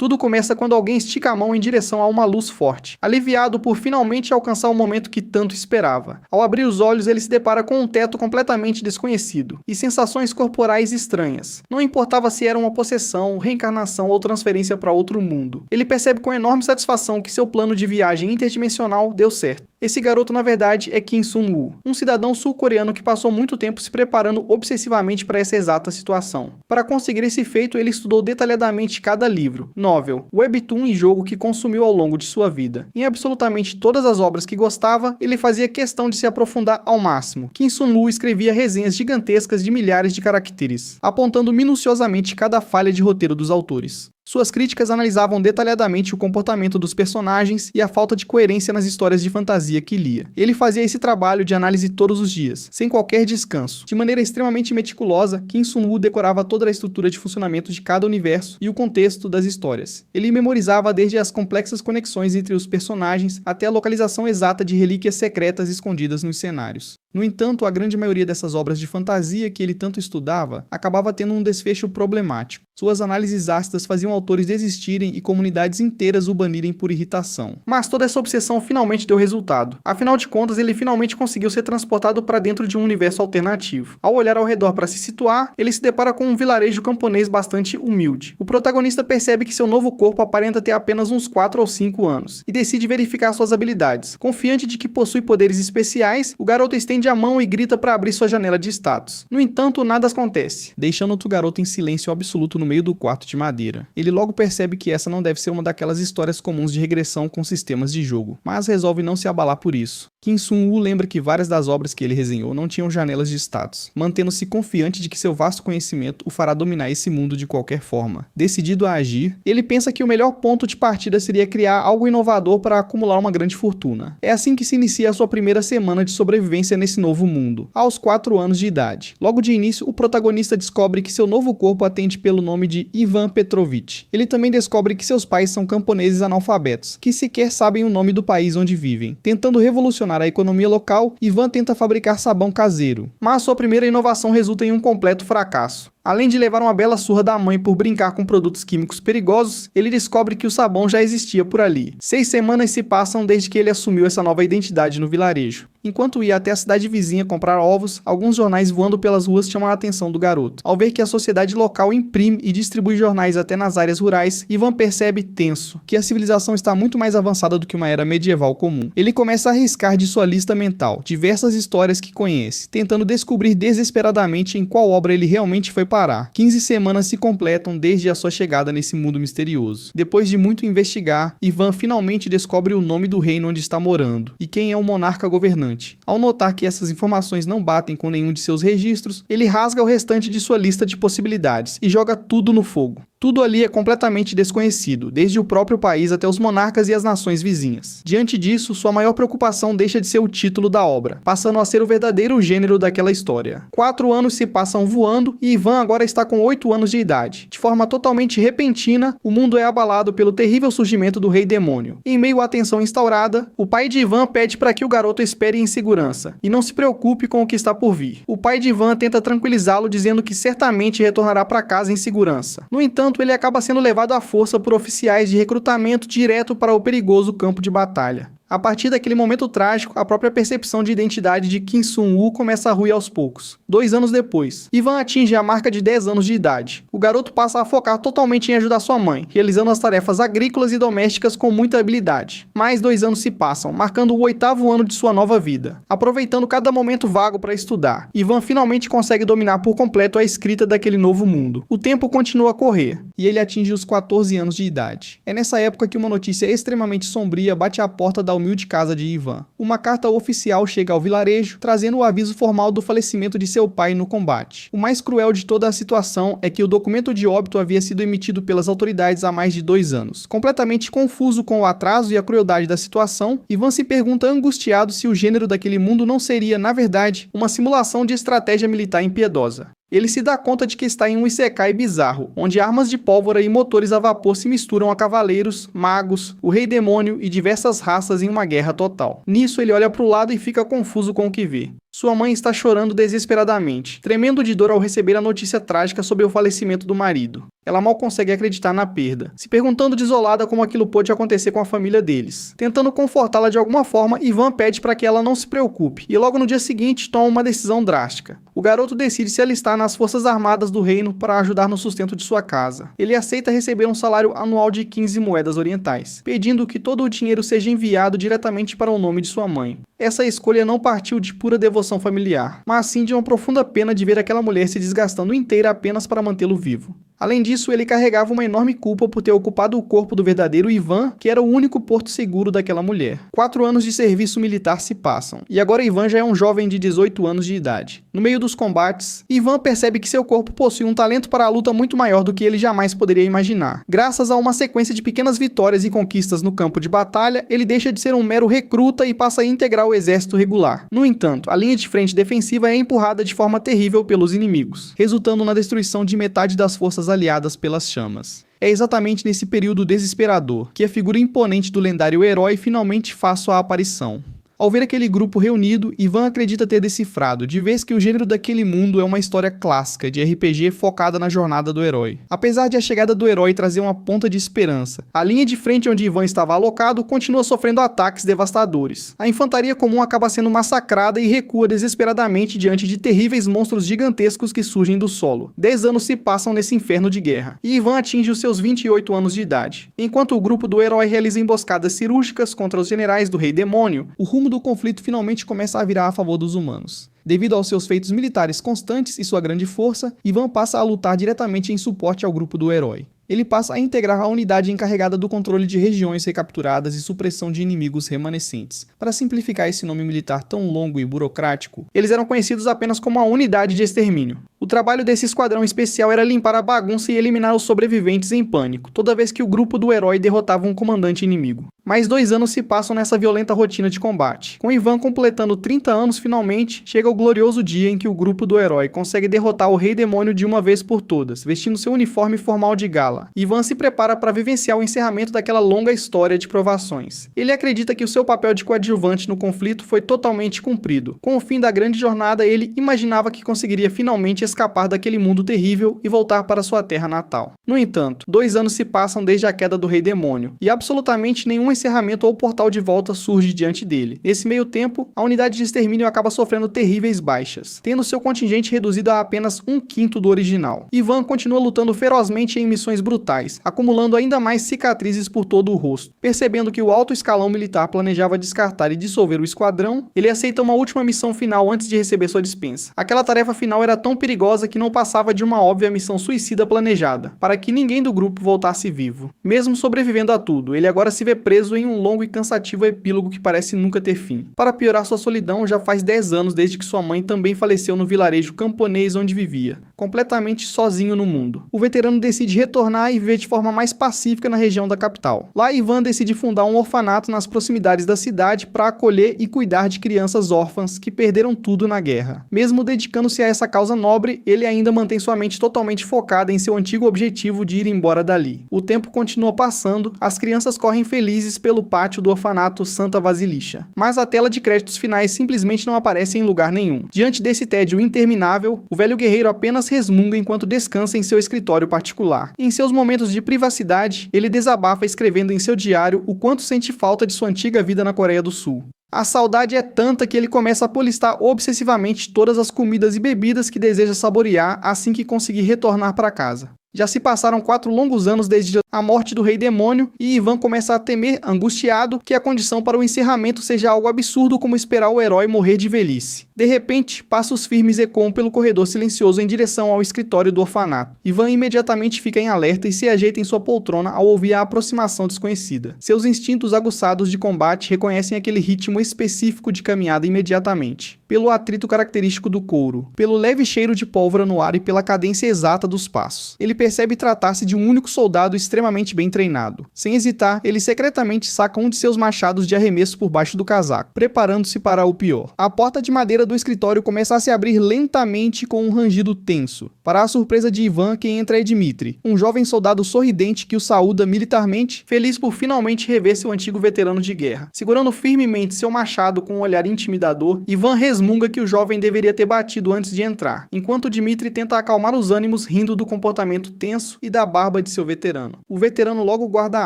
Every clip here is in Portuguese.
Tudo começa quando alguém estica a mão em direção a uma luz forte, aliviado por finalmente alcançar o momento que tanto esperava. Ao abrir os olhos, ele se depara com um teto completamente desconhecido e sensações corporais estranhas. Não importava se era uma possessão, reencarnação ou transferência para outro mundo. Ele percebe com enorme satisfação que seu plano de viagem interdimensional deu certo. Esse garoto, na verdade, é Kim Sun-woo, um cidadão sul-coreano que passou muito tempo se preparando obsessivamente para essa exata situação. Para conseguir esse feito, ele estudou detalhadamente cada livro, novel, webtoon e jogo que consumiu ao longo de sua vida. Em absolutamente todas as obras que gostava, ele fazia questão de se aprofundar ao máximo. Kim Sun-woo escrevia resenhas gigantescas de milhares de caracteres, apontando minuciosamente cada falha de roteiro dos autores. Suas críticas analisavam detalhadamente o comportamento dos personagens e a falta de coerência nas histórias de fantasia que lia. Ele fazia esse trabalho de análise todos os dias, sem qualquer descanso. De maneira extremamente meticulosa, Kim Sun-woo decorava toda a estrutura de funcionamento de cada universo e o contexto das histórias. Ele memorizava desde as complexas conexões entre os personagens até a localização exata de relíquias secretas escondidas nos cenários. No entanto, a grande maioria dessas obras de fantasia que ele tanto estudava acabava tendo um desfecho problemático. Suas análises ácidas faziam autores desistirem e comunidades inteiras o banirem por irritação. Mas toda essa obsessão finalmente deu resultado. Afinal de contas, ele finalmente conseguiu ser transportado para dentro de um universo alternativo. Ao olhar ao redor para se situar, ele se depara com um vilarejo camponês bastante humilde. O protagonista percebe que seu novo corpo aparenta ter apenas uns 4 ou 5 anos, e decide verificar suas habilidades. Confiante de que possui poderes especiais, o garoto estende a mão e grita para abrir sua janela de status. No entanto, nada acontece, deixando o garoto em silêncio absoluto no meio do quarto de madeira. Ele logo percebe que essa não deve ser uma daquelas histórias comuns de regressão com sistemas de jogo, mas resolve não se abalar por isso. Kim Sun-woo lembra que várias das obras que ele resenhou não tinham janelas de status, mantendo-se confiante de que seu vasto conhecimento o fará dominar esse mundo de qualquer forma. Decidido a agir, ele pensa que o melhor ponto de partida seria criar algo inovador para acumular uma grande fortuna. É assim que se inicia a sua primeira semana de sobrevivência nesse novo mundo, aos 4 anos de idade. Logo de início, o protagonista descobre que seu novo corpo atende pelo nome de Ivan Petrovich. Ele também descobre que seus pais são camponeses analfabetos, que sequer sabem o nome do país onde vivem. Tentando revolucionar a economia local, Ivan tenta fabricar sabão caseiro, mas sua primeira inovação resulta em um completo fracasso. Além de levar uma bela surra da mãe por brincar com produtos químicos perigosos, ele descobre que o sabão já existia por ali. 6 semanas se passam desde que ele assumiu essa nova identidade no vilarejo. Enquanto ia até a cidade vizinha comprar ovos, alguns jornais voando pelas ruas chamam a atenção do garoto. Ao ver que a sociedade local imprime e distribui jornais até nas áreas rurais, Ivan percebe, tenso, que a civilização está muito mais avançada do que uma era medieval comum. Ele começa a arriscar de sua lista mental diversas histórias que conhece, tentando descobrir desesperadamente em qual obra ele realmente foi parar. 15 semanas se completam desde a sua chegada nesse mundo misterioso. Depois de muito investigar, Ivan finalmente descobre o nome do reino onde está morando e quem é o monarca governante. Ao notar que essas informações não batem com nenhum de seus registros, ele rasga o restante de sua lista de possibilidades e joga tudo no fogo. Tudo ali é completamente desconhecido, desde o próprio país até os monarcas e as nações vizinhas. Diante disso, sua maior preocupação deixa de ser o título da obra, passando a ser o verdadeiro gênero daquela história. 4 anos se passam voando e Ivan agora está com 8 anos de idade. De forma totalmente repentina, o mundo é abalado pelo terrível surgimento do Rei Demônio. Em meio à tensão instaurada, o pai de Ivan pede para que o garoto espere em segurança e não se preocupe com o que está por vir. O pai de Ivan tenta tranquilizá-lo dizendo que certamente retornará para casa em segurança. No entanto, ele acaba sendo levado à força por oficiais de recrutamento direto para o perigoso campo de batalha. A partir daquele momento trágico, a própria percepção de identidade de Kim Sun-woo começa a ruir aos poucos. 2 anos depois, Ivan atinge a marca de 10 anos de idade. O garoto passa a focar totalmente em ajudar sua mãe, realizando as tarefas agrícolas e domésticas com muita habilidade. Mais 2 anos se passam, marcando o 8º ano de sua nova vida. Aproveitando cada momento vago para estudar, Ivan finalmente consegue dominar por completo a escrita daquele novo mundo. O tempo continua a correr, e ele atinge os 14 anos de idade. É nessa época que uma notícia extremamente sombria bate à porta da humilde casa de Ivan. Uma carta oficial chega ao vilarejo, trazendo o aviso formal do falecimento de seu pai no combate. O mais cruel de toda a situação é que o documento de óbito havia sido emitido pelas autoridades há mais de 2 anos. Completamente confuso com o atraso e a crueldade da situação, Ivan se pergunta angustiado se o gênero daquele mundo não seria, na verdade, uma simulação de estratégia militar impiedosa. Ele se dá conta de que está em um isekai bizarro, onde armas de pólvora e motores a vapor se misturam a cavaleiros, magos, o rei demônio e diversas raças em uma guerra total. Nisso ele olha para o lado e fica confuso com o que vê. Sua mãe está chorando desesperadamente, tremendo de dor ao receber a notícia trágica sobre o falecimento do marido. Ela mal consegue acreditar na perda, se perguntando desolada como aquilo pôde acontecer com a família deles. Tentando confortá-la de alguma forma, Ivan pede para que ela não se preocupe, e logo no dia seguinte toma uma decisão drástica. O garoto decide se alistar nas Forças Armadas do reino para ajudar no sustento de sua casa. Ele aceita receber um salário anual de 15 moedas orientais, pedindo que todo o dinheiro seja enviado diretamente para o nome de sua mãe. Essa escolha não partiu de pura devoção familiar, mas sim de uma profunda pena de ver aquela mulher se desgastando inteira apenas para mantê-lo vivo. Além disso, ele carregava uma enorme culpa por ter ocupado o corpo do verdadeiro Ivan, que era o único porto seguro daquela mulher. 4 anos de serviço militar se passam, e agora Ivan já é um jovem de 18 anos de idade. No meio dos combates, Ivan percebe que seu corpo possui um talento para a luta muito maior do que ele jamais poderia imaginar. Graças a uma sequência de pequenas vitórias e conquistas no campo de batalha, ele deixa de ser um mero recruta e passa a integrar o exército regular. No entanto, a linha de frente defensiva é empurrada de forma terrível pelos inimigos, resultando na destruição de metade das forças aliadas pelas chamas. É exatamente nesse período desesperador que a figura imponente do lendário herói finalmente faz sua aparição. Ao ver aquele grupo reunido, Ivan acredita ter decifrado, de vez que o gênero daquele mundo é uma história clássica de RPG focada na jornada do herói. Apesar de a chegada do herói trazer uma ponta de esperança, a linha de frente onde Ivan estava alocado continua sofrendo ataques devastadores. A infantaria comum acaba sendo massacrada e recua desesperadamente diante de terríveis monstros gigantescos que surgem do solo. 10 anos se passam nesse inferno de guerra, e Ivan atinge os seus 28 anos de idade. Enquanto o grupo do herói realiza emboscadas cirúrgicas contra os generais do Rei Demônio, o rumo do conflito finalmente começa a virar a favor dos humanos. Devido aos seus feitos militares constantes e sua grande força, Ivan passa a lutar diretamente em suporte ao grupo do herói. Ele passa a integrar a unidade encarregada do controle de regiões recapturadas e supressão de inimigos remanescentes. Para simplificar esse nome militar tão longo e burocrático, eles eram conhecidos apenas como a Unidade de Extermínio. O trabalho desse esquadrão especial era limpar a bagunça e eliminar os sobreviventes em pânico, toda vez que o grupo do herói derrotava um comandante inimigo. Mais 2 anos se passam nessa violenta rotina de combate. Com Ivan completando 30 anos finalmente, chega o glorioso dia em que o grupo do herói consegue derrotar o Rei Demônio de uma vez por todas, vestindo seu uniforme formal de gala. Ivan se prepara para vivenciar o encerramento daquela longa história de provações. Ele acredita que o seu papel de coadjuvante no conflito foi totalmente cumprido. Com o fim da grande jornada, ele imaginava que conseguiria finalmente escapar daquele mundo terrível e voltar para sua terra natal. No entanto, 2 anos se passam desde a queda do Rei Demônio, e absolutamente nenhum encerramento ou portal de volta surge diante dele. Nesse meio tempo, a unidade de extermínio acaba sofrendo terríveis baixas, tendo seu contingente reduzido a apenas 1/5 do original. Ivan continua lutando ferozmente em missões brutais, acumulando ainda mais cicatrizes por todo o rosto. Percebendo que o alto escalão militar planejava descartar e dissolver o esquadrão, ele aceita uma última missão final antes de receber sua dispensa. Aquela tarefa final era tão perigosa que não passava de uma óbvia missão suicida planejada, para que ninguém do grupo voltasse vivo. Mesmo sobrevivendo a tudo, ele agora se vê preso em um longo e cansativo epílogo que parece nunca ter fim. Para piorar sua solidão, já faz 10 anos desde que sua mãe também faleceu no vilarejo camponês onde vivia, completamente sozinho no mundo. O veterano decide retornar e viver de forma mais pacífica na região da capital. Lá, Ivan decide fundar um orfanato nas proximidades da cidade para acolher e cuidar de crianças órfãs que perderam tudo na guerra. Mesmo dedicando-se a essa causa nobre, ele ainda mantém sua mente totalmente focada em seu antigo objetivo de ir embora dali. O tempo continua passando, as crianças correm felizes pelo pátio do orfanato Santa Vasilisha, mas a tela de créditos finais simplesmente não aparece em lugar nenhum. Diante desse tédio interminável, o velho guerreiro apenas resmunga enquanto descansa em seu escritório particular. Em seus momentos de privacidade, ele desabafa escrevendo em seu diário o quanto sente falta de sua antiga vida na Coreia do Sul. A saudade é tanta que ele começa a polistar obsessivamente todas as comidas e bebidas que deseja saborear assim que conseguir retornar para casa. Já se passaram 4 longos anos desde a morte do Rei Demônio e Ivan começa a temer, angustiado, que a condição para o encerramento seja algo absurdo como esperar o herói morrer de velhice. De repente, passos firmes ecoam pelo corredor silencioso em direção ao escritório do orfanato. Ivan imediatamente fica em alerta e se ajeita em sua poltrona ao ouvir a aproximação desconhecida. Seus instintos aguçados de combate reconhecem aquele ritmo específico de caminhada imediatamente, pelo atrito característico do couro, pelo leve cheiro de pólvora no ar e pela cadência exata dos passos. Ele percebe tratar-se de um único soldado extremamente bem treinado. Sem hesitar, ele secretamente saca um de seus machados de arremesso por baixo do casaco, preparando-se para o pior. A porta de madeira do escritório começa a se abrir lentamente com um rangido tenso. Para a surpresa de Ivan, quem entra é Dmitri, um jovem soldado sorridente que o saúda militarmente, feliz por finalmente rever seu antigo veterano de guerra. Segurando firmemente seu machado com um olhar intimidador, Ivan resmunga resmunga que o jovem deveria ter batido antes de entrar, enquanto Dmitri tenta acalmar os ânimos rindo do comportamento tenso e da barba de seu veterano. O veterano logo guarda a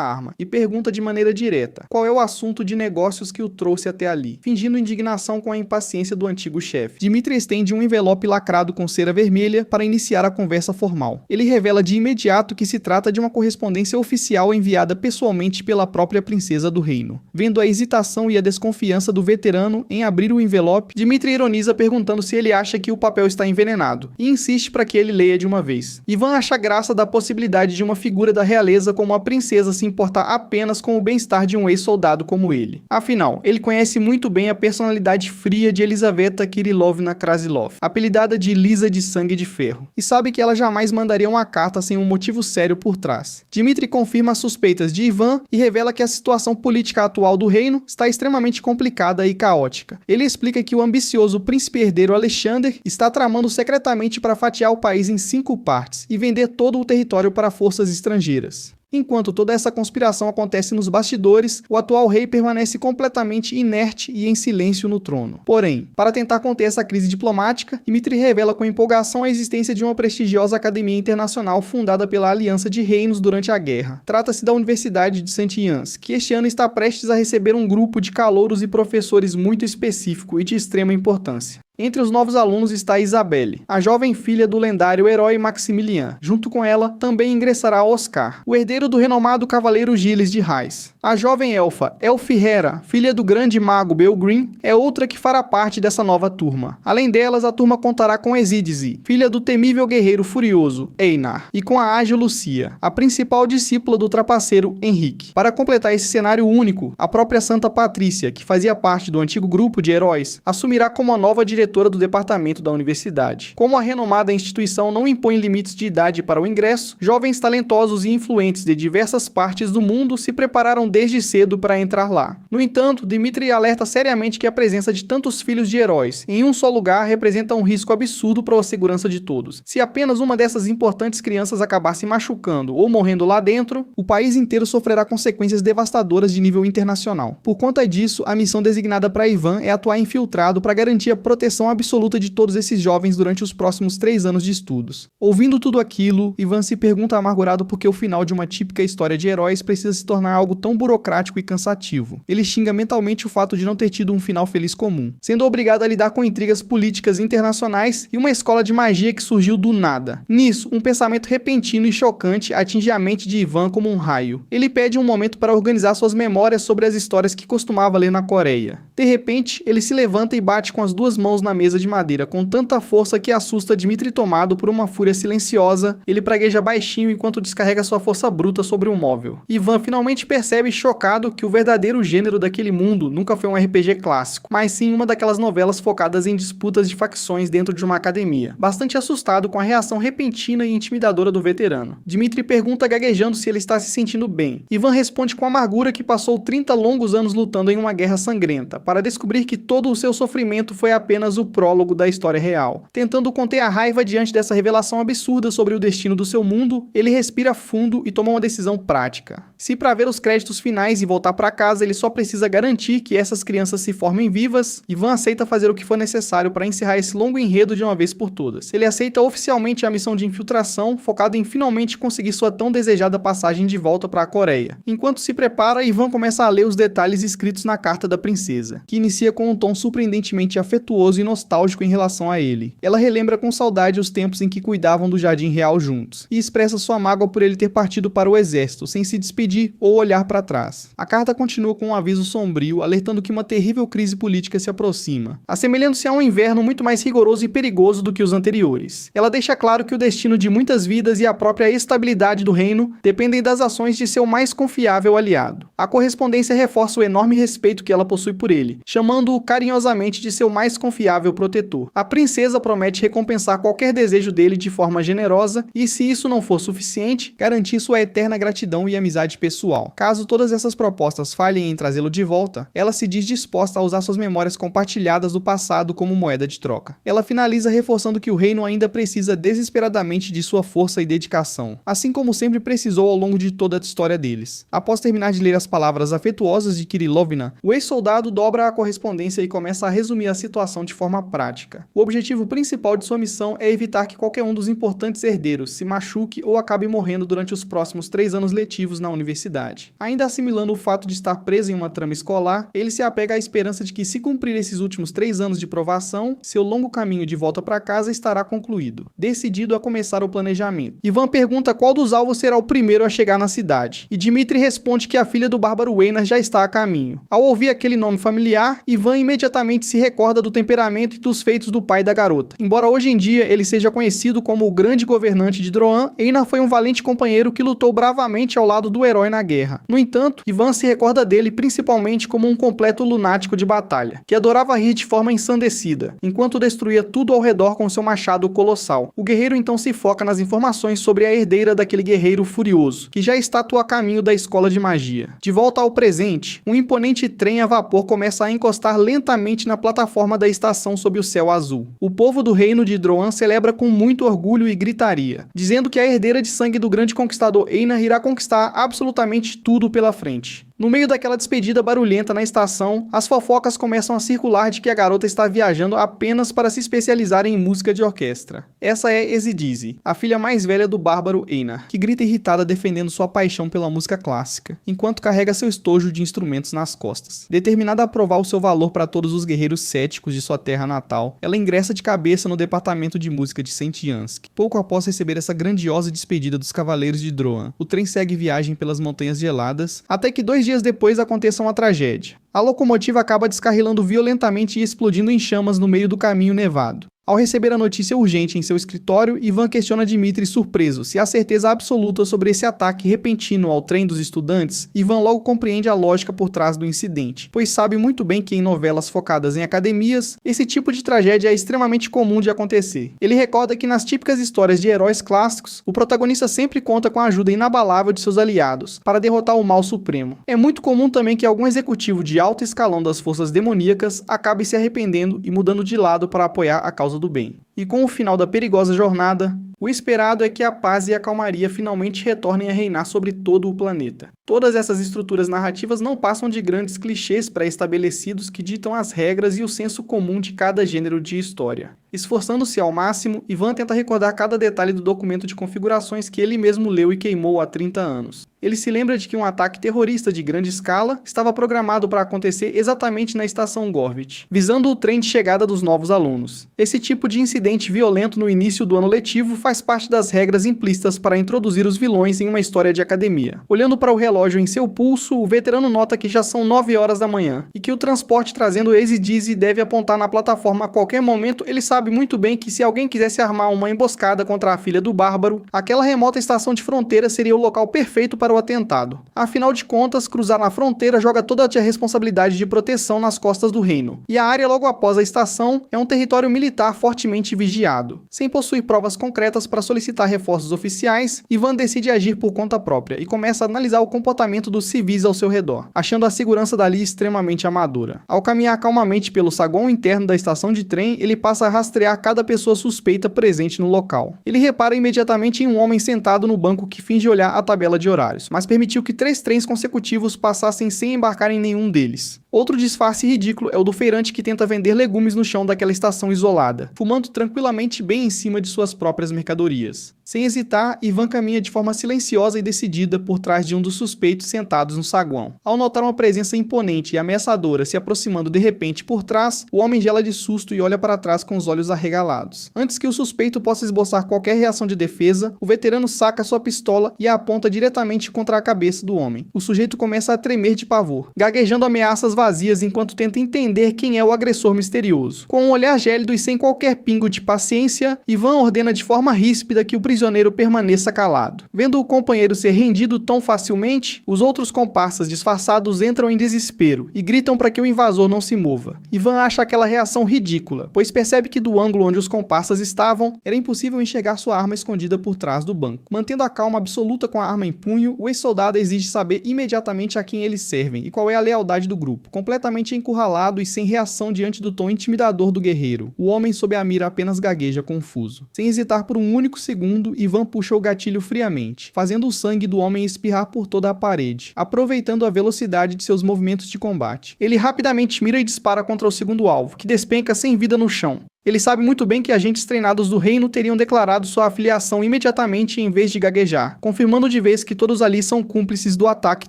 arma e pergunta de maneira direta qual é o assunto de negócios que o trouxe até ali, fingindo indignação com a impaciência do antigo chefe. Dmitri estende um envelope lacrado com cera vermelha para iniciar a conversa formal. Ele revela de imediato que se trata de uma correspondência oficial enviada pessoalmente pela própria princesa do reino. Vendo a hesitação e a desconfiança do veterano em abrir o envelope, Dmitri ironiza perguntando se ele acha que o papel está envenenado e insiste para que ele leia de uma vez. Ivan acha graça da possibilidade de uma figura da realeza como a princesa se importar apenas com o bem-estar de um ex-soldado como ele. Afinal, ele conhece muito bem a personalidade fria de Elizaveta Kirilovna Krasilov, apelidada de Lisa de Sangue de Ferro, e sabe que ela jamais mandaria uma carta sem um motivo sério por trás. Dmitri confirma as suspeitas de Ivan e revela que a situação política atual do reino está extremamente complicada e caótica. Ele explica que o ambicioso príncipe herdeiro Alexander está tramando secretamente para fatiar o país em 5 partes e vender todo o território para forças estrangeiras. Enquanto toda essa conspiração acontece nos bastidores, o atual rei permanece completamente inerte e em silêncio no trono. Porém, para tentar conter essa crise diplomática, Dmitri revela com empolgação a existência de uma prestigiosa academia internacional fundada pela Aliança de Reinos durante a guerra. Trata-se da Universidade de Saint-Yans, que este ano está prestes a receber um grupo de calouros e professores muito específico e de extrema importância. Entre os novos alunos está Isabelle, a jovem filha do lendário herói Maximilian. Junto com ela, também ingressará Oscar, o herdeiro do renomado cavaleiro Gilles de Rais. A jovem elfa Elfhera, filha do grande mago Belgreen, é outra que fará parte dessa nova turma. Além delas, a turma contará com Exídice, filha do temível guerreiro furioso Einar, e com a ágil Lucia, a principal discípula do trapaceiro Henrique. Para completar esse cenário único, a própria Santa Patrícia, que fazia parte do antigo grupo de heróis, assumirá como a nova diretora do departamento da universidade. Como a renomada instituição não impõe limites de idade para o ingresso, jovens talentosos e influentes de diversas partes do mundo se prepararam desde cedo para entrar lá. No entanto, Dmitri alerta seriamente que a presença de tantos filhos de heróis em um só lugar representa um risco absurdo para a segurança de todos. Se apenas uma dessas importantes crianças acabar se machucando ou morrendo lá dentro, o país inteiro sofrerá consequências devastadoras de nível internacional. Por conta disso, a missão designada para Ivan é atuar infiltrado para garantir a proteção absoluta de todos esses jovens durante os próximos 3 anos de estudos. Ouvindo tudo aquilo, Ivan se pergunta amargurado por que o final de uma típica história de heróis precisa se tornar algo tão burocrático e cansativo. Ele xinga mentalmente o fato de não ter tido um final feliz comum, sendo obrigado a lidar com intrigas políticas internacionais e uma escola de magia que surgiu do nada. Nisso, um pensamento repentino e chocante atinge a mente de Ivan como um raio. Ele pede um momento para organizar suas memórias sobre as histórias que costumava ler na Coreia. De repente, ele se levanta e bate com as 2 mãos na mesa de madeira com tanta força que assusta Dmitri. Tomado por uma fúria silenciosa, ele pragueja baixinho enquanto descarrega sua força bruta sobre o móvel. Ivan finalmente percebe, chocado, que o verdadeiro gênero daquele mundo nunca foi um RPG clássico, mas sim uma daquelas novelas focadas em disputas de facções dentro de uma academia. Bastante assustado com a reação repentina e intimidadora do veterano, Dmitri pergunta gaguejando se ele está se sentindo bem. Ivan responde com amargura que passou 30 longos anos lutando em uma guerra sangrenta, para descobrir que todo o seu sofrimento foi apenas o prólogo da história real. Tentando conter a raiva diante dessa revelação absurda sobre o destino do seu mundo, ele respira fundo e toma uma decisão prática. Se para ver os créditos finais e voltar para casa ele só precisa garantir que essas crianças se formem vivas, Ivan aceita fazer o que for necessário para encerrar esse longo enredo de uma vez por todas. Ele aceita oficialmente a missão de infiltração, focado em finalmente conseguir sua tão desejada passagem de volta para a Coreia. Enquanto se prepara, Ivan começa a ler os detalhes escritos na carta da princesa, que inicia com um tom surpreendentemente afetuoso e nostálgico em relação a ele. Ela relembra com saudade os tempos em que cuidavam do Jardim Real juntos, e expressa sua mágoa por ele ter partido para o exército, sem se despedir ou olhar para trás. A carta continua com um aviso sombrio, alertando que uma terrível crise política se aproxima, assemelhando-se a um inverno muito mais rigoroso e perigoso do que os anteriores. Ela deixa claro que o destino de muitas vidas e a própria estabilidade do reino dependem das ações de seu mais confiável aliado. A correspondência reforça o enorme respeito que ela possui por ele, chamando-o carinhosamente de seu mais confiável protetor. A princesa promete recompensar qualquer desejo dele de forma generosa e, se isso não for suficiente, garantir sua eterna gratidão e amizade resgate pessoal. Caso todas essas propostas falhem em trazê-lo de volta, ela se diz disposta a usar suas memórias compartilhadas do passado como moeda de troca. Ela finaliza reforçando que o reino ainda precisa desesperadamente de sua força e dedicação, assim como sempre precisou ao longo de toda a história deles. Após terminar de ler as palavras afetuosas de Kirilovna, o ex-soldado dobra a correspondência e começa a resumir a situação de forma prática. O objetivo principal de sua missão é evitar que qualquer um dos importantes herdeiros se machuque ou acabe morrendo durante os próximos 3 anos letivos na universidade. Ainda assimilando o fato de estar preso em uma trama escolar, ele se apega à esperança de que, se cumprir esses últimos 3 anos de provação, seu longo caminho de volta para casa estará concluído. Decidido a começar o planejamento, Ivan pergunta qual dos alvos será o primeiro a chegar na cidade, e Dmitri responde que a filha do bárbaro Einar já está a caminho. Ao ouvir aquele nome familiar, Ivan imediatamente se recorda do temperamento e dos feitos do pai da garota. Embora hoje em dia ele seja conhecido como o grande governante de Droan, Einar foi um valente companheiro que lutou bravamente ao lado do herói na guerra. No entanto, Ivan se recorda dele principalmente como um completo lunático de batalha, que adorava rir de forma ensandecida, enquanto destruía tudo ao redor com seu machado colossal. O guerreiro então se foca nas informações sobre a herdeira daquele guerreiro furioso, que já está a caminho da escola de magia. De volta ao presente, um imponente trem a vapor começa a encostar lentamente na plataforma da estação sob o céu azul. O povo do reino de Droan celebra com muito orgulho e gritaria, dizendo que a herdeira de sangue do grande conquistador Einar irá conquistar absolutamente tudo pela frente. No meio daquela despedida barulhenta na estação, as fofocas começam a circular de que a garota está viajando apenas para se especializar em música de orquestra. Essa é Ezidise, a filha mais velha do bárbaro Einar, que grita irritada defendendo sua paixão pela música clássica, enquanto carrega seu estojo de instrumentos nas costas. Determinada a provar o seu valor para todos os guerreiros céticos de sua terra natal, ela ingressa de cabeça no departamento de música de Sentiansk. Pouco após receber essa grandiosa despedida dos cavaleiros de Droan, o trem segue viagem pelas montanhas geladas, até que 2 dias depois aconteça uma tragédia. A locomotiva acaba descarrilando violentamente e explodindo em chamas no meio do caminho nevado. Ao receber a notícia urgente em seu escritório, Ivan questiona Dmitri surpreso se há certeza absoluta sobre esse ataque repentino ao trem dos estudantes. Ivan logo compreende a lógica por trás do incidente, pois sabe muito bem que em novelas focadas em academias, esse tipo de tragédia é extremamente comum de acontecer. Ele recorda que nas típicas histórias de heróis clássicos, o protagonista sempre conta com a ajuda inabalável de seus aliados para derrotar o mal supremo. É muito comum também que algum executivo de alto escalão das forças demoníacas acabe se arrependendo e mudando de lado para apoiar a causa do bem. E com o final da perigosa jornada, o esperado é que a paz e a calmaria finalmente retornem a reinar sobre todo o planeta. Todas essas estruturas narrativas não passam de grandes clichês pré-estabelecidos que ditam as regras e o senso comum de cada gênero de história. Esforçando-se ao máximo, Ivan tenta recordar cada detalhe do documento de configurações que ele mesmo leu e queimou há 30 anos. Ele se lembra de que um ataque terrorista de grande escala estava programado para acontecer exatamente na estação Gorvit, visando o trem de chegada dos novos alunos. Esse tipo de incidente violento no início do ano letivo faz parte das regras implícitas para introduzir os vilões em uma história de academia. Olhando para o relógio em seu pulso, o veterano nota que já são 9 horas da manhã, e que o transporte trazendo Ezidise deve apontar na plataforma a qualquer momento. Ele sabe muito bem que se alguém quisesse armar uma emboscada contra a filha do bárbaro, aquela remota estação de fronteira seria o local perfeito para o atentado. Afinal de contas, cruzar na fronteira joga toda a responsabilidade de proteção nas costas do reino, e a área logo após a estação é um território militar fortemente vigiado. Sem possuir provas concretas para solicitar reforços oficiais, Ivan decide agir por conta própria e começa a analisar o comportamento dos civis ao seu redor, achando a segurança dali extremamente amadora. Ao caminhar calmamente pelo saguão interno da estação de trem, ele passa a rastrear cada pessoa suspeita presente no local. Ele repara imediatamente em um homem sentado no banco que finge olhar a tabela de horários, mas permitiu que 3 trens consecutivos passassem sem embarcar em nenhum deles. Outro disfarce ridículo é o do feirante que tenta vender legumes no chão daquela estação isolada, fumando tranquilamente bem em cima de suas próprias mercadorias. Sem hesitar, Ivan caminha de forma silenciosa e decidida por trás de um dos suspeitos sentados no saguão. Ao notar uma presença imponente e ameaçadora se aproximando de repente por trás, o homem gela de susto e olha para trás com os olhos arregalados. Antes que o suspeito possa esboçar qualquer reação de defesa, o veterano saca sua pistola e a aponta diretamente contra a cabeça do homem. O sujeito começa a tremer de pavor, gaguejando ameaças vazias enquanto tenta entender quem é o agressor misterioso. Com um olhar gélido e sem qualquer pingo de paciência, Ivan ordena de forma ríspida que o prisioneiro permaneça calado. Vendo o companheiro ser rendido tão facilmente, os outros comparsas disfarçados entram em desespero e gritam para que o invasor não se mova. Ivan acha aquela reação ridícula, pois percebe que do ângulo onde os comparsas estavam, era impossível enxergar sua arma escondida por trás do banco. Mantendo a calma absoluta com a arma em punho, o ex-soldado exige saber imediatamente a quem eles servem e qual é a lealdade do grupo. Completamente encurralado e sem reação diante do tom intimidador do guerreiro, o homem sob a mira apenas gagueja confuso. Sem hesitar por um único segundo, Ivan puxa o gatilho friamente, fazendo o sangue do homem espirrar por toda a parede, aproveitando a velocidade de seus movimentos de combate. Ele rapidamente mira e dispara contra o segundo alvo, que despenca sem vida no chão. Ele sabe muito bem que agentes treinados do reino teriam declarado sua afiliação imediatamente em vez de gaguejar, confirmando de vez que todos ali são cúmplices do ataque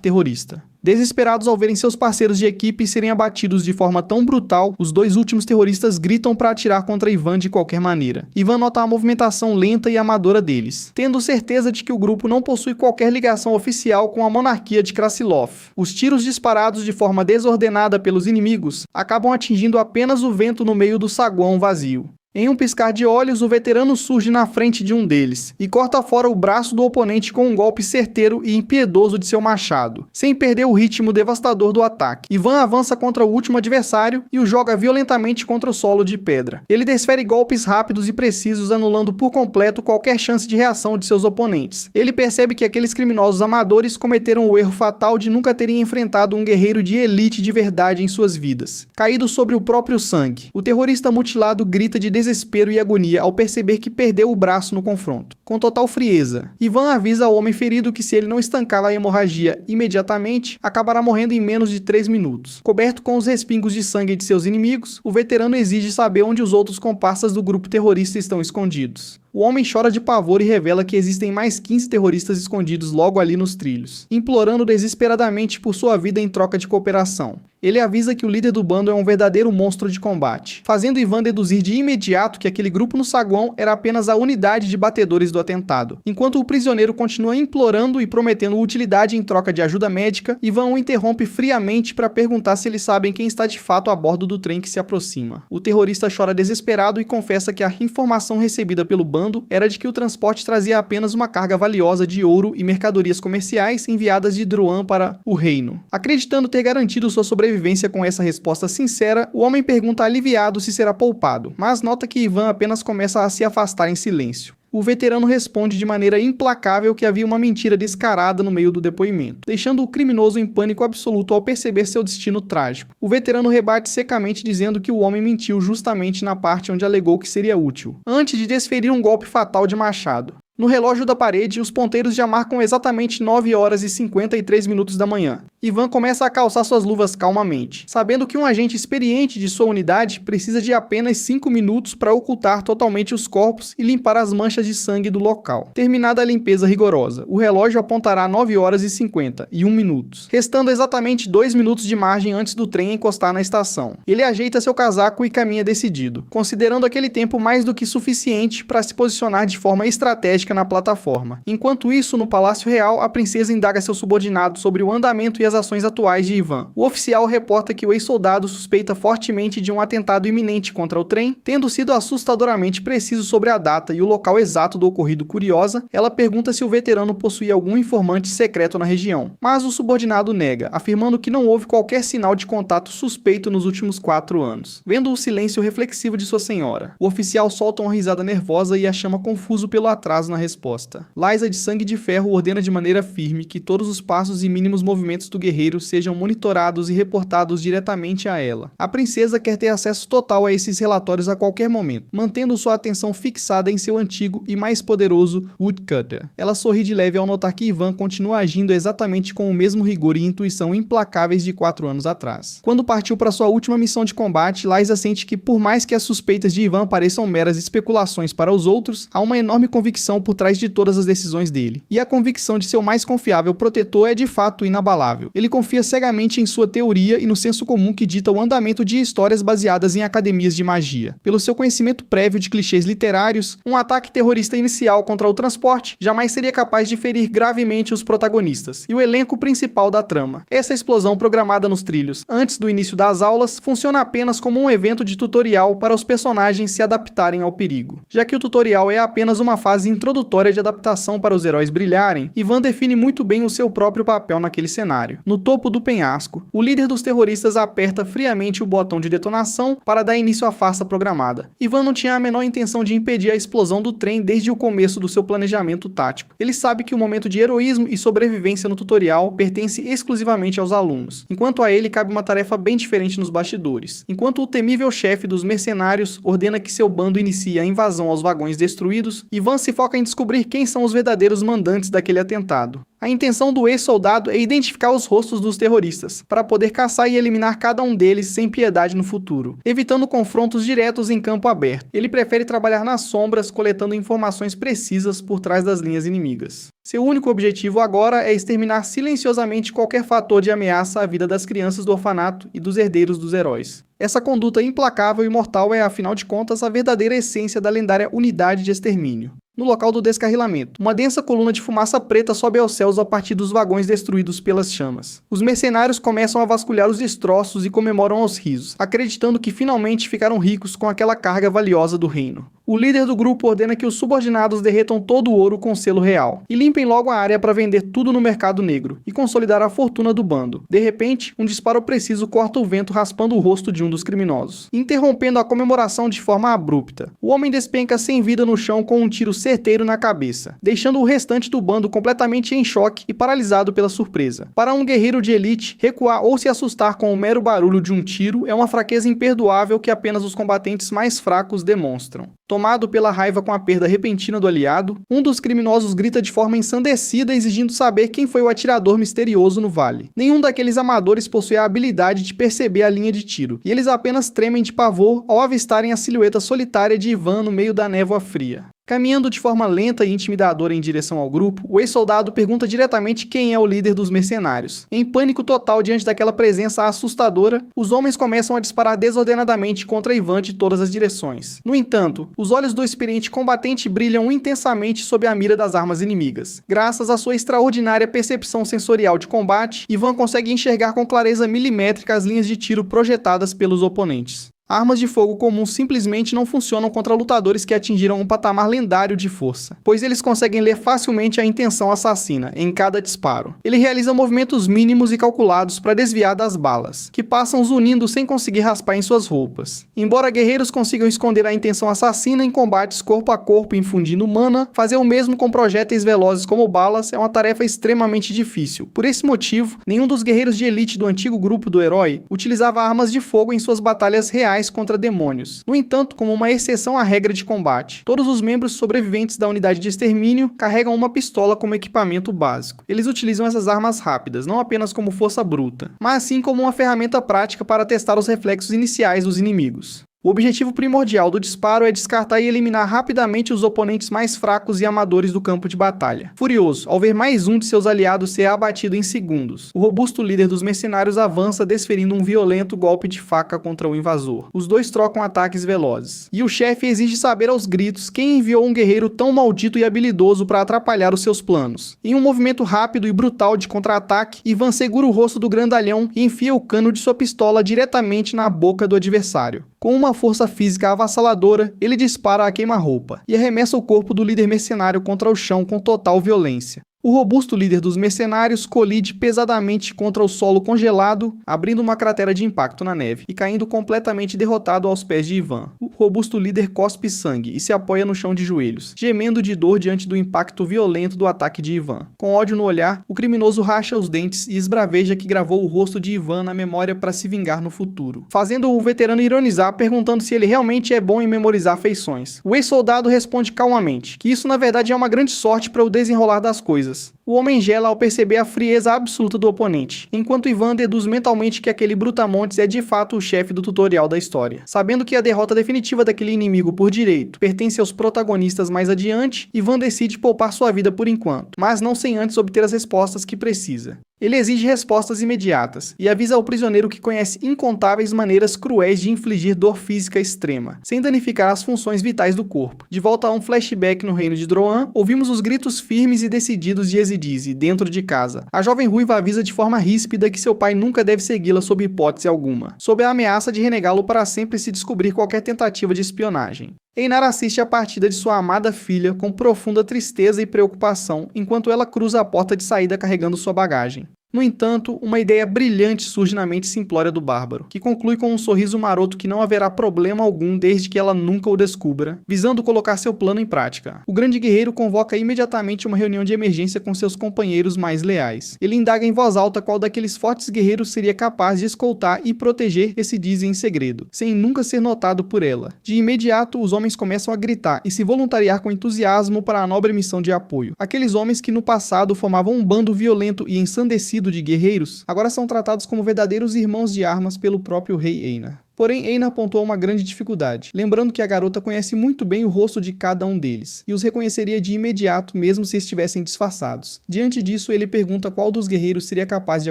terrorista. Desesperados ao verem seus parceiros de equipe serem abatidos de forma tão brutal, os dois últimos terroristas gritam para atirar contra Ivan de qualquer maneira. Ivan nota a movimentação lenta e amadora deles, tendo certeza de que o grupo não possui qualquer ligação oficial com a monarquia de Krasilov. Os tiros disparados de forma desordenada pelos inimigos acabam atingindo apenas o vento no meio do saguão vazio. Em um piscar de olhos, o veterano surge na frente de um deles e corta fora o braço do oponente com um golpe certeiro e impiedoso de seu machado, sem perder o ritmo devastador do ataque. Ivan avança contra o último adversário e o joga violentamente contra o solo de pedra. Ele desfere golpes rápidos e precisos, anulando por completo qualquer chance de reação de seus oponentes. Ele percebe que aqueles criminosos amadores cometeram o erro fatal de nunca terem enfrentado um guerreiro de elite de verdade em suas vidas. Caído sobre o próprio sangue, o terrorista mutilado grita de desespero e agonia ao perceber que perdeu o braço no confronto. Com total frieza, Ivan avisa ao homem ferido que se ele não estancar a hemorragia imediatamente, acabará morrendo em menos de 3 minutos. Coberto com os respingos de sangue de seus inimigos, o veterano exige saber onde os outros comparsas do grupo terrorista estão escondidos. O homem chora de pavor e revela que existem mais 15 terroristas escondidos logo ali nos trilhos, implorando desesperadamente por sua vida em troca de cooperação. Ele avisa que o líder do bando é um verdadeiro monstro de combate, fazendo Ivan deduzir de imediato que aquele grupo no saguão era apenas a unidade de batedores do atentado. Enquanto o prisioneiro continua implorando e prometendo utilidade em troca de ajuda médica, Ivan o interrompe friamente para perguntar se eles sabem quem está de fato a bordo do trem que se aproxima. O terrorista chora desesperado e confessa que a informação recebida pelo bando era de que o transporte trazia apenas uma carga valiosa de ouro e mercadorias comerciais enviadas de Druan para o reino. Acreditando ter garantido sua sobrevivência com essa resposta sincera, o homem pergunta aliviado se será poupado, mas nota que Ivan apenas começa a se afastar em silêncio. O veterano responde de maneira implacável que havia uma mentira descarada no meio do depoimento, deixando o criminoso em pânico absoluto ao perceber seu destino trágico. O veterano rebate secamente dizendo que o homem mentiu justamente na parte onde alegou que seria útil, antes de desferir um golpe fatal de machado. No relógio da parede, os ponteiros já marcam exatamente 9 horas e 53 minutos da manhã. Ivan começa a calçar suas luvas calmamente, sabendo que um agente experiente de sua unidade precisa de apenas 5 minutos para ocultar totalmente os corpos e limpar as manchas de sangue do local. Terminada a limpeza rigorosa, o relógio apontará 9 horas e 51 minutos, restando exatamente 2 minutos de margem antes do trem encostar na estação. Ele ajeita seu casaco e caminha decidido, considerando aquele tempo mais do que suficiente para se posicionar de forma estratégica na plataforma. Enquanto isso, no Palácio Real, a princesa indaga seu subordinado sobre o andamento e as ações atuais de Ivan. O oficial reporta que o ex-soldado suspeita fortemente de um atentado iminente contra o trem, tendo sido assustadoramente preciso sobre a data e o local exato do ocorrido. Curiosa, ela pergunta se o veterano possuía algum informante secreto na região, mas o subordinado nega, afirmando que não houve qualquer sinal de contato suspeito nos últimos 4 anos. Vendo o silêncio reflexivo de sua senhora, o oficial solta uma risada nervosa e a chama confuso pelo atraso na resposta. Liza, de sangue de ferro, ordena de maneira firme que todos os passos e mínimos movimentos do guerreiro sejam monitorados e reportados diretamente a ela. A princesa quer ter acesso total a esses relatórios a qualquer momento, mantendo sua atenção fixada em seu antigo e mais poderoso Woodcutter. Ela sorri de leve ao notar que Ivan continua agindo exatamente com o mesmo rigor e intuição implacáveis de 4 anos atrás. Quando partiu para sua última missão de combate, Liza sente que, por mais que as suspeitas de Ivan pareçam meras especulações para os outros, há uma enorme convicção por trás de todas as decisões dele. E a convicção de seu mais confiável protetor é de fato inabalável. Ele confia cegamente em sua teoria e no senso comum que dita o andamento de histórias baseadas em academias de magia. Pelo seu conhecimento prévio de clichês literários, um ataque terrorista inicial contra o transporte jamais seria capaz de ferir gravemente os protagonistas e o elenco principal da trama. Essa explosão programada nos trilhos, antes do início das aulas, funciona apenas como um evento de tutorial para os personagens se adaptarem ao perigo, já que o tutorial é apenas uma fase introdutória introdutória de adaptação para os heróis brilharem, Ivan define muito bem o seu próprio papel naquele cenário. No topo do penhasco, o líder dos terroristas aperta friamente o botão de detonação para dar início à farsa programada. Ivan não tinha a menor intenção de impedir a explosão do trem desde o começo do seu planejamento tático. Ele sabe que o momento de heroísmo e sobrevivência no tutorial pertence exclusivamente aos alunos, enquanto a ele cabe uma tarefa bem diferente nos bastidores. Enquanto o temível chefe dos mercenários ordena que seu bando inicie a invasão aos vagões destruídos, Ivan se foca em descobrir quem são os verdadeiros mandantes daquele atentado. A intenção do ex-soldado é identificar os rostos dos terroristas, para poder caçar e eliminar cada um deles sem piedade no futuro, evitando confrontos diretos em campo aberto. Ele prefere trabalhar nas sombras, coletando informações precisas por trás das linhas inimigas. Seu único objetivo agora é exterminar silenciosamente qualquer fator de ameaça à vida das crianças do orfanato e dos herdeiros dos heróis. Essa conduta implacável e mortal é, afinal de contas, a verdadeira essência da lendária unidade de extermínio. No local do descarrilamento, uma densa coluna de fumaça preta sobe aos céus a partir dos vagões destruídos pelas chamas. Os mercenários começam a vasculhar os destroços e comemoram aos risos, acreditando que finalmente ficaram ricos com aquela carga valiosa do reino. O líder do grupo ordena que os subordinados derretam todo o ouro com selo real e limpem logo a área para vender tudo no mercado negro e consolidar a fortuna do bando. De repente, um disparo preciso corta o vento raspando o rosto de um dos criminosos, interrompendo a comemoração de forma abrupta. O homem despenca sem vida no chão com um tiro certeiro na cabeça, deixando o restante do bando completamente em choque e paralisado pela surpresa. Para um guerreiro de elite, recuar ou se assustar com o mero barulho de um tiro é uma fraqueza imperdoável que apenas os combatentes mais fracos demonstram. Tomado pela raiva com a perda repentina do aliado, um dos criminosos grita de forma ensandecida exigindo saber quem foi o atirador misterioso no vale. Nenhum daqueles amadores possui a habilidade de perceber a linha de tiro, e eles apenas tremem de pavor ao avistarem a silhueta solitária de Ivan no meio da névoa fria. Caminhando de forma lenta e intimidadora em direção ao grupo, o ex-soldado pergunta diretamente quem é o líder dos mercenários. Em pânico total diante daquela presença assustadora, os homens começam a disparar desordenadamente contra Ivan de todas as direções. No entanto, os olhos do experiente combatente brilham intensamente sob a mira das armas inimigas. Graças à sua extraordinária percepção sensorial de combate, Ivan consegue enxergar com clareza milimétrica as linhas de tiro projetadas pelos oponentes. Armas de fogo comuns simplesmente não funcionam contra lutadores que atingiram um patamar lendário de força, pois eles conseguem ler facilmente a intenção assassina em cada disparo. Ele realiza movimentos mínimos e calculados para desviar das balas, que passam zunindo sem conseguir raspar em suas roupas. Embora guerreiros consigam esconder a intenção assassina em combates corpo a corpo infundindo mana, fazer o mesmo com projéteis velozes como balas é uma tarefa extremamente difícil. Por esse motivo, nenhum dos guerreiros de elite do antigo grupo do herói utilizava armas de fogo em suas batalhas reais contra demônios. No entanto, como uma exceção à regra de combate, todos os membros sobreviventes da unidade de extermínio carregam uma pistola como equipamento básico. Eles utilizam essas armas rápidas, não apenas como força bruta, mas sim como uma ferramenta prática para testar os reflexos iniciais dos inimigos. O objetivo primordial do disparo é descartar e eliminar rapidamente os oponentes mais fracos e amadores do campo de batalha. Furioso, ao ver mais um de seus aliados ser abatido em segundos, o robusto líder dos mercenários avança desferindo um violento golpe de faca contra o invasor. Os dois trocam ataques velozes, e o chefe exige saber aos gritos quem enviou um guerreiro tão maldito e habilidoso para atrapalhar os seus planos. Em um movimento rápido e brutal de contra-ataque, Ivan segura o rosto do grandalhão e enfia o cano de sua pistola diretamente na boca do adversário. Com uma força física avassaladora, ele dispara a queima-roupa e arremessa o corpo do líder mercenário contra o chão com total violência. O robusto líder dos mercenários colide pesadamente contra o solo congelado, abrindo uma cratera de impacto na neve e caindo completamente derrotado aos pés de Ivan. O robusto líder cospe sangue e se apoia no chão de joelhos, gemendo de dor diante do impacto violento do ataque de Ivan. Com ódio no olhar, o criminoso racha os dentes e esbraveja que gravou o rosto de Ivan na memória para se vingar no futuro, fazendo o veterano ironizar perguntando se ele realmente é bom em memorizar feições. O ex-soldado responde calmamente que isso na verdade é uma grande sorte para o desenrolar das coisas. O homem gela ao perceber a frieza absoluta do oponente, enquanto Ivan deduz mentalmente que aquele brutamontes é de fato o chefe do tutorial da história. Sabendo que a derrota definitiva daquele inimigo por direito pertence aos protagonistas mais adiante, Ivan decide poupar sua vida por enquanto, mas não sem antes obter as respostas que precisa. Ele exige respostas imediatas e avisa ao prisioneiro que conhece incontáveis maneiras cruéis de infligir dor física extrema, sem danificar as funções vitais do corpo. De volta a um flashback no reino de Droan, ouvimos os gritos firmes e decididos de exigir Ezidize, dentro de casa. A jovem ruiva avisa de forma ríspida que seu pai nunca deve segui-la sob hipótese alguma, sob a ameaça de renegá-lo para sempre se descobrir qualquer tentativa de espionagem. Einar assiste a partida de sua amada filha com profunda tristeza e preocupação, enquanto ela cruza a porta de saída carregando sua bagagem. No entanto, uma ideia brilhante surge na mente simplória do bárbaro, que conclui com um sorriso maroto que não haverá problema algum desde que ela nunca o descubra, visando colocar seu plano em prática. O grande guerreiro convoca imediatamente uma reunião de emergência com seus companheiros mais leais. Ele indaga em voz alta qual daqueles fortes guerreiros seria capaz de escoltar e proteger Ezidize em segredo, sem nunca ser notado por ela. De imediato, os homens começam a gritar e se voluntariar com entusiasmo para a nobre missão de apoio. Aqueles homens que no passado formavam um bando violento e ensandecido de guerreiros, agora são tratados como verdadeiros irmãos de armas pelo próprio rei Einar. Porém, Einar pontuou uma grande dificuldade, lembrando que a garota conhece muito bem o rosto de cada um deles, e os reconheceria de imediato mesmo se estivessem disfarçados. Diante disso, ele pergunta qual dos guerreiros seria capaz de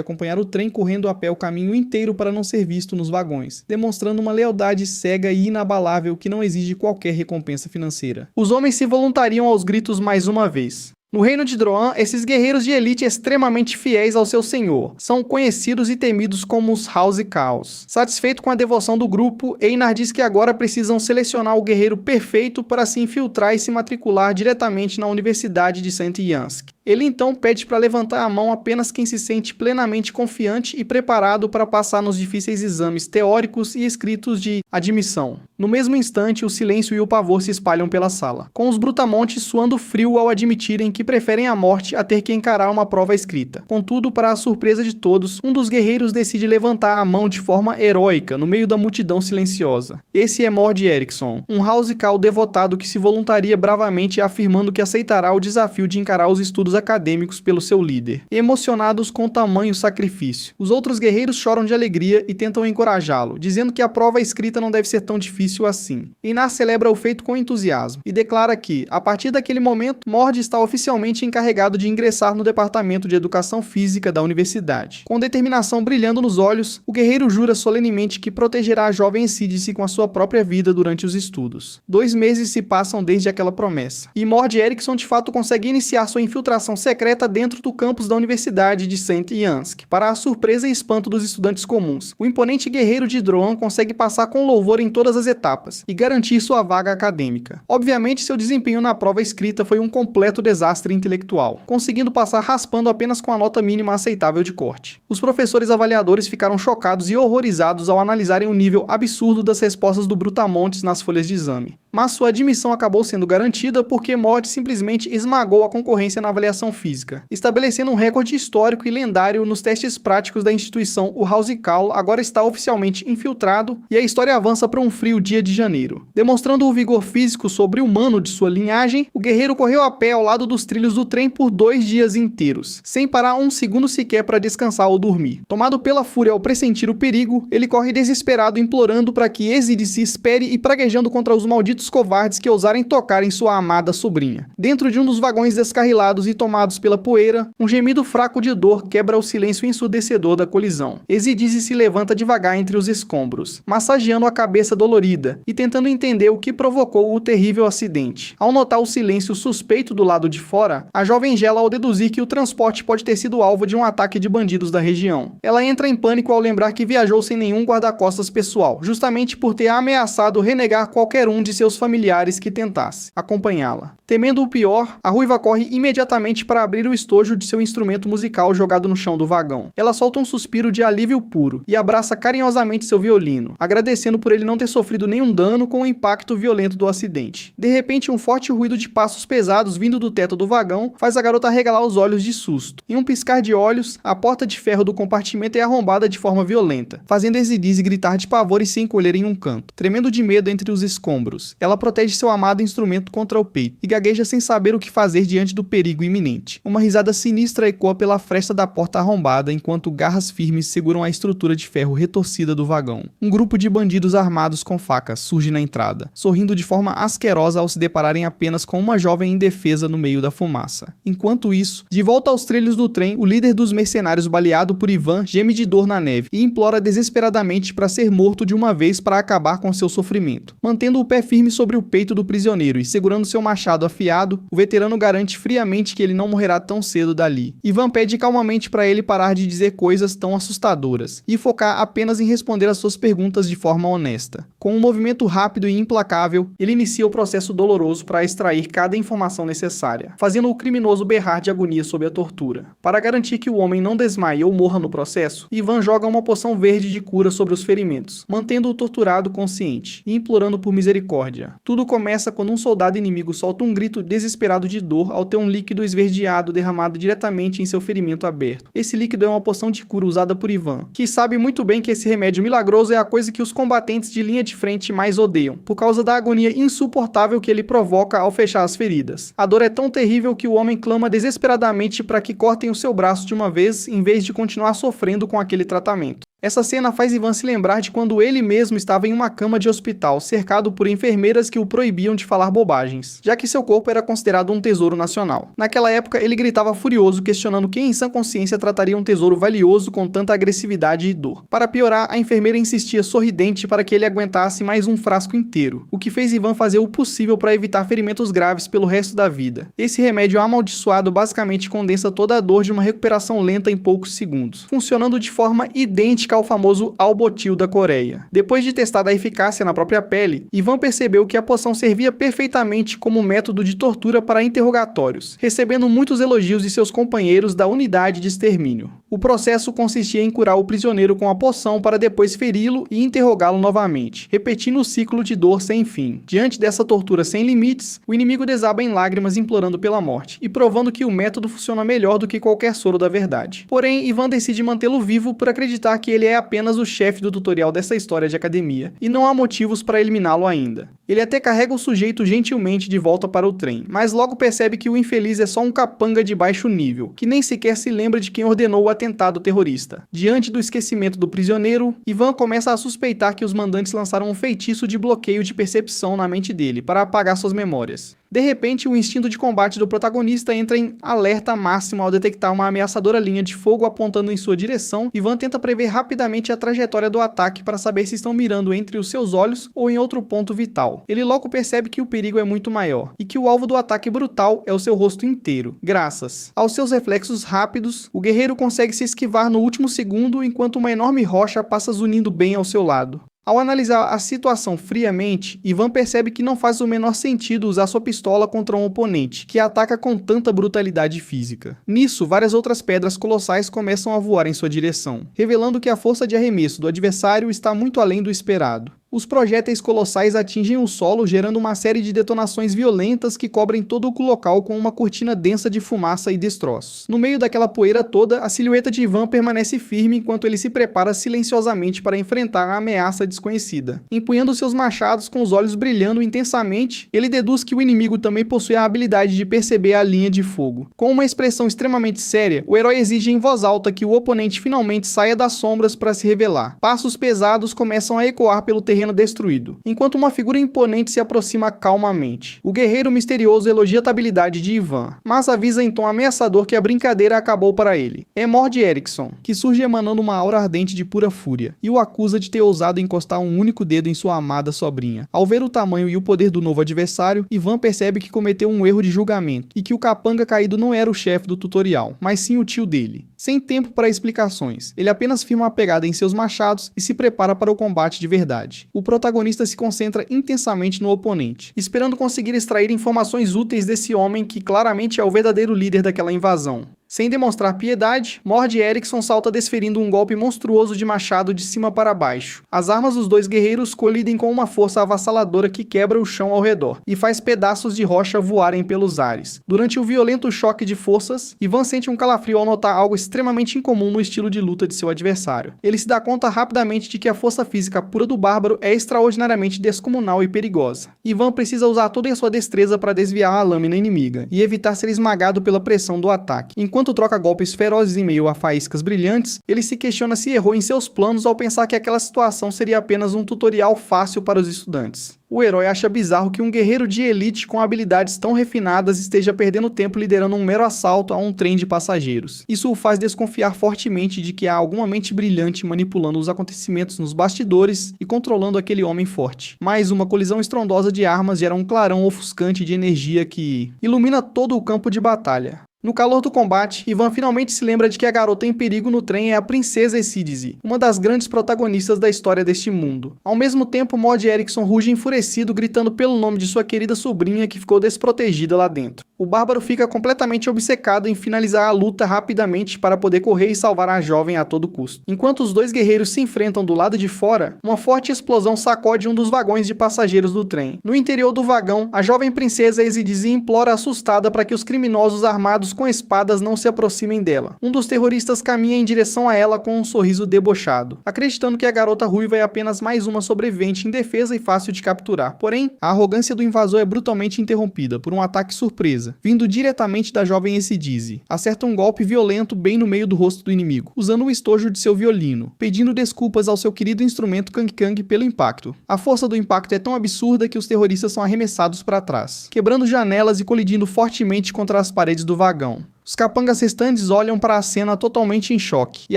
acompanhar o trem correndo a pé o caminho inteiro para não ser visto nos vagões, demonstrando uma lealdade cega e inabalável que não exige qualquer recompensa financeira. Os homens se voluntariam aos gritos mais uma vez. No reino de Droan, esses guerreiros de elite extremamente fiéis ao seu senhor são conhecidos e temidos como os Housecaws. Satisfeito com a devoção do grupo, Einar diz que agora precisam selecionar o guerreiro perfeito para se infiltrar e se matricular diretamente na Universidade de St. Yansk. Ele então pede para levantar a mão apenas quem se sente plenamente confiante e preparado para passar nos difíceis exames teóricos e escritos de admissão. No mesmo instante, o silêncio e o pavor se espalham pela sala, com os brutamontes suando frio ao admitirem que preferem a morte a ter que encarar uma prova escrita. Contudo, para a surpresa de todos, um dos guerreiros decide levantar a mão de forma heróica no meio da multidão silenciosa. Esse é Mord Eriksson, um Housecal devotado que se voluntaria bravamente afirmando que aceitará o desafio de encarar os estudos acadêmicos pelo seu líder, emocionados com tamanho sacrifício. Os outros guerreiros choram de alegria e tentam encorajá-lo, dizendo que a prova escrita não deve ser tão difícil assim. Einar celebra o feito com entusiasmo e declara que, a partir daquele momento, Mord está oficialmente encarregado de ingressar no departamento de educação física da universidade. Com determinação brilhando nos olhos, o guerreiro jura solenemente que protegerá a jovem Ezidize com a sua própria vida durante os estudos. 2 meses se passam desde aquela promessa, e Mord Eriksson de fato consegue iniciar sua infiltração secreta dentro do campus da Universidade de St. Yansk. Para a surpresa e espanto dos estudantes comuns, o imponente guerreiro de Droan consegue passar com louvor em todas as etapas e garantir sua vaga acadêmica. Obviamente, seu desempenho na prova escrita foi um completo desastre intelectual, conseguindo passar raspando apenas com a nota mínima aceitável de corte. Os professores avaliadores ficaram chocados e horrorizados ao analisarem o nível absurdo das respostas do Brutamontes nas folhas de exame. Mas sua admissão acabou sendo garantida porque Mord simplesmente esmagou a concorrência na avaliação física, estabelecendo um recorde histórico e lendário nos testes práticos da instituição. O Housecal agora está oficialmente infiltrado e a história avança para um frio dia de janeiro. Demonstrando o vigor físico sobre-humano de sua linhagem, o guerreiro correu a pé ao lado dos trilhos do trem por 2 dias inteiros, sem parar um segundo sequer para descansar ou dormir. Tomado pela fúria ao pressentir o perigo, ele corre desesperado implorando para que Ezidize espere e praguejando contra os malditos covardes que ousarem tocar em sua amada sobrinha. Dentro de um dos vagões descarrilados e tomados pela poeira, um gemido fraco de dor quebra o silêncio ensurdecedor da colisão. Ezidize se levanta devagar entre os escombros, massageando a cabeça dolorida e tentando entender o que provocou o terrível acidente. Ao notar o silêncio suspeito do lado de fora, a jovem gela ao deduzir que o transporte pode ter sido alvo de um ataque de bandidos da região. Ela entra em pânico ao lembrar que viajou sem nenhum guarda-costas pessoal, justamente por ter ameaçado renegar qualquer um de seus familiares que tentasse acompanhá-la. Temendo o pior, a ruiva corre imediatamente para abrir o estojo de seu instrumento musical jogado no chão do vagão. Ela solta um suspiro de alívio puro e abraça carinhosamente seu violino, agradecendo por ele não ter sofrido nenhum dano com o impacto violento do acidente. De repente, um forte ruído de passos pesados vindo do teto do vagão faz a garota arregalar os olhos de susto. Em um piscar de olhos, a porta de ferro do compartimento é arrombada de forma violenta, fazendo Ezidize gritar de pavor e se encolher em um canto, tremendo de medo entre os escombros. Ela protege seu amado instrumento contra o peito e gagueja sem saber o que fazer diante do perigo iminente. Uma risada sinistra ecoa pela fresta da porta arrombada enquanto garras firmes seguram a estrutura de ferro retorcida do vagão. Um grupo de bandidos armados com facas surge na entrada, sorrindo de forma asquerosa ao se depararem apenas com uma jovem indefesa no meio da fumaça. Enquanto isso, de volta aos trilhos do trem, o líder dos mercenários baleado por Ivan geme de dor na neve e implora desesperadamente para ser morto de uma vez para acabar com seu sofrimento. Mantendo o pé firme firme sobre o peito do prisioneiro e segurando seu machado afiado, o veterano garante friamente que ele não morrerá tão cedo dali. Ivan pede calmamente para ele parar de dizer coisas tão assustadoras e focar apenas em responder às suas perguntas de forma honesta. Com um movimento rápido e implacável, ele inicia o processo doloroso para extrair cada informação necessária, fazendo o criminoso berrar de agonia sob a tortura. Para garantir que o homem não desmaie ou morra no processo, Ivan joga uma poção verde de cura sobre os ferimentos, mantendo o torturado consciente e implorando por misericórdia. Tudo começa quando um soldado inimigo solta um grito desesperado de dor ao ter um líquido esverdeado derramado diretamente em seu ferimento aberto. Esse líquido é uma poção de cura usada por Ivan, que sabe muito bem que esse remédio milagroso é a coisa que os combatentes de linha de frente mais odeiam, por causa da agonia insuportável que ele provoca ao fechar as feridas. A dor é tão terrível que o homem clama desesperadamente para que cortem o seu braço de uma vez, em vez de continuar sofrendo com aquele tratamento. Essa cena faz Ivan se lembrar de quando ele mesmo estava em uma cama de hospital, cercado por enfermeiras que o proibiam de falar bobagens, já que seu corpo era considerado um tesouro nacional. Naquela época, ele gritava furioso, questionando quem em sã consciência trataria um tesouro valioso com tanta agressividade e dor. Para piorar, a enfermeira insistia sorridente para que ele aguentasse mais um frasco inteiro, o que fez Ivan fazer o possível para evitar ferimentos graves pelo resto da vida. Esse remédio amaldiçoado basicamente condensa toda a dor de uma recuperação lenta em poucos segundos, funcionando de forma idêntica ao famoso Albotil da Coreia. Depois de testar a eficácia na própria pele, Ivan percebeu que a poção servia perfeitamente como método de tortura para interrogatórios, recebendo muitos elogios de seus companheiros da unidade de extermínio. O processo consistia em curar o prisioneiro com a poção para depois feri-lo e interrogá-lo novamente, repetindo o ciclo de dor sem fim. Diante dessa tortura sem limites, o inimigo desaba em lágrimas implorando pela morte e provando que o método funciona melhor do que qualquer soro da verdade. Porém, Ivan decide mantê-lo vivo por acreditar que ele é apenas o chefe do tutorial dessa história de academia, e não há motivos para eliminá-lo ainda. Ele até carrega o sujeito gentilmente de volta para o trem, mas logo percebe que o infeliz é só um capanga de baixo nível, que nem sequer se lembra de quem ordenou o atentado terrorista. Diante do esquecimento do prisioneiro, Ivan começa a suspeitar que os mandantes lançaram um feitiço de bloqueio de percepção na mente dele, para apagar suas memórias. De repente, o instinto de combate do protagonista entra em alerta máximo ao detectar uma ameaçadora linha de fogo apontando em sua direção. Ivan tenta prever rapidamente a trajetória do ataque para saber se estão mirando entre os seus olhos ou em outro ponto vital. Ele logo percebe que o perigo é muito maior e que o alvo do ataque brutal é o seu rosto inteiro. Graças aos seus reflexos rápidos, o guerreiro consegue se esquivar no último segundo enquanto uma enorme rocha passa zunindo bem ao seu lado. Ao analisar a situação friamente, Ivan percebe que não faz o menor sentido usar sua pistola contra um oponente, que ataca com tanta brutalidade física. Nisso, várias outras pedras colossais começam a voar em sua direção, revelando que a força de arremesso do adversário está muito além do esperado. Os projéteis colossais atingem o solo, gerando uma série de detonações violentas que cobrem todo o local com uma cortina densa de fumaça e destroços. No meio daquela poeira toda, a silhueta de Ivan permanece firme enquanto ele se prepara silenciosamente para enfrentar a ameaça desconhecida. Empunhando seus machados com os olhos brilhando intensamente, ele deduz que o inimigo também possui a habilidade de perceber a linha de fogo. Com uma expressão extremamente séria, o herói exige em voz alta que o oponente finalmente saia das sombras para se revelar. Passos pesados começam a ecoar pelo terreno destruído, enquanto uma figura imponente se aproxima calmamente. O guerreiro misterioso elogia a habilidade de Ivan, mas avisa em tom ameaçador que a brincadeira acabou para ele. É Mord Erickson, que surge emanando uma aura ardente de pura fúria, e o acusa de ter ousado encostar um único dedo em sua amada sobrinha. Ao ver o tamanho e o poder do novo adversário, Ivan percebe que cometeu um erro de julgamento, e que o capanga caído não era o chefe do tutorial, mas sim o tio dele. Sem tempo para explicações, ele apenas firma a pegada em seus machados e se prepara para o combate de verdade. O protagonista se concentra intensamente no oponente, esperando conseguir extrair informações úteis desse homem que claramente é o verdadeiro líder daquela invasão. Sem demonstrar piedade, Mord Erickson salta desferindo um golpe monstruoso de machado de cima para baixo. As armas dos dois guerreiros colidem com uma força avassaladora que quebra o chão ao redor e faz pedaços de rocha voarem pelos ares. Durante o violento choque de forças, Ivan sente um calafrio ao notar algo extremamente incomum no estilo de luta de seu adversário. Ele se dá conta rapidamente de que a força física pura do bárbaro é extraordinariamente descomunal e perigosa. Ivan precisa usar toda a sua destreza para desviar a lâmina inimiga e evitar ser esmagado pela pressão do ataque. Enquanto Enquanto troca golpes ferozes em meio a faíscas brilhantes, ele se questiona se errou em seus planos ao pensar que aquela situação seria apenas um tutorial fácil para os estudantes. O herói acha bizarro que um guerreiro de elite com habilidades tão refinadas esteja perdendo tempo liderando um mero assalto a um trem de passageiros. Isso o faz desconfiar fortemente de que há alguma mente brilhante manipulando os acontecimentos nos bastidores e controlando aquele homem forte. Mais uma colisão estrondosa de armas gera um clarão ofuscante de energia que ilumina todo o campo de batalha. No calor do combate, Ivan finalmente se lembra de que a garota em perigo no trem é a princesa Esídize, uma das grandes protagonistas da história deste mundo. Ao mesmo tempo, Mord Erickson ruge enfurecido, gritando pelo nome de sua querida sobrinha que ficou desprotegida lá dentro. O bárbaro fica completamente obcecado em finalizar a luta rapidamente para poder correr e salvar a jovem a todo custo. Enquanto os dois guerreiros se enfrentam do lado de fora, uma forte explosão sacode um dos vagões de passageiros do trem. No interior do vagão, a jovem princesa Esídize implora assustada para que os criminosos armados com espadas não se aproximem dela. Um dos terroristas caminha em direção a ela com um sorriso debochado, acreditando que a garota ruiva é apenas mais uma sobrevivente indefesa e fácil de capturar. Porém, a arrogância do invasor é brutalmente interrompida por um ataque surpresa, vindo diretamente da jovem Esídize. Acerta um golpe violento bem no meio do rosto do inimigo, usando o estojo de seu violino, pedindo desculpas ao seu querido instrumento Kang Kang pelo impacto. A força do impacto é tão absurda que os terroristas são arremessados para trás, quebrando janelas e colidindo fortemente contra as paredes do vagão. Os capangas restantes olham para a cena totalmente em choque e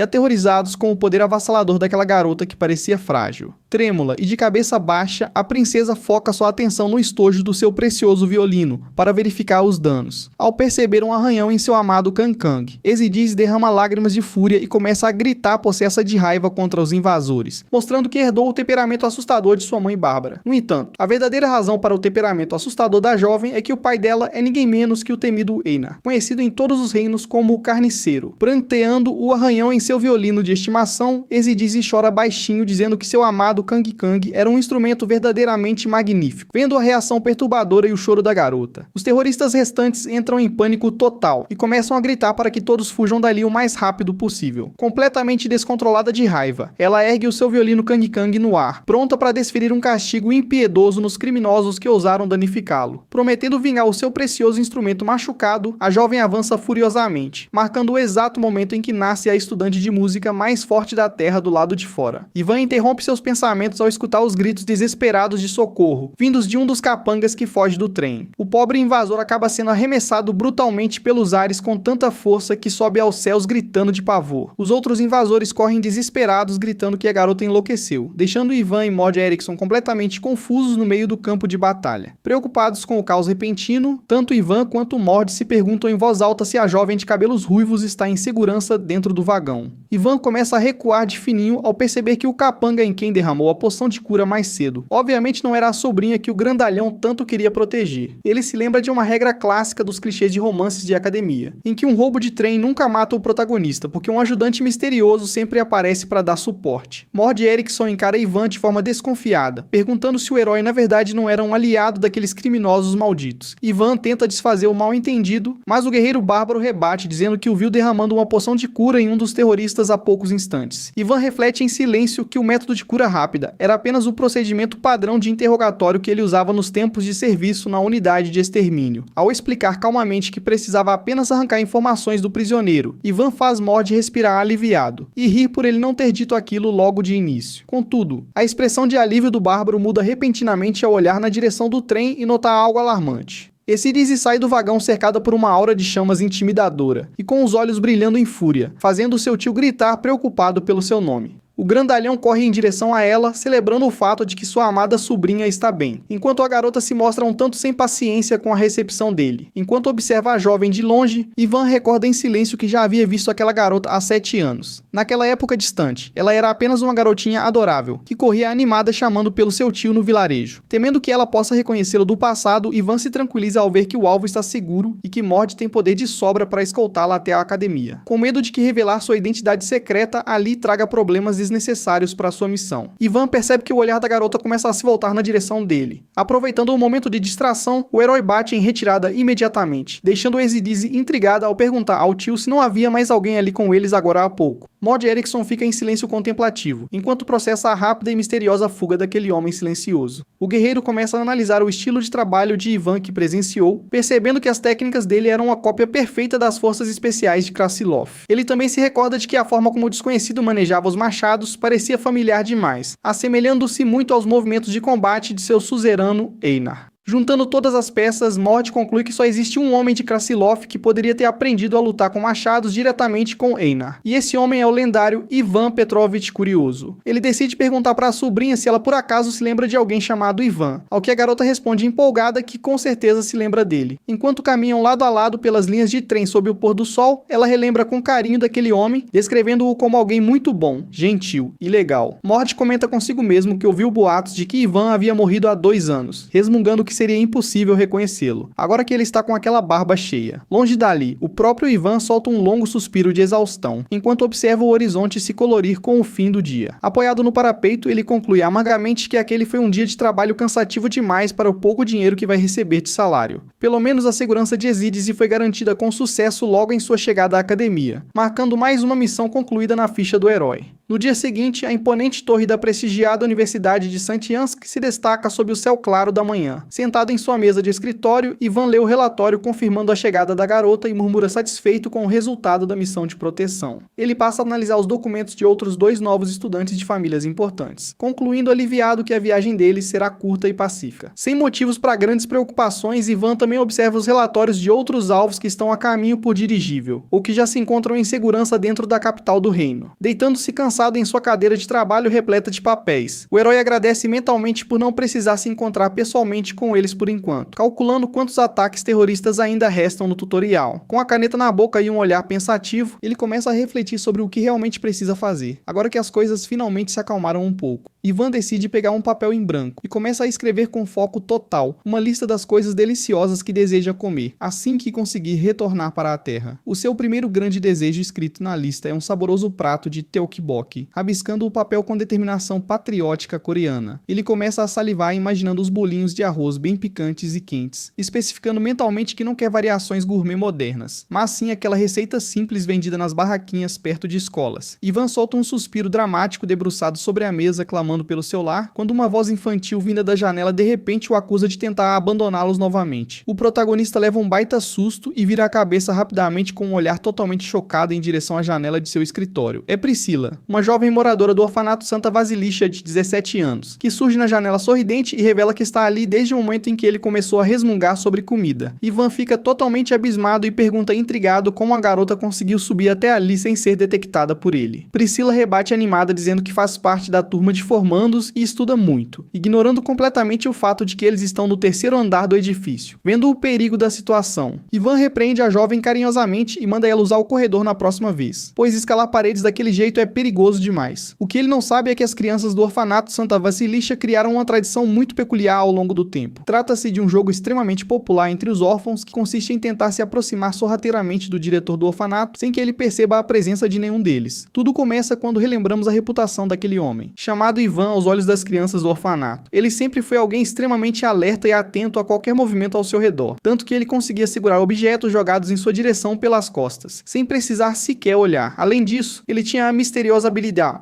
aterrorizados com o poder avassalador daquela garota que parecia frágil. Trêmula e de cabeça baixa, a princesa foca sua atenção no estojo do seu precioso violino para verificar os danos. Ao perceber um arranhão em seu amado Kang Kang, Esídize derrama lágrimas de fúria e começa a gritar possessa de raiva contra os invasores, mostrando que herdou o temperamento assustador de sua mãe Bárbara. No entanto, a verdadeira razão para o temperamento assustador da jovem é que o pai dela é ninguém menos que o temido Einar, conhecido em todos os reinos como o Carniceiro. Pranteando o arranhão em seu violino de estimação, Esídize chora baixinho dizendo que seu amado Kang Kang era um instrumento verdadeiramente magnífico, vendo a reação perturbadora e o choro da garota. Os terroristas restantes entram em pânico total e começam a gritar para que todos fujam dali o mais rápido possível. Completamente descontrolada de raiva, ela ergue o seu violino Kang Kang no ar, pronta para desferir um castigo impiedoso nos criminosos que ousaram danificá-lo. Prometendo vingar o seu precioso instrumento machucado, a jovem avança furiosamente, marcando o exato momento em que nasce a estudante de música mais forte da Terra do lado de fora. Ivan interrompe seus pensamentos ao escutar os gritos desesperados de socorro, vindos de um dos capangas que foge do trem. O pobre invasor acaba sendo arremessado brutalmente pelos ares com tanta força que sobe aos céus gritando de pavor. Os outros invasores correm desesperados gritando que a garota enlouqueceu, deixando Ivan e Mord Erickson completamente confusos no meio do campo de batalha. Preocupados com o caos repentino, tanto Ivan quanto Mord se perguntam em voz alta se a jovem de cabelos ruivos está em segurança dentro do vagão. Ivan começa a recuar de fininho ao perceber que o capanga em quem derramou a poção de cura mais cedo obviamente não era a sobrinha que o grandalhão tanto queria proteger. Ele se lembra de uma regra clássica dos clichês de romances de academia, em que um roubo de trem nunca mata o protagonista, porque um ajudante misterioso sempre aparece para dar suporte. Mord Erickson encara Ivan de forma desconfiada, perguntando se o herói na verdade não era um aliado daqueles criminosos malditos. Ivan tenta desfazer o mal-entendido, mas o guerreiro bárbaro rebate dizendo que o viu derramando uma poção de cura em um dos terroristas há poucos instantes. Ivan reflete em silêncio que o método de cura rápida era apenas o procedimento padrão de interrogatório que ele usava nos tempos de serviço na unidade de extermínio. Ao explicar calmamente que precisava apenas arrancar informações do prisioneiro, Ivan faz Mord respirar aliviado e rir por ele não ter dito aquilo logo de início. Contudo, a expressão de alívio do bárbaro muda repentinamente ao olhar na direção do trem e notar algo alarmante. Esídize sai do vagão cercada por uma aura de chamas intimidadora e com os olhos brilhando em fúria, fazendo seu tio gritar preocupado pelo seu nome. O grandalhão corre em direção a ela, celebrando o fato de que sua amada sobrinha está bem, enquanto a garota se mostra um tanto sem paciência com a recepção dele. Enquanto observa a jovem de longe, Ivan recorda em silêncio que já havia visto aquela garota há 7 anos. Naquela época distante, ela era apenas uma garotinha adorável, que corria animada chamando pelo seu tio no vilarejo. Temendo que ela possa reconhecê-lo do passado, Ivan se tranquiliza ao ver que o alvo está seguro e que Mord tem poder de sobra para escoltá-la até a academia. Com medo de que revelar sua identidade secreta ali traga problemas desnecessários necessários para sua missão. Ivan percebe que o olhar da garota começa a se voltar na direção dele. Aproveitando o momento de distração, o herói bate em retirada imediatamente, deixando Ezidise intrigada ao perguntar ao tio se não havia mais alguém ali com eles agora há pouco. Maud Erickson fica em silêncio contemplativo, enquanto processa a rápida e misteriosa fuga daquele homem silencioso. O guerreiro começa a analisar o estilo de trabalho de Ivan que presenciou, percebendo que as técnicas dele eram uma cópia perfeita das forças especiais de Krasilov. Ele também se recorda de que a forma como o desconhecido manejava os machados parecia familiar demais, assemelhando-se muito aos movimentos de combate de seu suzerano Einar. Juntando todas as peças, Maud conclui que só existe um homem de Krasilov que poderia ter aprendido a lutar com machados diretamente com Einar. E esse homem é o lendário Ivan Petrovich Curioso. Ele decide perguntar para a sobrinha se ela por acaso se lembra de alguém chamado Ivan, ao que a garota responde empolgada que com certeza se lembra dele. Enquanto caminham lado a lado pelas linhas de trem sob o pôr do sol, ela relembra com carinho daquele homem, descrevendo-o como alguém muito bom, gentil e legal. Maud comenta consigo mesmo que ouviu boatos de que Ivan havia morrido há 2 anos, resmungando que seria impossível reconhecê-lo, agora que ele está com aquela barba cheia. Longe dali, o próprio Ivan solta um longo suspiro de exaustão, enquanto observa o horizonte se colorir com o fim do dia. Apoiado no parapeito, ele conclui amargamente que aquele foi um dia de trabalho cansativo demais para o pouco dinheiro que vai receber de salário. Pelo menos a segurança de Ezidise foi garantida com sucesso logo em sua chegada à academia, marcando mais uma missão concluída na ficha do herói. No dia seguinte, a imponente torre da prestigiada Universidade de Santiansk se destaca sob o céu claro da manhã. Sentado em sua mesa de escritório, Ivan lê o relatório confirmando a chegada da garota e murmura satisfeito com o resultado da missão de proteção. Ele passa a analisar os documentos de outros 2 novos estudantes de famílias importantes, concluindo aliviado que a viagem deles será curta e pacífica. Sem motivos para grandes preocupações, Ivan também observa os relatórios de outros alvos que estão a caminho por dirigível, ou que já se encontram em segurança dentro da capital do reino. Deitando-se cansado em sua cadeira de trabalho repleta de papéis, o herói agradece mentalmente por não precisar se encontrar pessoalmente com eles por enquanto, calculando quantos ataques terroristas ainda restam no tutorial. Com a caneta na boca e um olhar pensativo, ele começa a refletir sobre o que realmente precisa fazer, agora que as coisas finalmente se acalmaram um pouco. Ivan decide pegar um papel em branco e começa a escrever com foco total uma lista das coisas deliciosas que deseja comer, assim que conseguir retornar para a Terra. O seu primeiro grande desejo escrito na lista é um saboroso prato de tteokbokki, rabiscando o papel com determinação patriótica coreana. Ele começa a salivar imaginando os bolinhos de arroz bem picantes e quentes, especificando mentalmente que não quer variações gourmet modernas, mas sim aquela receita simples vendida nas barraquinhas perto de escolas. Ivan solta um suspiro dramático debruçado sobre a mesa clamando pelo celular, quando uma voz infantil vinda da janela de repente o acusa de tentar abandoná-los novamente. O protagonista leva um baita susto e vira a cabeça rapidamente com um olhar totalmente chocado em direção à janela de seu escritório. É Priscila, uma jovem moradora do orfanato Santa Vasilisha de 17 anos, que surge na janela sorridente e revela que está ali desde o momento em que ele começou a resmungar sobre comida. Ivan fica totalmente abismado e pergunta intrigado como a garota conseguiu subir até ali sem ser detectada por ele. Priscila rebate animada dizendo que faz parte da turma de formandos e estuda muito, ignorando completamente o fato de que eles estão no 3º andar do edifício. Vendo o perigo da situação, Ivan repreende a jovem carinhosamente e manda ela usar o corredor na próxima vez, pois escalar paredes daquele jeito é perigoso demais. O que ele não sabe é que as crianças do orfanato Santa Vasilisha criaram uma tradição muito peculiar ao longo do tempo. Trata-se de um jogo extremamente popular entre os órfãos que consiste em tentar se aproximar sorrateiramente do diretor do orfanato sem que ele perceba a presença de nenhum deles. Tudo começa quando relembramos a reputação daquele homem, chamado Ivan aos olhos das crianças do orfanato. Ele sempre foi alguém extremamente alerta e atento a qualquer movimento ao seu redor, tanto que ele conseguia segurar objetos jogados em sua direção pelas costas, sem precisar sequer olhar. Além disso, ele tinha a misteriosa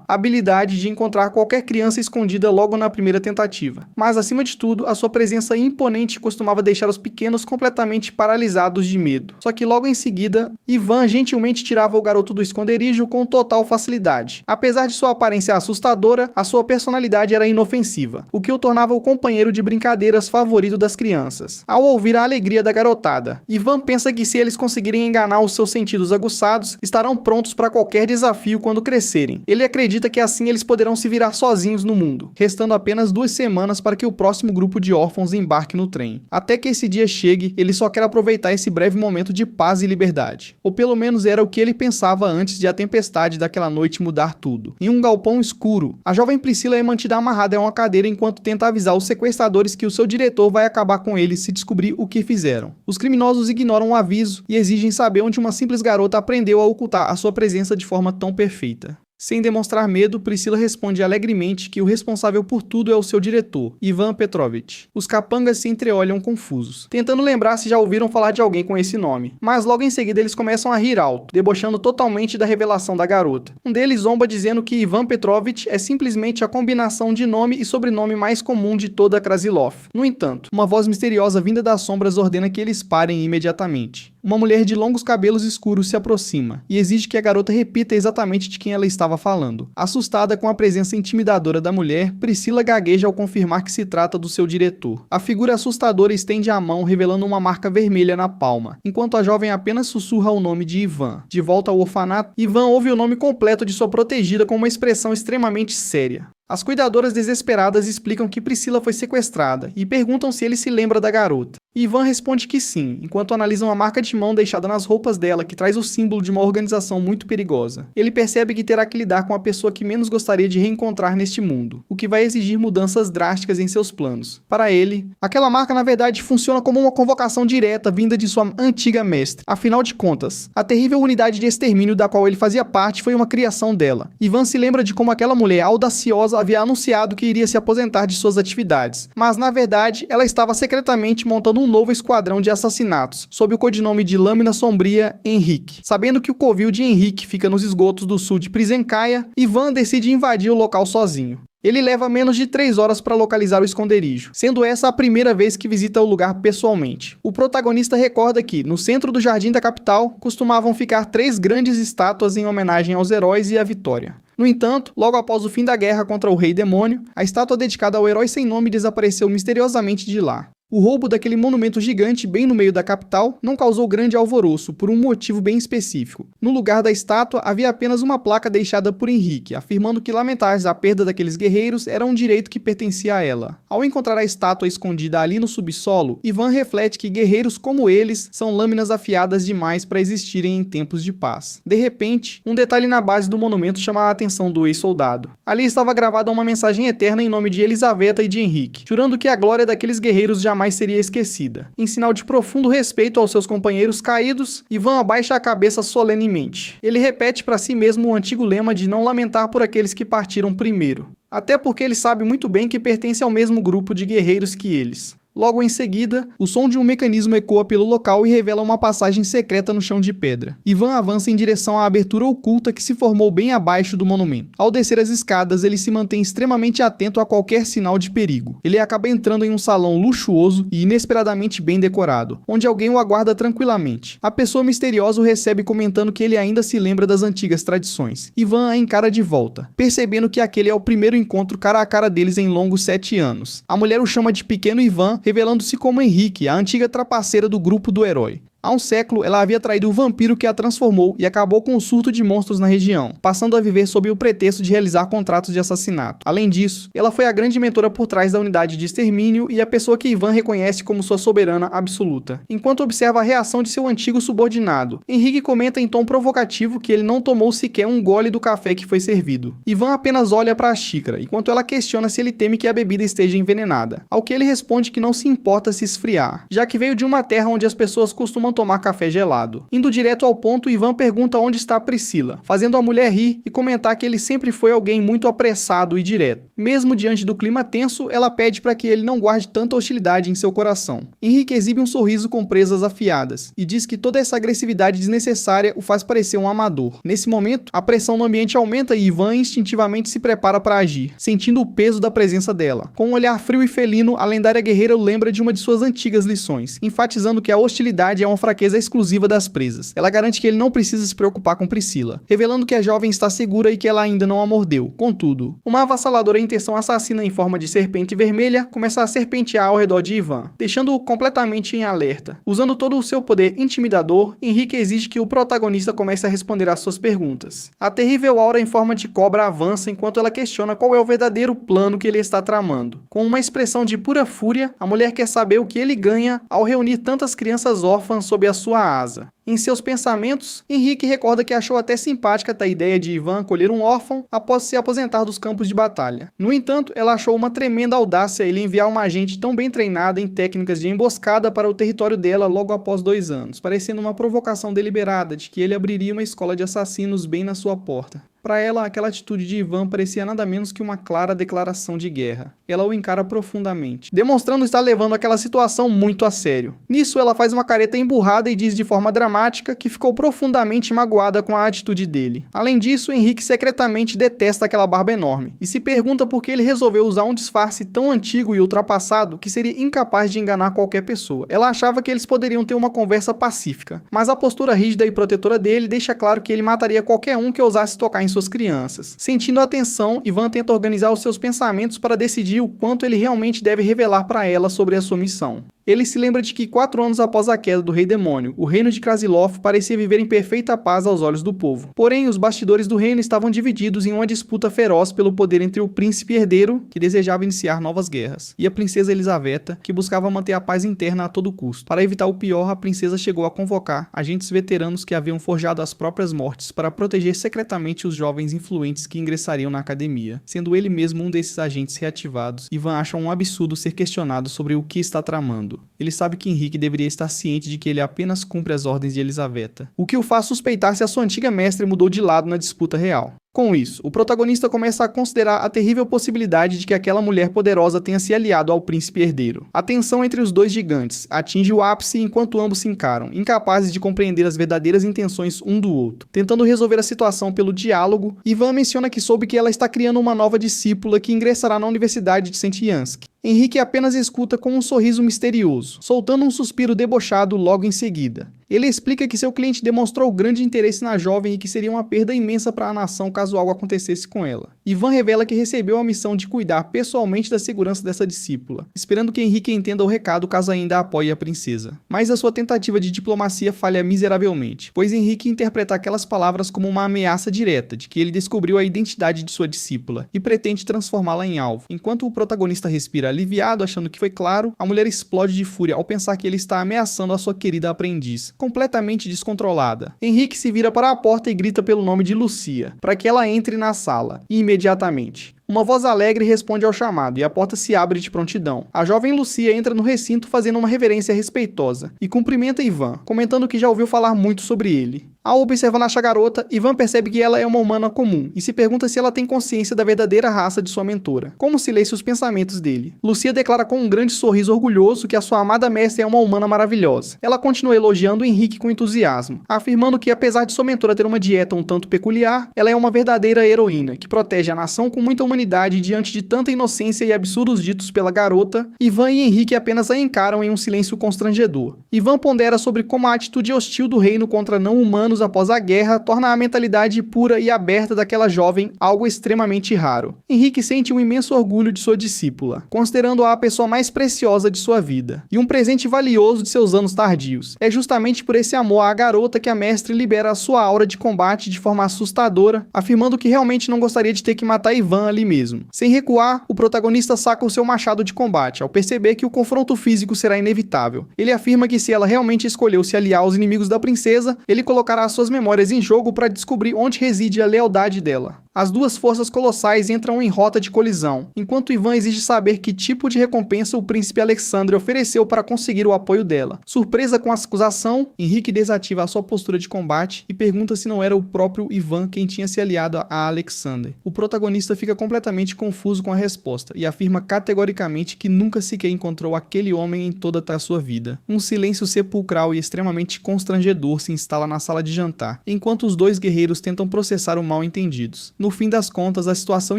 habilidade de encontrar qualquer criança escondida logo na primeira tentativa. Mas, acima de tudo, a sua presença imponente costumava deixar os pequenos completamente paralisados de medo. Só que logo em seguida, Ivan gentilmente tirava o garoto do esconderijo com total facilidade. Apesar de sua aparência assustadora, a sua personalidade era inofensiva, o que o tornava o companheiro de brincadeiras favorito das crianças. Ao ouvir a alegria da garotada, Ivan pensa que se eles conseguirem enganar os seus sentidos aguçados, estarão prontos para qualquer desafio quando crescerem. Ele acredita que assim eles poderão se virar sozinhos no mundo, restando apenas 2 semanas para que o próximo grupo de órfãos embarque no trem. Até que esse dia chegue, ele só quer aproveitar esse breve momento de paz e liberdade. Ou pelo menos era o que ele pensava antes de a tempestade daquela noite mudar tudo. Em um galpão escuro, a jovem Priscila é mantida amarrada a uma cadeira enquanto tenta avisar os sequestradores que o seu diretor vai acabar com eles se descobrir o que fizeram. Os criminosos ignoram o aviso e exigem saber onde uma simples garota aprendeu a ocultar a sua presença de forma tão perfeita. Sem demonstrar medo, Priscila responde alegremente que o responsável por tudo é o seu diretor, Ivan Petrovich. Os capangas se entreolham confusos, tentando lembrar se já ouviram falar de alguém com esse nome. Mas logo em seguida eles começam a rir alto, debochando totalmente da revelação da garota. Um deles zomba dizendo que Ivan Petrovich é simplesmente a combinação de nome e sobrenome mais comum de toda Krasilov. No entanto, uma voz misteriosa vinda das sombras ordena que eles parem imediatamente. Uma mulher de longos cabelos escuros se aproxima e exige que a garota repita exatamente de quem ela estava falando. Assustada com a presença intimidadora da mulher, Priscila gagueja ao confirmar que se trata do seu diretor. A figura assustadora estende a mão, revelando uma marca vermelha na palma, enquanto a jovem apenas sussurra o nome de Ivan. De volta ao orfanato, Ivan ouve o nome completo de sua protegida com uma expressão extremamente séria. As cuidadoras desesperadas explicam que Priscila foi sequestrada e perguntam se ele se lembra da garota. Ivan responde que sim, enquanto analisam a marca de mão deixada nas roupas dela, que traz o símbolo de uma organização muito perigosa. Ele percebe que terá que lidar com a pessoa que menos gostaria de reencontrar neste mundo, o que vai exigir mudanças drásticas em seus planos. Para ele, aquela marca na verdade funciona como uma convocação direta vinda de sua antiga mestre. Afinal de contas, a terrível unidade de extermínio da qual ele fazia parte foi uma criação dela. Ivan se lembra de como aquela mulher audaciosa havia anunciado que iria se aposentar de suas atividades, mas na verdade ela estava secretamente montando um novo esquadrão de assassinatos, sob o codinome de Lâmina Sombria Henrique. Sabendo que o covil de Henrique fica nos esgotos do sul de Prizencaia, Ivan decide invadir o local sozinho. Ele leva menos de 3 horas para localizar o esconderijo, sendo essa a primeira vez que visita o lugar pessoalmente. O protagonista recorda que, no centro do jardim da capital, costumavam ficar 3 grandes estátuas em homenagem aos heróis e à vitória. No entanto, logo após o fim da guerra contra o Rei Demônio, a estátua dedicada ao herói sem nome desapareceu misteriosamente de lá. O roubo daquele monumento gigante bem no meio da capital não causou grande alvoroço por um motivo bem específico. No lugar da estátua havia apenas uma placa deixada por Henrique, afirmando que lamentar a perda daqueles guerreiros era um direito que pertencia a ela. Ao encontrar a estátua escondida ali no subsolo, Ivan reflete que guerreiros como eles são lâminas afiadas demais para existirem em tempos de paz. De repente, um detalhe na base do monumento chama a atenção do ex-soldado. Ali estava gravada uma mensagem eterna em nome de Elisaveta e de Henrique, jurando que a glória daqueles guerreiros jamais seria esquecida. Em sinal de profundo respeito aos seus companheiros caídos, Ivan abaixa a cabeça solenemente. Ele repete para si mesmo o antigo lema de não lamentar por aqueles que partiram primeiro. Até porque ele sabe muito bem que pertence ao mesmo grupo de guerreiros que eles. Logo em seguida, o som de um mecanismo ecoa pelo local e revela uma passagem secreta no chão de pedra. Ivan avança em direção à abertura oculta que se formou bem abaixo do monumento. Ao descer as escadas, ele se mantém extremamente atento a qualquer sinal de perigo. Ele acaba entrando em um salão luxuoso e inesperadamente bem decorado, onde alguém o aguarda tranquilamente. A pessoa misteriosa o recebe comentando que ele ainda se lembra das antigas tradições. Ivan a encara de volta, percebendo que aquele é o primeiro encontro cara a cara deles em longos 7 anos. A mulher o chama de pequeno Ivan, revelando-se como Henrique, a antiga trapaceira do grupo do herói. Há um século, ela havia traído o vampiro que a transformou e acabou com o surto de monstros na região, passando a viver sob o pretexto de realizar contratos de assassinato. Além disso, ela foi a grande mentora por trás da unidade de extermínio e a pessoa que Ivan reconhece como sua soberana absoluta. Enquanto observa a reação de seu antigo subordinado, Henrique comenta em tom provocativo que ele não tomou sequer um gole do café que foi servido. Ivan apenas olha para a xícara, enquanto ela questiona se ele teme que a bebida esteja envenenada, ao que ele responde que não se importa se esfriar, já que veio de uma terra onde as pessoas costumam tomar café gelado. Indo direto ao ponto, Ivan pergunta onde está Priscila, fazendo a mulher rir e comentar que ele sempre foi alguém muito apressado e direto. Mesmo diante do clima tenso, ela pede para que ele não guarde tanta hostilidade em seu coração. Henrique exibe um sorriso com presas afiadas e diz que toda essa agressividade desnecessária o faz parecer um amador. Nesse momento, a pressão no ambiente aumenta e Ivan instintivamente se prepara para agir, sentindo o peso da presença dela. Com um olhar frio e felino, a lendária guerreira o lembra de uma de suas antigas lições, enfatizando que a hostilidade é uma fraqueza exclusiva das presas. Ela garante que ele não precisa se preocupar com Priscila, revelando que a jovem está segura e que ela ainda não a mordeu. Contudo, uma avassaladora intenção assassina em forma de serpente vermelha começa a serpentear ao redor de Ivan, deixando-o completamente em alerta. Usando todo o seu poder intimidador, Henrique exige que o protagonista comece a responder às suas perguntas. A terrível aura em forma de cobra avança enquanto ela questiona qual é o verdadeiro plano que ele está tramando. Com uma expressão de pura fúria, a mulher quer saber o que ele ganha ao reunir tantas crianças órfãs sob a sua asa. Em seus pensamentos, Henrique recorda que achou até simpática a ideia de Ivan acolher um órfão após se aposentar dos campos de batalha. No entanto, ela achou uma tremenda audácia ele enviar uma agente tão bem treinada em técnicas de emboscada para o território dela logo após 2 anos, parecendo uma provocação deliberada de que ele abriria uma escola de assassinos bem na sua porta. Para ela, aquela atitude de Ivan parecia nada menos que uma clara declaração de guerra. Ela o encara profundamente, demonstrando estar levando aquela situação muito a sério. Nisso, ela faz uma careta emburrada e diz de forma dramática que ficou profundamente magoada com a atitude dele. Além disso, Henrique secretamente detesta aquela barba enorme e se pergunta por que ele resolveu usar um disfarce tão antigo e ultrapassado que seria incapaz de enganar qualquer pessoa. Ela achava que eles poderiam ter uma conversa pacífica, mas a postura rígida e protetora dele deixa claro que ele mataria qualquer um que ousasse tocar em suas crianças. Sentindo a tensão, Ivan tenta organizar os seus pensamentos para decidir o quanto ele realmente deve revelar para ela sobre a sua missão. Ele se lembra de que 4 anos após a queda do Rei Demônio, o reino de Krasilov parecia viver em perfeita paz aos olhos do povo. Porém, os bastidores do reino estavam divididos em uma disputa feroz pelo poder entre o príncipe herdeiro, que desejava iniciar novas guerras, e a princesa Elisaveta, que buscava manter a paz interna a todo custo. Para evitar o pior, a princesa chegou a convocar agentes veteranos que haviam forjado as próprias mortes para proteger secretamente os jovens influentes que ingressariam na academia. Sendo ele mesmo um desses agentes reativados, Ivan acha um absurdo ser questionado sobre o que está tramando. Ele sabe que Henrique deveria estar ciente de que ele apenas cumpre as ordens de Elisaveta, o que o faz suspeitar se a sua antiga mestre mudou de lado na disputa real. Com isso, o protagonista começa a considerar a terrível possibilidade de que aquela mulher poderosa tenha se aliado ao príncipe herdeiro. A tensão entre os dois gigantes atinge o ápice enquanto ambos se encaram, incapazes de compreender as verdadeiras intenções um do outro. Tentando resolver a situação pelo diálogo, Ivan menciona que soube que ela está criando uma nova discípula que ingressará na Universidade de Saint-Yansk. Henrique apenas escuta com um sorriso misterioso, soltando um suspiro debochado logo em seguida. Ele explica que seu cliente demonstrou grande interesse na jovem e que seria uma perda imensa para a nação caso algo acontecesse com ela. Ivan revela que recebeu a missão de cuidar pessoalmente da segurança dessa discípula, esperando que Henrique entenda o recado caso ainda apoie a princesa. Mas a sua tentativa de diplomacia falha miseravelmente, pois Henrique interpreta aquelas palavras como uma ameaça direta de que ele descobriu a identidade de sua discípula e pretende transformá-la em alvo. Enquanto o protagonista respira aliviado, achando que foi claro, a mulher explode de fúria ao pensar que ele está ameaçando a sua querida aprendiz, completamente descontrolada. Henrique se vira para a porta e grita pelo nome de Lucia, para que ela entre na sala, e imediatamente. Uma voz alegre responde ao chamado e a porta se abre de prontidão. A jovem Lucia entra no recinto fazendo uma reverência respeitosa e cumprimenta Ivan, comentando que já ouviu falar muito sobre ele. Ao observar a garota, Ivan percebe que ela é uma humana comum e se pergunta se ela tem consciência da verdadeira raça de sua mentora, como se lesse os pensamentos dele. Lucia declara com um grande sorriso orgulhoso que a sua amada mestra é uma humana maravilhosa. Ela continua elogiando Henrique com entusiasmo, afirmando que apesar de sua mentora ter uma dieta um tanto peculiar, ela é uma verdadeira heroína, que protege a nação com muita humanidade diante de tanta inocência e absurdos ditos pela garota. Ivan e Henrique apenas a encaram em um silêncio constrangedor. Ivan pondera sobre como a atitude hostil do reino contra não-humanos após a guerra torna a mentalidade pura e aberta daquela jovem algo extremamente raro. Henrique sente um imenso orgulho de sua discípula, considerando-a a pessoa mais preciosa de sua vida, e um presente valioso de seus anos tardios. É justamente por esse amor à garota que a mestre libera a sua aura de combate de forma assustadora, afirmando que realmente não gostaria de ter que matar Ivan ali mesmo. Sem recuar, o protagonista saca o seu machado de combate, ao perceber que o confronto físico será inevitável. Ele afirma que se ela realmente escolheu se aliar aos inimigos da princesa, ele colocará suas memórias em jogo para descobrir onde reside a lealdade dela. As duas forças colossais entram em rota de colisão, enquanto Ivan exige saber que tipo de recompensa o príncipe Alexandre ofereceu para conseguir o apoio dela. Surpresa com a acusação, Henrique desativa a sua postura de combate e pergunta se não era o próprio Ivan quem tinha se aliado a Alexander. O protagonista fica completamente confuso com a resposta e afirma categoricamente que nunca sequer encontrou aquele homem em toda a sua vida. Um silêncio sepulcral e extremamente constrangedor se instala na sala de jantar, enquanto os dois guerreiros tentam processar o mal-entendidos. No fim das contas, a situação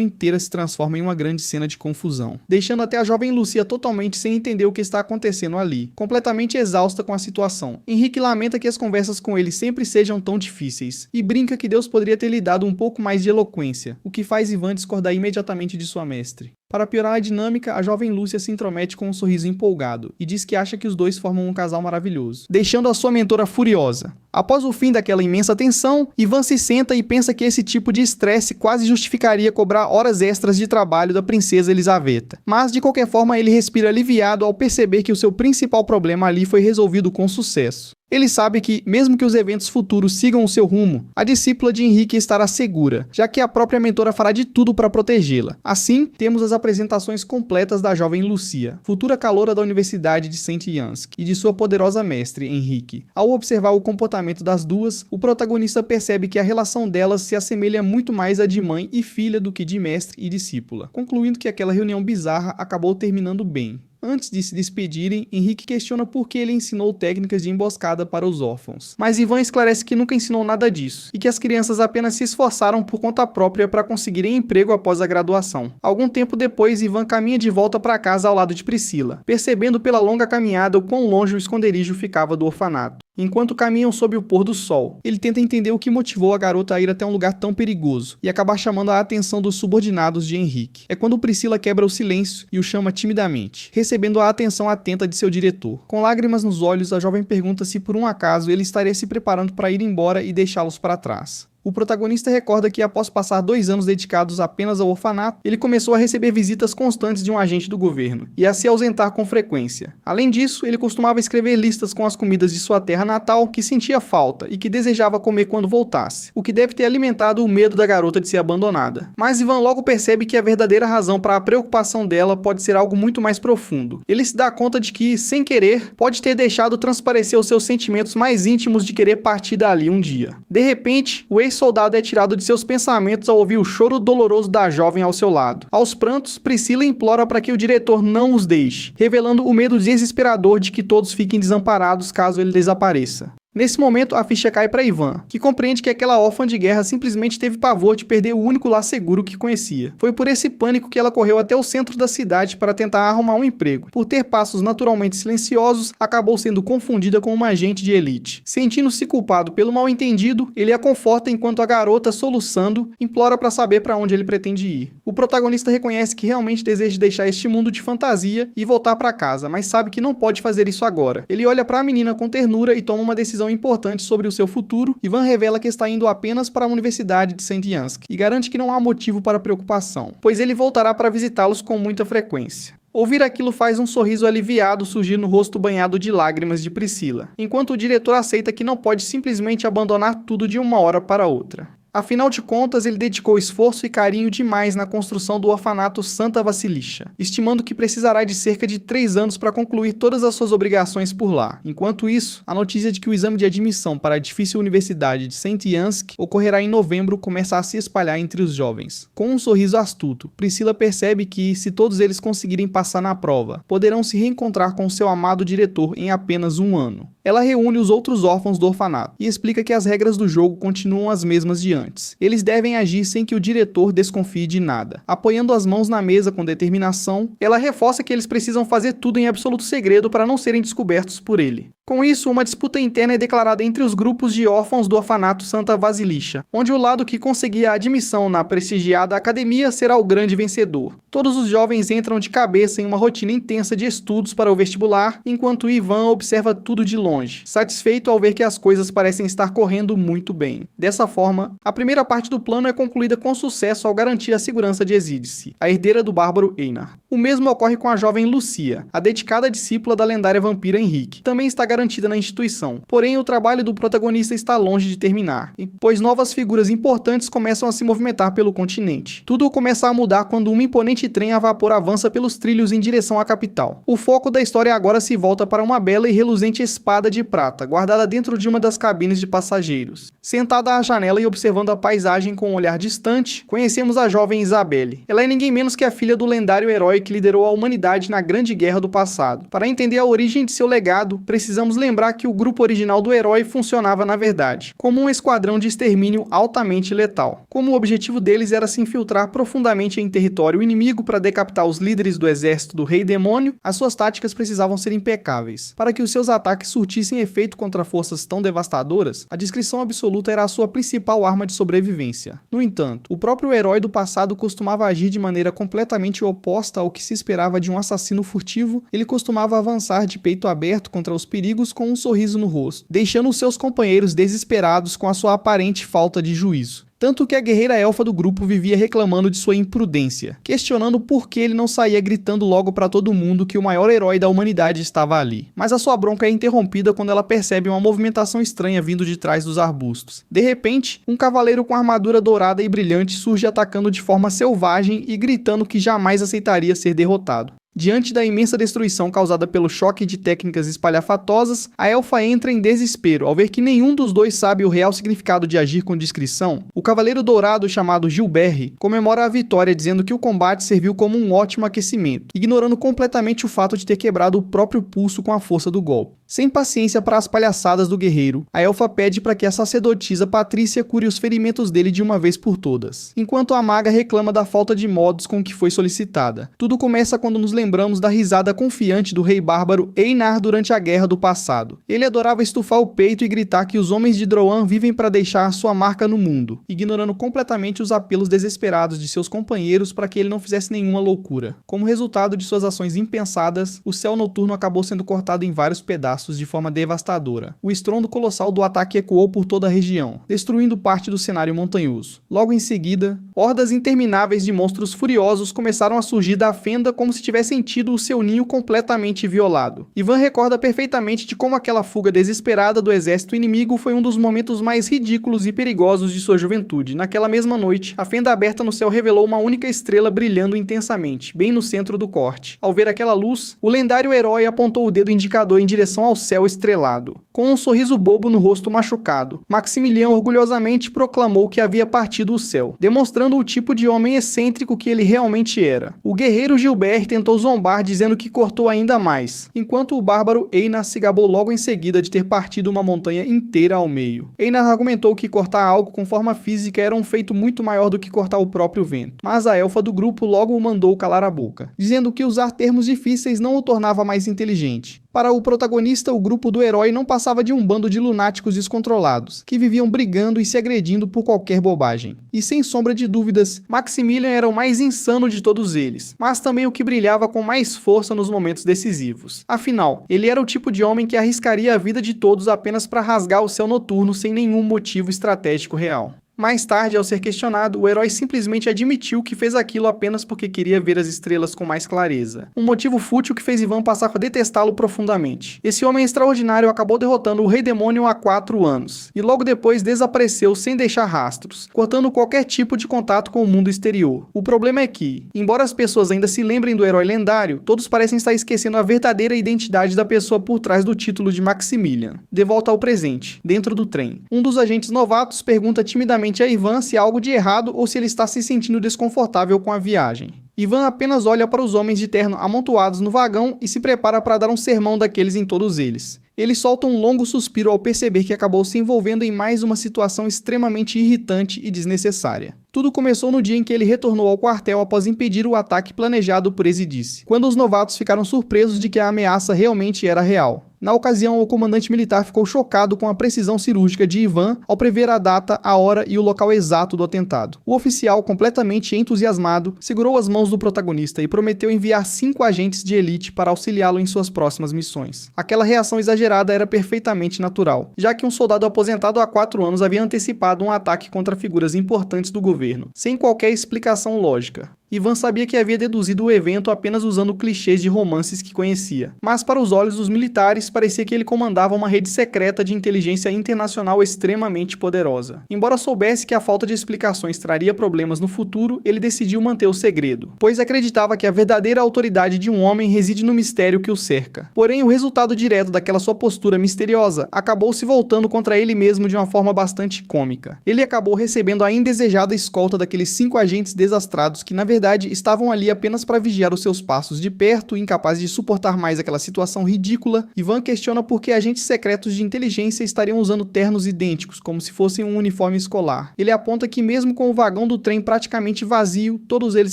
inteira se transforma em uma grande cena de confusão, deixando até a jovem Lucia totalmente sem entender o que está acontecendo ali, completamente exausta com a situação. Henrique lamenta que as conversas com ele sempre sejam tão difíceis, e brinca que Deus poderia ter lhe dado um pouco mais de eloquência, o que faz Ivan discordar imediatamente de sua mestre. Para piorar a dinâmica, a jovem Lúcia se intromete com um sorriso empolgado e diz que acha que os dois formam um casal maravilhoso, deixando a sua mentora furiosa. Após o fim daquela imensa tensão, Ivan se senta e pensa que esse tipo de estresse quase justificaria cobrar horas extras de trabalho da princesa Elisaveta. Mas, de qualquer forma, ele respira aliviado ao perceber que o seu principal problema ali foi resolvido com sucesso. Ele sabe que, mesmo que os eventos futuros sigam o seu rumo, a discípula de Henrique estará segura, já que a própria mentora fará de tudo para protegê-la. Assim, temos as apresentações completas da jovem Lucia, futura caloura da Universidade de Saint-Yansk, e de sua poderosa mestre, Henrique. Ao observar o comportamento das duas, o protagonista percebe que a relação delas se assemelha muito mais à de mãe e filha do que de mestre e discípula, concluindo que aquela reunião bizarra acabou terminando bem. Antes de se despedirem, Henrique questiona por que ele ensinou técnicas de emboscada para os órfãos. Mas Ivan esclarece que nunca ensinou nada disso, e que as crianças apenas se esforçaram por conta própria para conseguirem emprego após a graduação. Algum tempo depois, Ivan caminha de volta para casa ao lado de Priscila, percebendo pela longa caminhada o quão longe o esconderijo ficava do orfanato. Enquanto caminham sob o pôr do sol, ele tenta entender o que motivou a garota a ir até um lugar tão perigoso e acabar chamando a atenção dos subordinados de Henrique. É quando Priscila quebra o silêncio e o chama timidamente, recebendo a atenção atenta de seu diretor. Com lágrimas nos olhos, a jovem pergunta se por um acaso ele estaria se preparando para ir embora e deixá-los para trás. O protagonista recorda que após passar 2 anos dedicados apenas ao orfanato, ele começou a receber visitas constantes de um agente do governo e a se ausentar com frequência. Além disso, ele costumava escrever listas com as comidas de sua terra natal que sentia falta e que desejava comer quando voltasse, o que deve ter alimentado o medo da garota de ser abandonada. Mas Ivan logo percebe que a verdadeira razão para a preocupação dela pode ser algo muito mais profundo. Ele se dá conta de que, sem querer, pode ter deixado transparecer os seus sentimentos mais íntimos de querer partir dali um dia. De repente, o ex-soldado é tirado de seus pensamentos ao ouvir o choro doloroso da jovem ao seu lado. Aos prantos, Priscila implora para que o diretor não os deixe, revelando o medo desesperador de que todos fiquem desamparados caso ele desapareça. Nesse momento, a ficha cai para Ivan, que compreende que aquela órfã de guerra simplesmente teve pavor de perder o único lar seguro que conhecia. Foi por esse pânico que ela correu até o centro da cidade para tentar arrumar um emprego. Por ter passos naturalmente silenciosos, acabou sendo confundida com uma agente de elite. Sentindo-se culpado pelo mal-entendido, ele a conforta enquanto a garota, soluçando, implora para saber para onde ele pretende ir. O protagonista reconhece que realmente deseja deixar este mundo de fantasia e voltar para casa, mas sabe que não pode fazer isso agora. Ele olha para a menina com ternura e toma uma decisão importante sobre o seu futuro. Ivan revela que está indo apenas para a Universidade de Saint-Yansk e garante que não há motivo para preocupação, pois ele voltará para visitá-los com muita frequência. Ouvir aquilo faz um sorriso aliviado surgir no rosto banhado de lágrimas de Priscila, enquanto o diretor aceita que não pode simplesmente abandonar tudo de uma hora para outra. Afinal de contas, ele dedicou esforço e carinho demais na construção do orfanato Santa Vassilisha, estimando que precisará de cerca de 3 anos para concluir todas as suas obrigações por lá. Enquanto isso, a notícia de que o exame de admissão para a difícil Universidade de Saint-Yansk ocorrerá em novembro começa a se espalhar entre os jovens. Com um sorriso astuto, Priscila percebe que, se todos eles conseguirem passar na prova, poderão se reencontrar com seu amado diretor em apenas 1 ano. Ela reúne os outros órfãos do orfanato e explica que as regras do jogo continuam as mesmas de antes. Eles devem agir sem que o diretor desconfie de nada. Apoiando as mãos na mesa com determinação, ela reforça que eles precisam fazer tudo em absoluto segredo para não serem descobertos por ele. Com isso, uma disputa interna é declarada entre os grupos de órfãos do orfanato Santa Vassilisha, onde o lado que conseguir a admissão na prestigiada academia será o grande vencedor. Todos os jovens entram de cabeça em uma rotina intensa de estudos para o vestibular, enquanto Ivan observa tudo de longe, satisfeito ao ver que as coisas parecem estar correndo muito bem. Dessa forma, a primeira parte do plano é concluída com sucesso ao garantir a segurança de Exídice, a herdeira do bárbaro Einar. O mesmo ocorre com a jovem Lucia, a dedicada discípula da lendária vampira Henrique, que também está garantida na instituição. Porém, o trabalho do protagonista está longe de terminar, pois novas figuras importantes começam a se movimentar pelo continente. Tudo começa a mudar quando um imponente trem a vapor avança pelos trilhos em direção à capital. O foco da história agora se volta para uma bela e reluzente espada de prata, guardada dentro de uma das cabines de passageiros. Sentada à janela e observando a paisagem com um olhar distante, conhecemos a jovem Isabelle. Ela é ninguém menos que a filha do lendário herói que liderou a humanidade na Grande Guerra do passado. Para entender a origem de seu legado, precisamos lembrar que o grupo original do herói funcionava na verdade como um esquadrão de extermínio altamente letal. Como o objetivo deles era se infiltrar profundamente em território inimigo para decapitar os líderes do exército do Rei Demônio, as suas táticas precisavam ser impecáveis. Para que os seus ataques surtissem efeito contra forças tão devastadoras, a discrição absoluta era a sua principal arma de sobrevivência. No entanto, o próprio herói do passado costumava agir de maneira completamente oposta ao que se esperava de um assassino furtivo. Ele costumava avançar de peito aberto contra os perigos com um sorriso no rosto, deixando os seus companheiros desesperados com a sua aparente falta de juízo. Tanto que a guerreira elfa do grupo vivia reclamando de sua imprudência, questionando por que ele não saía gritando logo pra todo mundo que o maior herói da humanidade estava ali. Mas a sua bronca é interrompida quando ela percebe uma movimentação estranha vindo de trás dos arbustos. De repente, um cavaleiro com armadura dourada e brilhante surge atacando de forma selvagem e gritando que jamais aceitaria ser derrotado. Diante da imensa destruição causada pelo choque de técnicas espalhafatosas, a elfa entra em desespero ao ver que nenhum dos dois sabe o real significado de agir com discrição. O cavaleiro dourado chamado Gilberry comemora a vitória dizendo que o combate serviu como um ótimo aquecimento, ignorando completamente o fato de ter quebrado o próprio pulso com a força do golpe. Sem paciência para as palhaçadas do guerreiro, a elfa pede para que a sacerdotisa Patrícia cure os ferimentos dele de uma vez por todas, enquanto a maga reclama da falta de modos com que foi solicitada. Tudo começa quando nos lembramos da risada confiante do rei bárbaro Einar durante a guerra do passado. Ele adorava estufar o peito e gritar que os homens de Droan vivem para deixar sua marca no mundo, ignorando completamente os apelos desesperados de seus companheiros para que ele não fizesse nenhuma loucura. Como resultado de suas ações impensadas, o céu noturno acabou sendo cortado em vários pedaços de forma devastadora. O estrondo colossal do ataque ecoou por toda a região, destruindo parte do cenário montanhoso. Logo em seguida, hordas intermináveis de monstros furiosos começaram a surgir da fenda como se tivessem tido o seu ninho completamente violado. Ivan recorda perfeitamente de como aquela fuga desesperada do exército inimigo foi um dos momentos mais ridículos e perigosos de sua juventude. Naquela mesma noite, a fenda aberta no céu revelou uma única estrela brilhando intensamente, bem no centro do corte. Ao ver aquela luz, o lendário herói apontou o dedo indicador em direção ao céu estrelado. Com um sorriso bobo no rosto machucado, Maximilian orgulhosamente proclamou que havia partido o céu, demonstrando o tipo de homem excêntrico que ele realmente era. O guerreiro Gilbert tentou zombar dizendo que cortou ainda mais, enquanto o bárbaro Einar se gabou logo em seguida de ter partido uma montanha inteira ao meio. Einar argumentou que cortar algo com forma física era um feito muito maior do que cortar o próprio vento, mas a elfa do grupo logo o mandou calar a boca, dizendo que usar termos difíceis não o tornava mais inteligente. Para o protagonista, o grupo do herói não passava de um bando de lunáticos descontrolados, que viviam brigando e se agredindo por qualquer bobagem. E sem sombra de dúvidas, Maximilian era o mais insano de todos eles, mas também o que brilhava com mais força nos momentos decisivos. Afinal, ele era o tipo de homem que arriscaria a vida de todos apenas para rasgar o céu noturno sem nenhum motivo estratégico real. Mais tarde, ao ser questionado, o herói simplesmente admitiu que fez aquilo apenas porque queria ver as estrelas com mais clareza. Um motivo fútil que fez Ivan passar a detestá-lo profundamente. Esse homem extraordinário acabou derrotando o Rei Demônio há 4 anos, e logo depois desapareceu sem deixar rastros, cortando qualquer tipo de contato com o mundo exterior. O problema é que, embora as pessoas ainda se lembrem do herói lendário, todos parecem estar esquecendo a verdadeira identidade da pessoa por trás do título de Maximilian. De volta ao presente, dentro do trem, um dos agentes novatos pergunta timidamente a Ivan se há algo de errado ou se ele está se sentindo desconfortável com a viagem. Ivan apenas olha para os homens de terno amontoados no vagão e se prepara para dar um sermão daqueles em todos eles. Ele solta um longo suspiro ao perceber que acabou se envolvendo em mais uma situação extremamente irritante e desnecessária. Tudo começou no dia em que ele retornou ao quartel após impedir o ataque planejado por Ezidice, quando os novatos ficaram surpresos de que a ameaça realmente era real. Na ocasião, o comandante militar ficou chocado com a precisão cirúrgica de Ivan ao prever a data, a hora e o local exato do atentado. O oficial, completamente entusiasmado, segurou as mãos do protagonista e prometeu enviar 5 agentes de elite para auxiliá-lo em suas próximas missões. Aquela reação exagerada era perfeitamente natural, já que um soldado aposentado há 4 anos havia antecipado um ataque contra figuras importantes do governo, sem qualquer explicação lógica. Ivan sabia que havia deduzido o evento apenas usando clichês de romances que conhecia, mas para os olhos dos militares parecia que ele comandava uma rede secreta de inteligência internacional extremamente poderosa. Embora soubesse que a falta de explicações traria problemas no futuro, ele decidiu manter o segredo, pois acreditava que a verdadeira autoridade de um homem reside no mistério que o cerca. Porém, o resultado direto daquela sua postura misteriosa acabou se voltando contra ele mesmo de uma forma bastante cômica. Ele acabou recebendo a indesejada escolta daqueles 5 agentes desastrados que, na verdade, estavam ali apenas para vigiar os seus passos de perto, incapazes de suportar mais aquela situação ridícula. Ivan questiona por que agentes secretos de inteligência estariam usando ternos idênticos, como se fossem um uniforme escolar. Ele aponta que mesmo com o vagão do trem praticamente vazio, todos eles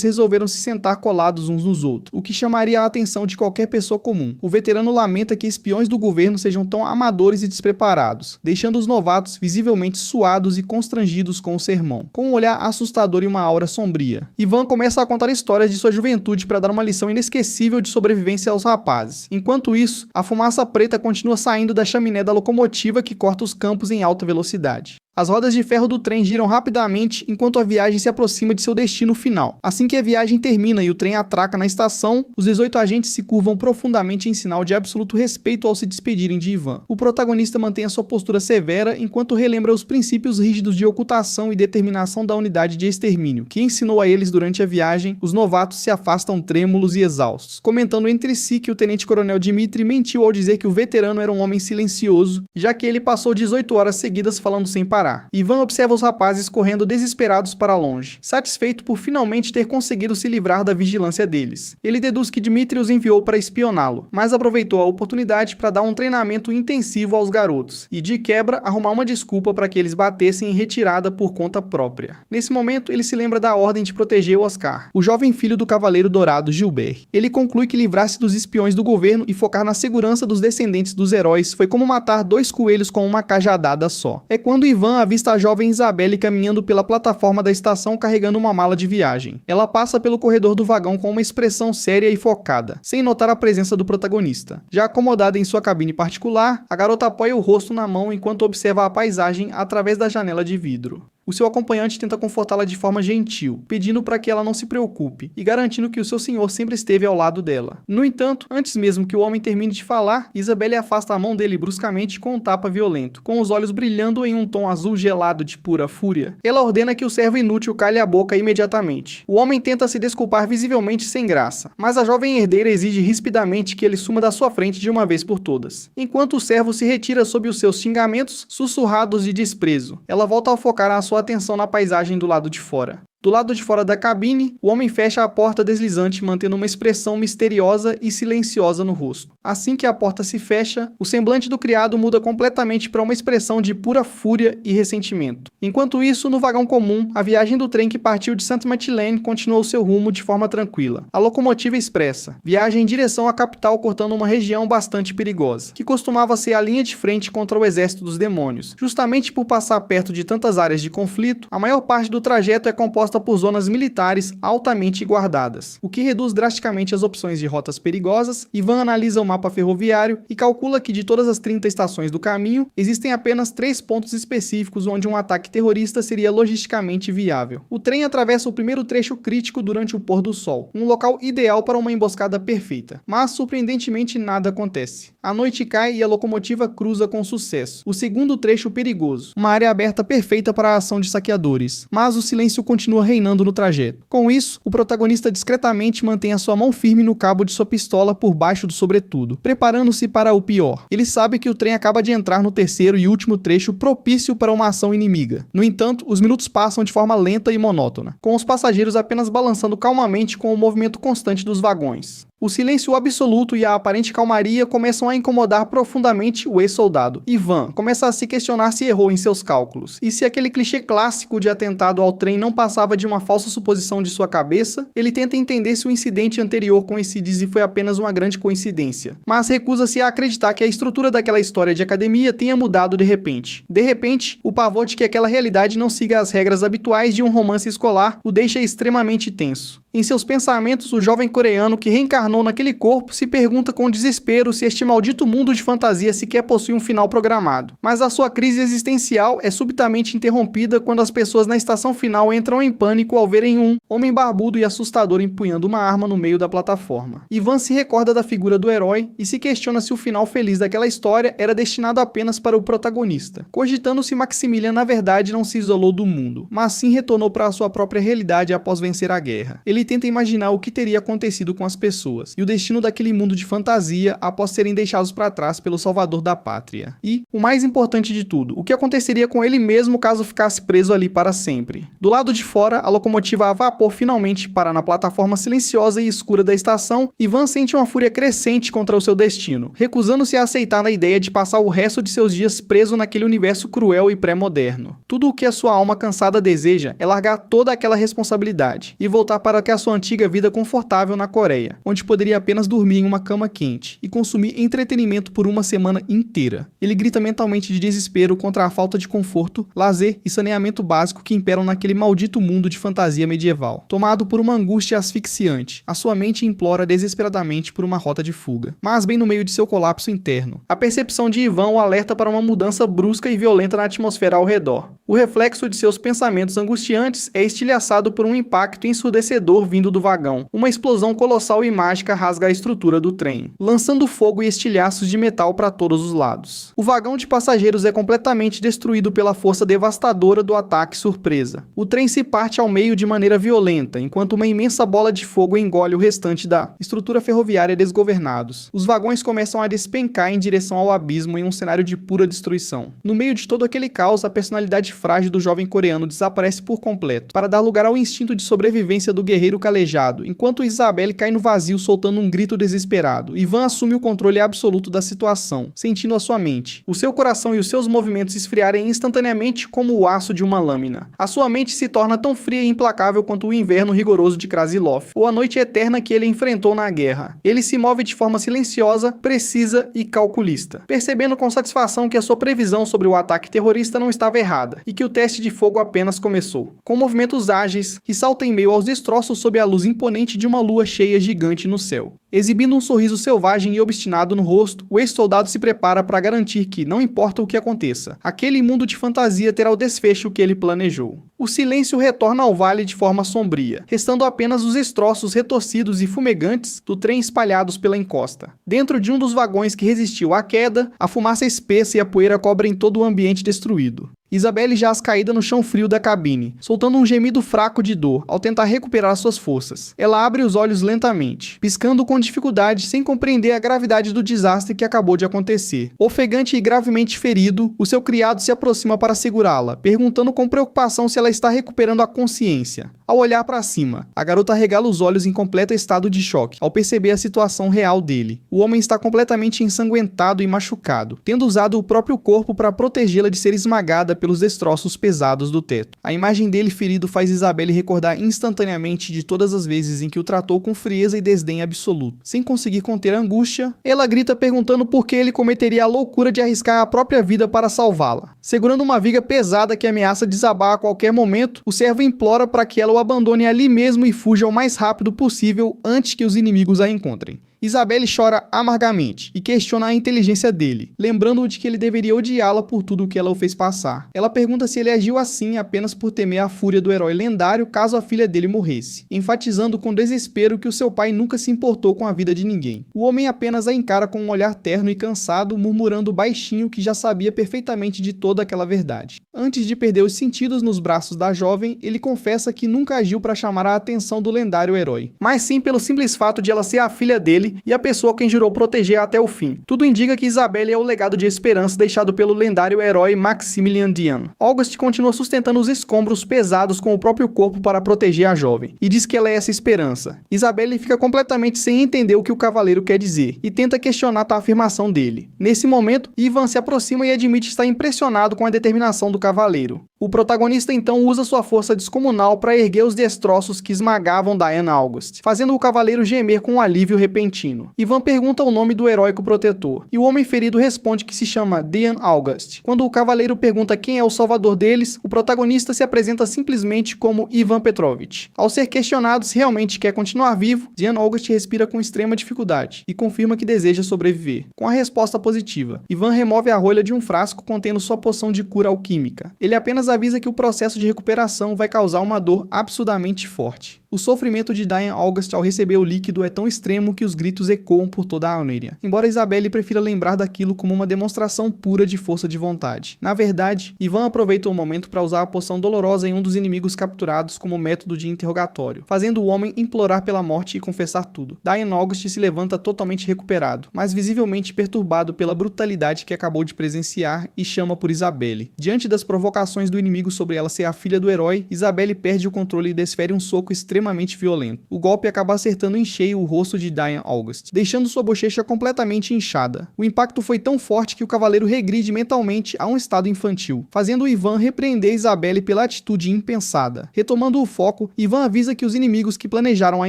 resolveram se sentar colados uns nos outros, o que chamaria a atenção de qualquer pessoa comum. O veterano lamenta que espiões do governo sejam tão amadores e despreparados, deixando os novatos visivelmente suados e constrangidos com o sermão, com um olhar assustador e uma aura sombria. Ivan começa a contar histórias de sua juventude para dar uma lição inesquecível de sobrevivência aos rapazes. Enquanto isso, a fumaça preta continua saindo da chaminé da locomotiva que corta os campos em alta velocidade. As rodas de ferro do trem giram rapidamente enquanto a viagem se aproxima de seu destino final. Assim que a viagem termina e o trem atraca na estação, os 18 agentes se curvam profundamente em sinal de absoluto respeito ao se despedirem de Ivan. O protagonista mantém a sua postura severa enquanto relembra os princípios rígidos de ocultação e determinação da unidade de extermínio, que ensinou a eles durante a viagem. Os novatos se afastam trêmulos e exaustos, comentando entre si que o tenente-coronel Dmitri mentiu ao dizer que o veterano era um homem silencioso, já que ele passou 18 horas seguidas falando sem parar. Ivan observa os rapazes correndo desesperados para longe, satisfeito por finalmente ter conseguido se livrar da vigilância deles. Ele deduz que Dmitri os enviou para espioná-lo, mas aproveitou a oportunidade para dar um treinamento intensivo aos garotos e, de quebra, arrumar uma desculpa para que eles batessem em retirada por conta própria. Nesse momento, ele se lembra da ordem de proteger Oscar, o jovem filho do Cavaleiro Dourado Gilbert. Ele conclui que livrar-se dos espiões do governo e focar na segurança dos descendentes dos heróis foi como matar 2 coelhos com uma cajadada só. É quando Ivan avista a jovem Isabelle caminhando pela plataforma da estação carregando uma mala de viagem. Ela passa pelo corredor do vagão com uma expressão séria e focada, sem notar a presença do protagonista. Já acomodada em sua cabine particular, a garota apoia o rosto na mão enquanto observa a paisagem através da janela de vidro. O seu acompanhante tenta confortá-la de forma gentil, pedindo para que ela não se preocupe e garantindo que o seu senhor sempre esteve ao lado dela. No entanto, antes mesmo que o homem termine de falar, Isabelle afasta a mão dele bruscamente com um tapa violento, com os olhos brilhando em um tom azul gelado de pura fúria. Ela ordena que o servo inútil calhe a boca imediatamente. O homem tenta se desculpar visivelmente sem graça, mas a jovem herdeira exige rispidamente que ele suma da sua frente de uma vez por todas. Enquanto o servo se retira sob os seus xingamentos sussurrados de desprezo, ela volta a focar a sua atenção na paisagem do lado de fora. Do lado de fora da cabine, o homem fecha a porta deslizante mantendo uma expressão misteriosa e silenciosa no rosto. Assim que a porta se fecha, o semblante do criado muda completamente para uma expressão de pura fúria e ressentimento. Enquanto isso, no vagão comum, a viagem do trem que partiu de Saint-Martin continuou seu rumo de forma tranquila. A locomotiva expressa viaja em direção à capital cortando uma região bastante perigosa, que costumava ser a linha de frente contra o exército dos demônios. Justamente por passar perto de tantas áreas de conflito, a maior parte do trajeto é composta por zonas militares altamente guardadas, o que reduz drasticamente as opções de rotas perigosas. Ivan analisa o mapa ferroviário e calcula que de todas as 30 estações do caminho, existem apenas 3 pontos específicos onde um ataque terrorista seria logisticamente viável. O trem atravessa o primeiro trecho crítico durante o pôr do sol, um local ideal para uma emboscada perfeita, mas surpreendentemente nada acontece. A noite cai e a locomotiva cruza com sucesso o segundo trecho perigoso, uma área aberta perfeita para a ação de saqueadores, mas o silêncio continua reinando no trajeto. Com isso, o protagonista discretamente mantém a sua mão firme no cabo de sua pistola por baixo do sobretudo, preparando-se para o pior. Ele sabe que o trem acaba de entrar no terceiro e último trecho propício para uma ação inimiga. No entanto, os minutos passam de forma lenta e monótona, com os passageiros apenas balançando calmamente com o movimento constante dos vagões. O silêncio absoluto e a aparente calmaria começam a incomodar profundamente o ex-soldado. Ivan começa a se questionar se errou em seus cálculos, e se aquele clichê clássico de atentado ao trem não passava de uma falsa suposição de sua cabeça. Ele tenta entender se o incidente anterior com esse Dizzy foi apenas uma grande coincidência, mas recusa-se a acreditar que a estrutura daquela história de academia tenha mudado de repente. De repente, o pavor de que aquela realidade não siga as regras habituais de um romance escolar o deixa extremamente tenso. Em seus pensamentos, o jovem coreano que reencarnou naquele corpo se pergunta com desespero se este maldito mundo de fantasia sequer possui um final programado. Mas a sua crise existencial é subitamente interrompida quando as pessoas na estação final entram em pânico ao verem um homem barbudo e assustador empunhando uma arma no meio da plataforma. Ivan se recorda da figura do herói e se questiona se o final feliz daquela história era destinado apenas para o protagonista, cogitando se Maximilian na verdade não se isolou do mundo, mas sim retornou para a sua própria realidade após vencer a guerra. Ele tenta imaginar o que teria acontecido com as pessoas e o destino daquele mundo de fantasia após serem deixados para trás pelo salvador da pátria. E, o mais importante de tudo, o que aconteceria com ele mesmo caso ficasse preso ali para sempre. Do lado de fora, a locomotiva a vapor finalmente para na plataforma silenciosa e escura da estação. Ivan sente uma fúria crescente contra o seu destino, recusando-se a aceitar a ideia de passar o resto de seus dias preso naquele universo cruel e pré-moderno. Tudo o que a sua alma cansada deseja é largar toda aquela responsabilidade e voltar para a sua antiga vida confortável na Coreia, onde poderia apenas dormir em uma cama quente e consumir entretenimento por uma semana inteira. Ele grita mentalmente de desespero contra a falta de conforto, lazer e saneamento básico que imperam naquele maldito mundo de fantasia medieval. Tomado por uma angústia asfixiante, a sua mente implora desesperadamente por uma rota de fuga. Mas bem no meio de seu colapso interno, a percepção de Ivan o alerta para uma mudança brusca e violenta na atmosfera ao redor. O reflexo de seus pensamentos angustiantes é estilhaçado por um impacto ensurdecedor vindo do vagão. Uma explosão colossal e mágica rasga a estrutura do trem, lançando fogo e estilhaços de metal para todos os lados. O vagão de passageiros é completamente destruído pela força devastadora do ataque surpresa. O trem se parte ao meio de maneira violenta, enquanto uma imensa bola de fogo engole o restante da estrutura ferroviária desgovernados. Os vagões começam a despencar em direção ao abismo em um cenário de pura destruição. No meio de todo aquele caos, a personalidade frágil do jovem coreano desaparece por completo, para dar lugar ao instinto de sobrevivência do guerreiro calejado, enquanto Isabelle cai no vazio soltando um grito desesperado. Ivan assume o controle absoluto da situação, sentindo a sua mente, o seu coração e os seus movimentos esfriarem instantaneamente como o aço de uma lâmina. A sua mente se torna tão fria e implacável quanto o inverno rigoroso de Krasilov, ou a noite eterna que ele enfrentou na guerra. Ele se move de forma silenciosa, precisa e calculista, percebendo com satisfação que a sua previsão sobre o ataque terrorista não estava errada, e que o teste de fogo apenas começou. Com movimentos ágeis, que salta em meio aos destroços sob a luz imponente de uma lua cheia gigante no céu. Exibindo um sorriso selvagem e obstinado no rosto, o ex-soldado se prepara para garantir que, não importa o que aconteça, aquele mundo de fantasia terá o desfecho que ele planejou. O silêncio retorna ao vale de forma sombria, restando apenas os destroços retorcidos e fumegantes do trem espalhados pela encosta. Dentro de um dos vagões que resistiu à queda, a fumaça espessa e a poeira cobrem todo o ambiente destruído. Isabelle jaz caída no chão frio da cabine, soltando um gemido fraco de dor ao tentar recuperar suas forças. Ela abre os olhos lentamente, piscando com dificuldade sem compreender a gravidade do desastre que acabou de acontecer. Ofegante e gravemente ferido, o seu criado se aproxima para segurá-la, perguntando com preocupação se ela está recuperando a consciência. Ao olhar para cima, a garota regala os olhos em completo estado de choque, ao perceber a situação real dele. O homem está completamente ensanguentado e machucado, tendo usado o próprio corpo para protegê-la de ser esmagada pelos destroços pesados do teto. A imagem dele ferido faz Isabelle recordar instantaneamente de todas as vezes em que o tratou com frieza e desdém absoluto. Sem conseguir conter a angústia, ela grita perguntando por que ele cometeria a loucura de arriscar a própria vida para salvá-la. Segurando uma viga pesada que ameaça desabar a qualquer momento, o servo implora para que ela o abandone ali mesmo e fuja o mais rápido possível antes que os inimigos a encontrem. Isabelle chora amargamente e questiona a inteligência dele, lembrando-o de que ele deveria odiá-la por tudo o que ela o fez passar. Ela pergunta se ele agiu assim apenas por temer a fúria do herói lendário caso a filha dele morresse, enfatizando com desespero que o seu pai nunca se importou com a vida de ninguém. O homem apenas a encara com um olhar terno e cansado, murmurando baixinho que já sabia perfeitamente de toda aquela verdade. Antes de perder os sentidos nos braços da jovem, ele confessa que nunca agiu para chamar a atenção do lendário herói, mas sim pelo simples fato de ela ser a filha dele e a pessoa quem jurou proteger até o fim. Tudo indica que Isabelle é o legado de esperança deixado pelo lendário herói Maximilian Dian. August continua sustentando os escombros pesados com o próprio corpo para proteger a jovem, e diz que ela é essa esperança. Isabelle fica completamente sem entender o que o cavaleiro quer dizer, e tenta questionar a afirmação dele. Nesse momento, Ivan se aproxima e admite estar impressionado com a determinação do cavaleiro. O protagonista então usa sua força descomunal para erguer os destroços que esmagavam Diane August, fazendo o cavaleiro gemer com um alívio repentino. Ivan pergunta o nome do heróico protetor, e o homem ferido responde que se chama Diane August. Quando o cavaleiro pergunta quem é o salvador deles, o protagonista se apresenta simplesmente como Ivan Petrovich. Ao ser questionado se realmente quer continuar vivo, Diane August respira com extrema dificuldade e confirma que deseja sobreviver. Com a resposta positiva, Ivan remove a rolha de um frasco contendo sua poção de cura alquímica. Ele apenas avisa que o processo de recuperação vai causar uma dor absurdamente forte. O sofrimento de Diane August ao receber o líquido é tão extremo que os gritos ecoam por toda a Almeria, embora Isabelle prefira lembrar daquilo como uma demonstração pura de força de vontade. Na verdade, Ivan aproveita o momento para usar a poção dolorosa em um dos inimigos capturados como método de interrogatório, fazendo o homem implorar pela morte e confessar tudo. Diane August se levanta totalmente recuperado, mas visivelmente perturbado pela brutalidade que acabou de presenciar e chama por Isabelle. Diante das provocações do inimigo sobre ela ser a filha do herói, Isabelle perde o controle e desfere um soco extremamente extremamente violento. O golpe acaba acertando em cheio o rosto de Diane August, deixando sua bochecha completamente inchada. O impacto foi tão forte que o cavaleiro regride mentalmente a um estado infantil, fazendo Ivan repreender Isabelle pela atitude impensada. Retomando o foco, Ivan avisa que os inimigos que planejaram a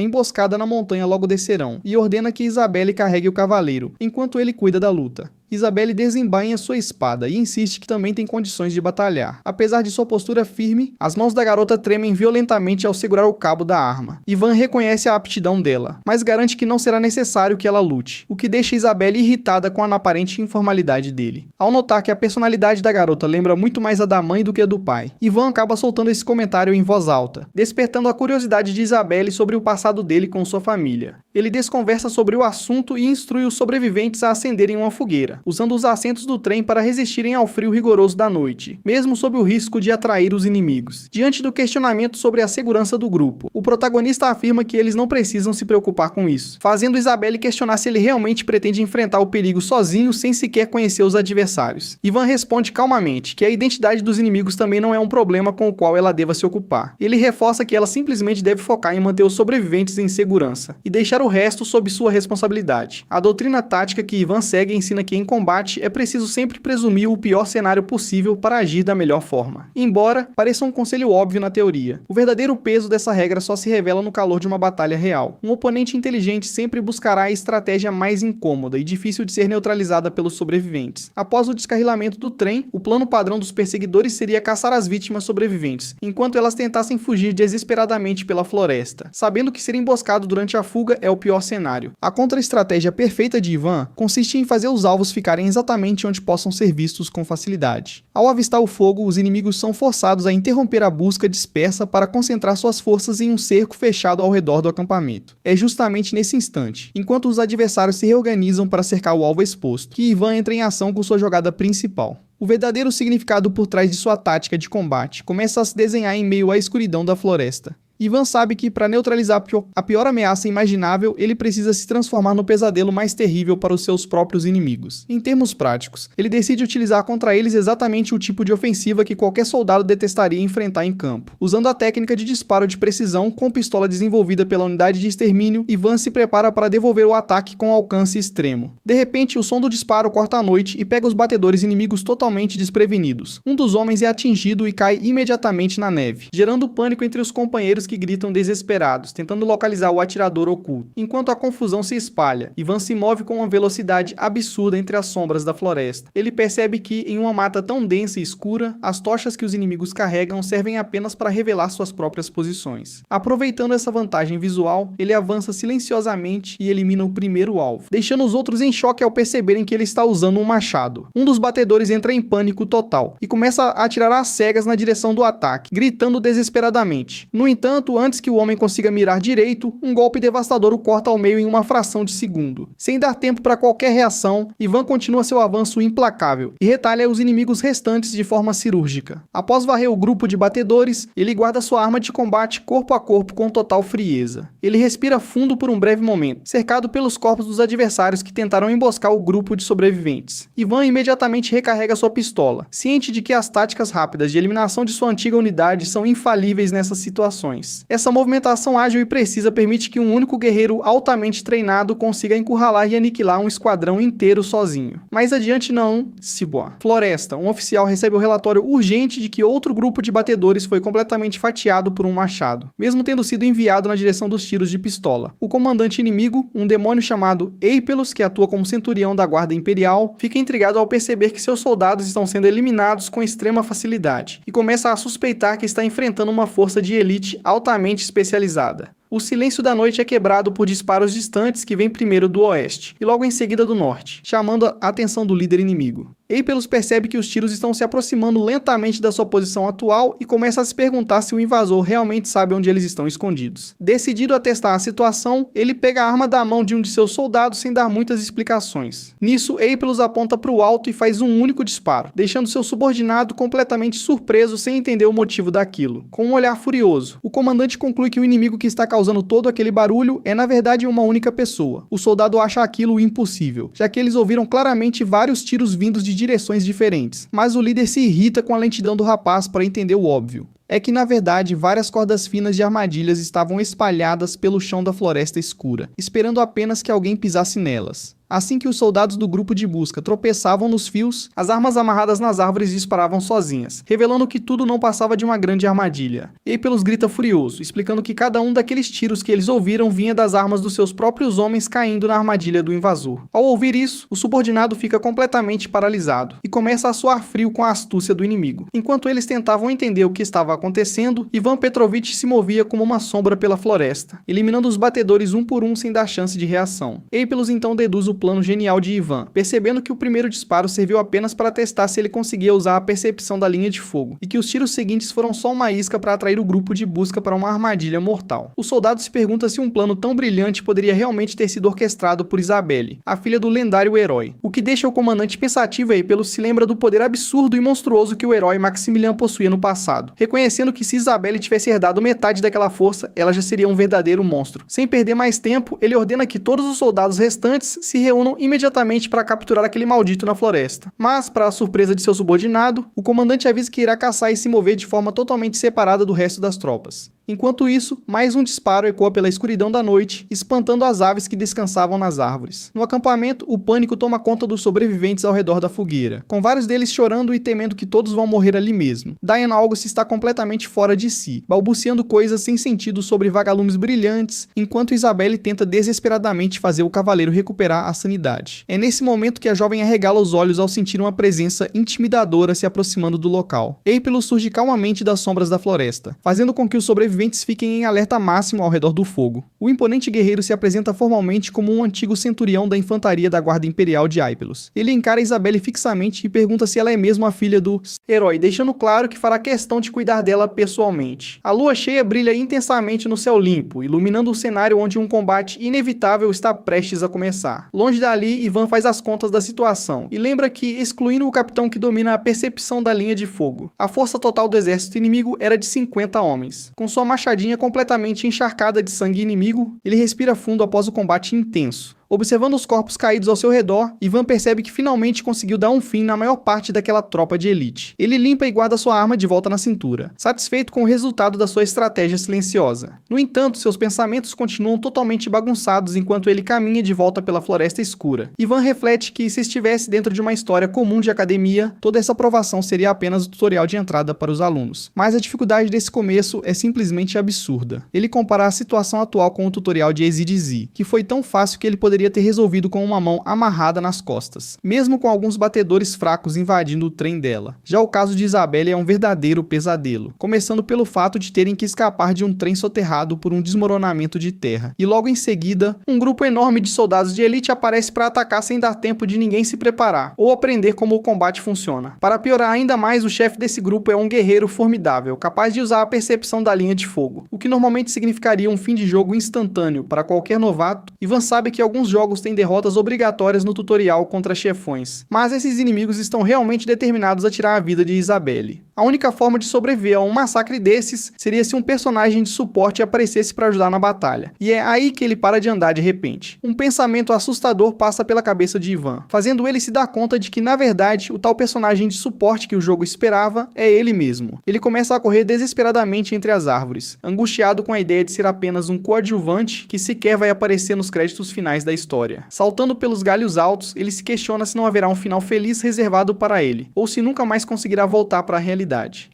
emboscada na montanha logo descerão, e ordena que Isabelle carregue o cavaleiro, enquanto ele cuida da luta. Isabelle desembainha sua espada e insiste que também tem condições de batalhar. Apesar de sua postura firme, as mãos da garota tremem violentamente ao segurar o cabo da arma. Ivan reconhece a aptidão dela, mas garante que não será necessário que ela lute, o que deixa Isabelle irritada com a aparente informalidade dele. Ao notar que a personalidade da garota lembra muito mais a da mãe do que a do pai, Ivan acaba soltando esse comentário em voz alta, despertando a curiosidade de Isabelle sobre o passado dele com sua família. Ele desconversa sobre o assunto e instrui os sobreviventes a acenderem uma fogueira, usando os assentos do trem para resistirem ao frio rigoroso da noite, mesmo sob o risco de atrair os inimigos. Diante do questionamento sobre a segurança do grupo, o protagonista afirma que eles não precisam se preocupar com isso, fazendo Isabelle questionar se ele realmente pretende enfrentar o perigo sozinho sem sequer conhecer os adversários. Ivan responde calmamente que a identidade dos inimigos também não é um problema com o qual ela deva se ocupar. Ele reforça que ela simplesmente deve focar em manter os sobreviventes em segurança e deixar o resto sob sua responsabilidade. A doutrina tática que Ivan segue ensina que em combate é preciso sempre presumir o pior cenário possível para agir da melhor forma. Embora pareça um conselho óbvio na teoria, o verdadeiro peso dessa regra só se revela no calor de uma batalha real. Um oponente inteligente sempre buscará a estratégia mais incômoda e difícil de ser neutralizada pelos sobreviventes. Após o descarrilamento do trem, o plano padrão dos perseguidores seria caçar as vítimas sobreviventes, enquanto elas tentassem fugir desesperadamente pela floresta, sabendo que ser emboscado durante a fuga é o pior cenário. A contra-estratégia perfeita de Ivan consiste em fazer os alvos ficarem exatamente onde possam ser vistos com facilidade. Ao avistar o fogo, os inimigos são forçados a interromper a busca dispersa para concentrar suas forças em um cerco fechado ao redor do acampamento. É justamente nesse instante, enquanto os adversários se reorganizam para cercar o alvo exposto, que Ivan entra em ação com sua jogada principal. O verdadeiro significado por trás de sua tática de combate começa a se desenhar em meio à escuridão da floresta. Ivan sabe que, para neutralizar a pior ameaça imaginável, ele precisa se transformar no pesadelo mais terrível para os seus próprios inimigos. Em termos práticos, ele decide utilizar contra eles exatamente o tipo de ofensiva que qualquer soldado detestaria enfrentar em campo. Usando a técnica de disparo de precisão com pistola desenvolvida pela unidade de extermínio, Ivan se prepara para devolver o ataque com alcance extremo. De repente, o som do disparo corta a noite e pega os batedores inimigos totalmente desprevenidos. Um dos homens é atingido e cai imediatamente na neve, gerando pânico entre os companheiros que gritam desesperados, tentando localizar o atirador oculto. Enquanto a confusão se espalha, Ivan se move com uma velocidade absurda entre as sombras da floresta. Ele percebe que, em uma mata tão densa e escura, as tochas que os inimigos carregam servem apenas para revelar suas próprias posições. Aproveitando essa vantagem visual, ele avança silenciosamente e elimina o primeiro alvo, deixando os outros em choque ao perceberem que ele está usando um machado. Um dos batedores entra em pânico total e começa a atirar às cegas na direção do ataque, gritando desesperadamente. No entanto, antes que o homem consiga mirar direito, um golpe devastador o corta ao meio em uma fração de segundo. Sem dar tempo para qualquer reação, Ivan continua seu avanço implacável e retalha os inimigos restantes de forma cirúrgica. Após varrer o grupo de batedores, ele guarda sua arma de combate corpo a corpo com total frieza. Ele respira fundo por um breve momento, cercado pelos corpos dos adversários que tentaram emboscar o grupo de sobreviventes. Ivan imediatamente recarrega sua pistola, ciente de que as táticas rápidas de eliminação de sua antiga unidade são infalíveis nessas situações. Essa movimentação ágil e precisa permite que um único guerreiro altamente treinado consiga encurralar e aniquilar um esquadrão inteiro sozinho. Mais adiante não, Cibois. Floresta, um oficial recebe o relatório urgente de que outro grupo de batedores foi completamente fatiado por um machado, mesmo tendo sido enviado na direção dos tiros de pistola. O comandante inimigo, um demônio chamado Eipelos, que atua como centurião da guarda imperial, fica intrigado ao perceber que seus soldados estão sendo eliminados com extrema facilidade e começa a suspeitar que está enfrentando uma força de elite altamente especializada. O silêncio da noite é quebrado por disparos distantes que vêm primeiro do oeste e logo em seguida do norte, chamando a atenção do líder inimigo. Eipelos percebe que os tiros estão se aproximando lentamente da sua posição atual e começa a se perguntar se o invasor realmente sabe onde eles estão escondidos. Decidido a testar a situação, ele pega a arma da mão de um de seus soldados sem dar muitas explicações. Nisso, Eipelos aponta para o alto e faz um único disparo, deixando seu subordinado completamente surpreso sem entender o motivo daquilo. Com um olhar furioso, o comandante conclui que o inimigo que está causando todo aquele barulho é na verdade uma única pessoa. O soldado acha aquilo impossível, já que eles ouviram claramente vários tiros vindos de direções diferentes, mas o líder se irrita com a lentidão do rapaz para entender o óbvio. é que na verdade várias cordas finas de armadilhas estavam espalhadas pelo chão da floresta escura, esperando apenas que alguém pisasse nelas. Assim que os soldados do grupo de busca tropeçavam nos fios, as armas amarradas nas árvores disparavam sozinhas, revelando que tudo não passava de uma grande armadilha. Apelos grita furioso, explicando que cada um daqueles tiros que eles ouviram vinha das armas dos seus próprios homens caindo na armadilha do invasor. Ao ouvir isso, o subordinado fica completamente paralisado e começa a suar frio com a astúcia do inimigo. Enquanto eles tentavam entender o que estava acontecendo, Ivan Petrovich se movia como uma sombra pela floresta, eliminando os batedores um por um sem dar chance de reação. Apelos então deduz o plano genial de Ivan, percebendo que o primeiro disparo serviu apenas para testar se ele conseguia usar a percepção da linha de fogo, e que os tiros seguintes foram só uma isca para atrair o grupo de busca para uma armadilha mortal. O soldado se pergunta se um plano tão brilhante poderia realmente ter sido orquestrado por Isabelle, a filha do lendário herói, o que deixa o comandante pensativo. Pelo se lembra do poder absurdo e monstruoso que o herói Maximilian possuía no passado, reconhecendo que se Isabelle tivesse herdado metade daquela força, ela já seria um verdadeiro monstro. Sem perder mais tempo, ele ordena que todos os soldados restantes se reúnam imediatamente para capturar aquele maldito na floresta. Mas, para a surpresa de seu subordinado, o comandante avisa que irá caçar e se mover de forma totalmente separada do resto das tropas. Enquanto isso, mais um disparo ecoa pela escuridão da noite, espantando as aves que descansavam nas árvores. No acampamento, o pânico toma conta dos sobreviventes ao redor da fogueira, com vários deles chorando e temendo que todos vão morrer ali mesmo. Diana August está completamente fora de si, balbuciando coisas sem sentido sobre vagalumes brilhantes, enquanto Isabelle tenta desesperadamente fazer o cavaleiro recuperar a sanidade. É nesse momento que a jovem arregala os olhos ao sentir uma presença intimidadora se aproximando do local. Apelos surge calmamente das sombras da floresta, fazendo com que os sobreviventes fiquem em alerta máximo ao redor do fogo. O imponente guerreiro se apresenta formalmente como um antigo centurião da infantaria da Guarda Imperial de Apelos. Ele encara Isabelle fixamente e pergunta se ela é mesmo a filha do herói, deixando claro que fará questão de cuidar dela pessoalmente. A lua cheia brilha intensamente no céu limpo, iluminando o cenário onde um combate inevitável está prestes a começar. Longe dali, Ivan faz as contas da situação e lembra que, excluindo o capitão que domina a percepção da linha de fogo, a força total do exército inimigo era de 50 homens. Com sua machadinha completamente encharcada de sangue inimigo, ele respira fundo após o combate intenso. Observando os corpos caídos ao seu redor, Ivan percebe que finalmente conseguiu dar um fim na maior parte daquela tropa de elite. Ele limpa e guarda sua arma de volta na cintura, satisfeito com o resultado da sua estratégia silenciosa. No entanto, seus pensamentos continuam totalmente bagunçados enquanto ele caminha de volta pela floresta escura. Ivan reflete que, se estivesse dentro de uma história comum de academia, toda essa aprovação seria apenas o tutorial de entrada para os alunos. Mas a dificuldade desse começo é simplesmente absurda. Ele compara a situação atual com o tutorial de Easy, que foi tão fácil que ele poderia ter resolvido com uma mão amarrada nas costas, mesmo com alguns batedores fracos invadindo o trem dela. Já o caso de Isabelle é um verdadeiro pesadelo, começando pelo fato de terem que escapar de um trem soterrado por um desmoronamento de terra, e logo em seguida, um grupo enorme de soldados de elite aparece para atacar sem dar tempo de ninguém se preparar, ou aprender como o combate funciona. Para piorar ainda mais, o chefe desse grupo é um guerreiro formidável, capaz de usar a percepção da linha de fogo, o que normalmente significaria um fim de jogo instantâneo para qualquer novato. Ivan sabe que alguns jogos têm derrotas obrigatórias no tutorial contra chefões, mas esses inimigos estão realmente determinados a tirar a vida de Isabelle. A única forma de sobreviver a um massacre desses seria se um personagem de suporte aparecesse para ajudar na batalha, e é aí que ele para de andar de repente. Um pensamento assustador passa pela cabeça de Ivan, fazendo ele se dar conta de que, na verdade, o tal personagem de suporte que o jogo esperava é ele mesmo. Ele começa a correr desesperadamente entre as árvores, angustiado com a ideia de ser apenas um coadjuvante que sequer vai aparecer nos créditos finais da história. Saltando pelos galhos altos, ele se questiona se não haverá um final feliz reservado para ele, ou se nunca mais conseguirá voltar para a realidade.